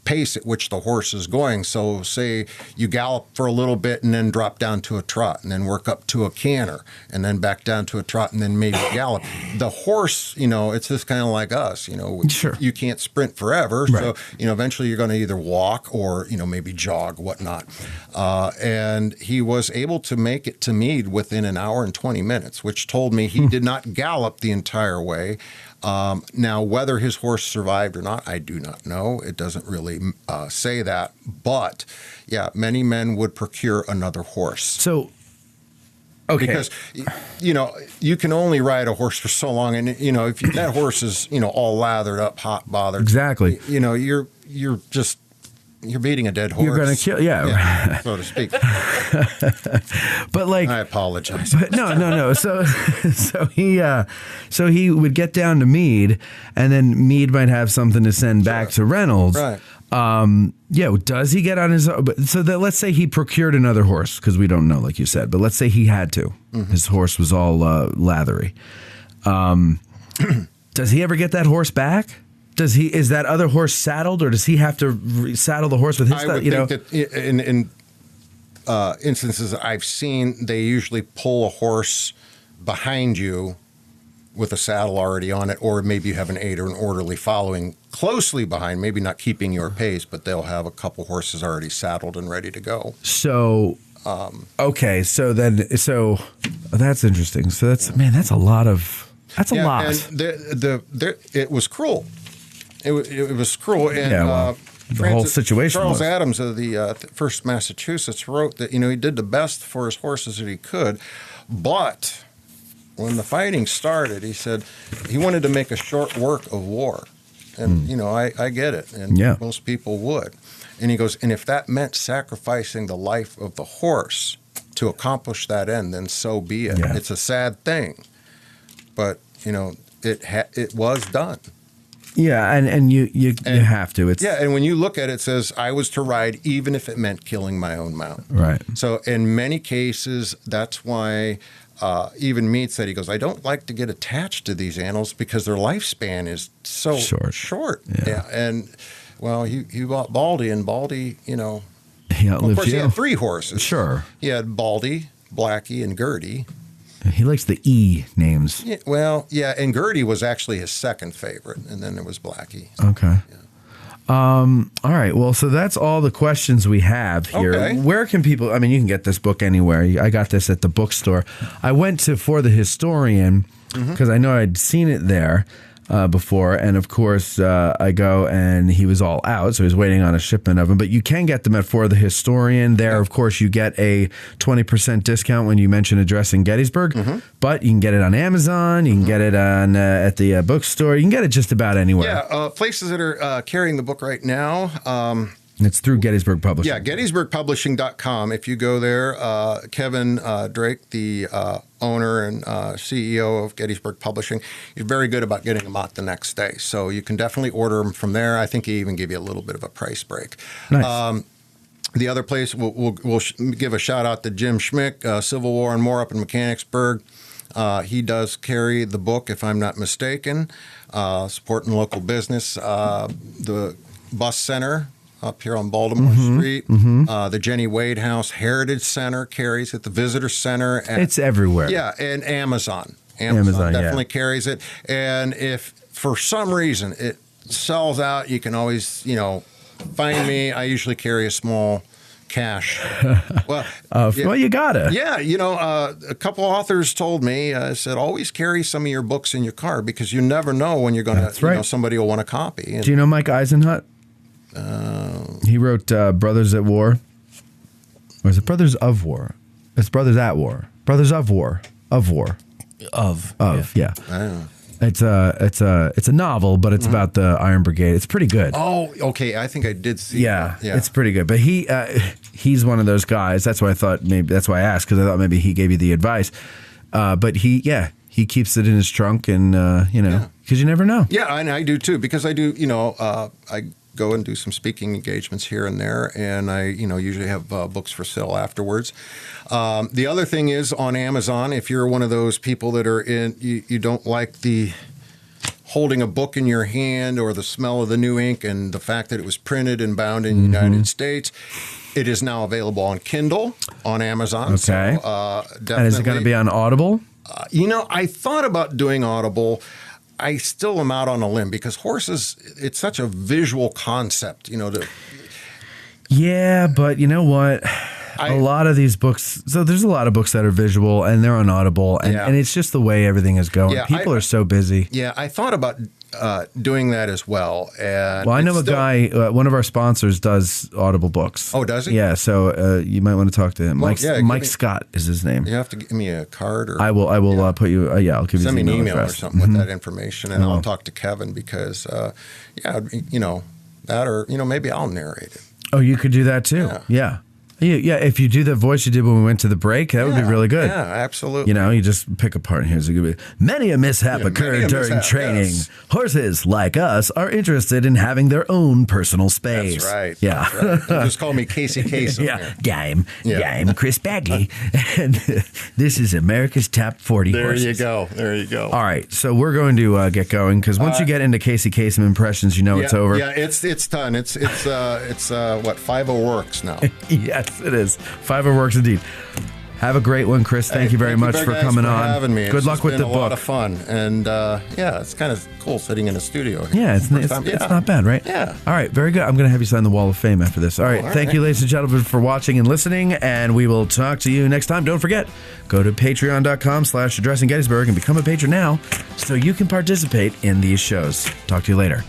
[SPEAKER 6] pace at which the horse is going, so say you gallop for a little bit and then drop down to a trot and then work up to a canter and then back down to a trot and then maybe gallop. The horse, it's just kind of like us, Sure. You can't sprint forever. Right. So, eventually you're going to either walk or, maybe jog, whatnot. And he was able to make it to Meade within an hour and 20 minutes, which told me he did not gallop the entire way. Now, whether his horse survived or not, I do not know. It doesn't really say that. But, many men would procure another horse.
[SPEAKER 4] So, okay.
[SPEAKER 6] Because, you can only ride a horse for so long. And, if that horse is, all lathered up, hot, bothered.
[SPEAKER 4] Exactly.
[SPEAKER 6] You're beating a dead horse.
[SPEAKER 4] You're going to kill,
[SPEAKER 6] so to speak.
[SPEAKER 4] But
[SPEAKER 6] I apologize.
[SPEAKER 4] But no. So he would get down to Meade, and then Meade might have something to send back to Reynolds.
[SPEAKER 6] Right.
[SPEAKER 4] Yeah, does he get on his own? So that, let's say he procured another horse, because we don't know, like you said, but let's say he had to. His horse was all lathery. Does he ever get that horse back? Is that other horse saddled, or does he have to saddle the horse with his stuff?
[SPEAKER 6] I would think that in instances I've seen, they usually pull a horse behind you with a saddle already on it, or maybe you have an aide or an orderly following closely behind, maybe not keeping your pace, but they'll have a couple horses already saddled and ready to go.
[SPEAKER 4] So, okay, so that's interesting. So that's a lot. And
[SPEAKER 6] it was cruel. It was cruel. And
[SPEAKER 4] the whole situation.
[SPEAKER 6] Charles Adams of the First Massachusetts wrote that he did the best for his horses that he could, but when the fighting started, he said he wanted to make a short work of war. And, I get it. And most people would. And he goes, and if that meant sacrificing the life of the horse to accomplish that end, then so be it. Yeah. It's a sad thing. But, it was done.
[SPEAKER 4] Yeah, and you have to.
[SPEAKER 6] And when you look at it, it says, I was to ride even if it meant killing my own mount.
[SPEAKER 4] Right.
[SPEAKER 6] So in many cases, that's why even Meade said, he goes, I don't like to get attached to these animals because their lifespan is so short. Yeah. And, well, he bought Baldy, and Baldy,
[SPEAKER 4] he outlived
[SPEAKER 6] of course, he had 3 horses.
[SPEAKER 4] Sure.
[SPEAKER 6] He had Baldy, Blackie, and Gertie.
[SPEAKER 4] He likes the E names.
[SPEAKER 6] Yeah, well, yeah, and Gertie was actually his second favorite, and then there was Blackie.
[SPEAKER 4] Okay. Yeah. All right. Well, so that's all the questions we have here.
[SPEAKER 6] Okay.
[SPEAKER 4] Where can people? I mean, you can get this book anywhere. I got this at the bookstore. I went to For the Historian because I know I'd seen it there before, and of course I go and he was all out, so he was waiting on a shipment of them. But you can get them at For the Historian. There, of course, you get a 20% discount when you mention addressing Gettysburg. But you can get it on Amazon. You can get it on at the bookstore. You can get it just about anywhere.
[SPEAKER 6] Yeah, places that are carrying the book right now.
[SPEAKER 4] It's through Gettysburg Publishing.
[SPEAKER 6] Yeah, GettysburgPublishing.com. If you go there, Kevin Drake, the owner and CEO of Gettysburg Publishing, he's very good about getting them out the next day. So you can definitely order them from there. I think he even give you a little bit of a price break.
[SPEAKER 4] Nice.
[SPEAKER 6] The other place, we'll give a shout out to Jim Schmick, Civil War and More up in Mechanicsburg. He does carry the book, if I'm not mistaken, supporting local business. The Bus Center up here on Baltimore Street. The Jenny Wade House Heritage Center carries it. The Visitor Center.
[SPEAKER 4] It's everywhere.
[SPEAKER 6] Yeah, and Amazon. Amazon definitely carries it. And if for some reason it sells out, you can always, find me. I usually carry a small cash. Well,
[SPEAKER 4] you gotta.
[SPEAKER 6] Yeah, a couple authors told me, said, always carry some of your books in your car because you never know when you're going to, somebody will want a copy.
[SPEAKER 4] Do you know Mike Eisenhut? He wrote Brothers at War. Or is it Brothers of War? It's Brothers at War. Brothers of War. Of War. Yeah. It's a novel, but it's about the Iron Brigade. It's pretty good.
[SPEAKER 6] Oh, okay. I think I did see that. Yeah,
[SPEAKER 4] it's pretty good. But he's one of those guys. That's why I thought that's why I asked, because I thought maybe he gave you the advice. But he keeps it in his trunk, and because you never know.
[SPEAKER 6] Yeah, and I do too, because I do. I go and do some speaking engagements here and there, and I usually have books for sale afterwards. The other thing is on Amazon, if you're one of those people that are you don't like the holding a book in your hand or the smell of the new ink and the fact that it was printed and bound in the United States, it is now available on Kindle on Amazon.
[SPEAKER 4] Okay.
[SPEAKER 6] So, definitely.
[SPEAKER 4] And is it going to be on Audible?
[SPEAKER 6] I thought about doing Audible. I still am out on a limb because horses, it's such a visual concept,
[SPEAKER 4] Yeah, but you know what? A lot of these books, so there's a lot of books that are visual and they're on Audible, and it's just the way everything is going. Yeah, people are so busy.
[SPEAKER 6] Yeah, I thought about doing that as well. And
[SPEAKER 4] I know a guy, one of our sponsors does Audible books.
[SPEAKER 6] Oh, does he?
[SPEAKER 4] Yeah, so you might want to talk to him. Mike Scott is his name.
[SPEAKER 6] You have to give me a card, or
[SPEAKER 4] I will put you. I'll give you
[SPEAKER 6] send me an email
[SPEAKER 4] address
[SPEAKER 6] or something with that information, and I'll talk to Kevin because, that or maybe I'll narrate it.
[SPEAKER 4] Oh, you could do that too. Yeah. Yeah, if you do the voice you did when we went to the break, that would be really good.
[SPEAKER 6] Yeah, absolutely.
[SPEAKER 4] You know, you just pick apart. Here's a good. Many a mishap occurred during training.
[SPEAKER 6] Yes.
[SPEAKER 4] Horses, like us, are interested in having their own personal space.
[SPEAKER 6] That's right.
[SPEAKER 4] Yeah.
[SPEAKER 6] That's right. Just call me Casey Case.
[SPEAKER 4] I'm Chris Bagley, and this is America's Top 40 horses.
[SPEAKER 6] There you go.
[SPEAKER 4] All right, so we're going to get going because once you get into Casey Kasem impressions, you know it's over.
[SPEAKER 6] Yeah, it's done. It's what 5 works now.
[SPEAKER 4] Yes, it is. 5 works indeed. Have a great one, Chris. Thank you very much for coming on.
[SPEAKER 6] Having me.
[SPEAKER 4] Good luck with the book.
[SPEAKER 6] It's been a lot of fun, and it's kind of cool sitting in a studio here.
[SPEAKER 4] Yeah, it's not bad, right?
[SPEAKER 6] Yeah.
[SPEAKER 4] All right, very good. I'm going to have you sign the Wall of Fame after this. All right, thank you, ladies and gentlemen, for watching and listening, and we will talk to you next time. Don't forget, go to patreon.com/Addressing Gettysburg and become a patron now so you can participate in these shows. Talk to you later.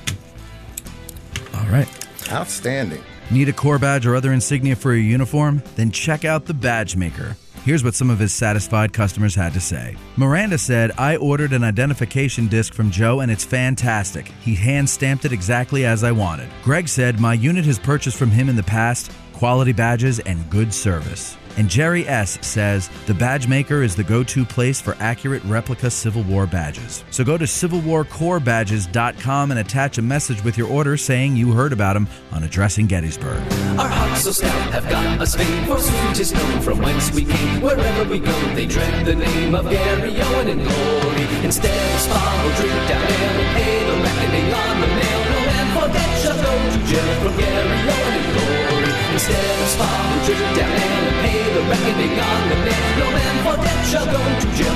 [SPEAKER 4] All right.
[SPEAKER 6] Outstanding.
[SPEAKER 2] Need a Corps badge or other insignia for your uniform? Then check out the Badge Maker. Here's what some of his satisfied customers had to say. Miranda said, I ordered an identification disc from Joe and it's fantastic. He hand-stamped it exactly as I wanted. Greg said, my unit has purchased from him in the past quality badges and good service. And Jerry S. says, the Badge Maker is the go-to place for accurate replica Civil War badges. So go to CivilWarCorpsBadges.com and attach a message with your order saying you heard about him on Addressing Gettysburg.
[SPEAKER 10] Our hearts so stout have got us fame, forsooth 'tis known from whence we came. Wherever we go, they dread the name of Garryowen in glory. Instead of spa or drink down ale and pay the reckoning on the nail, no man forget shall go to jail from Garryowen in glory. Instead of spa or drink down ale and pay the reckoning on the nail, no man forget shall go to jail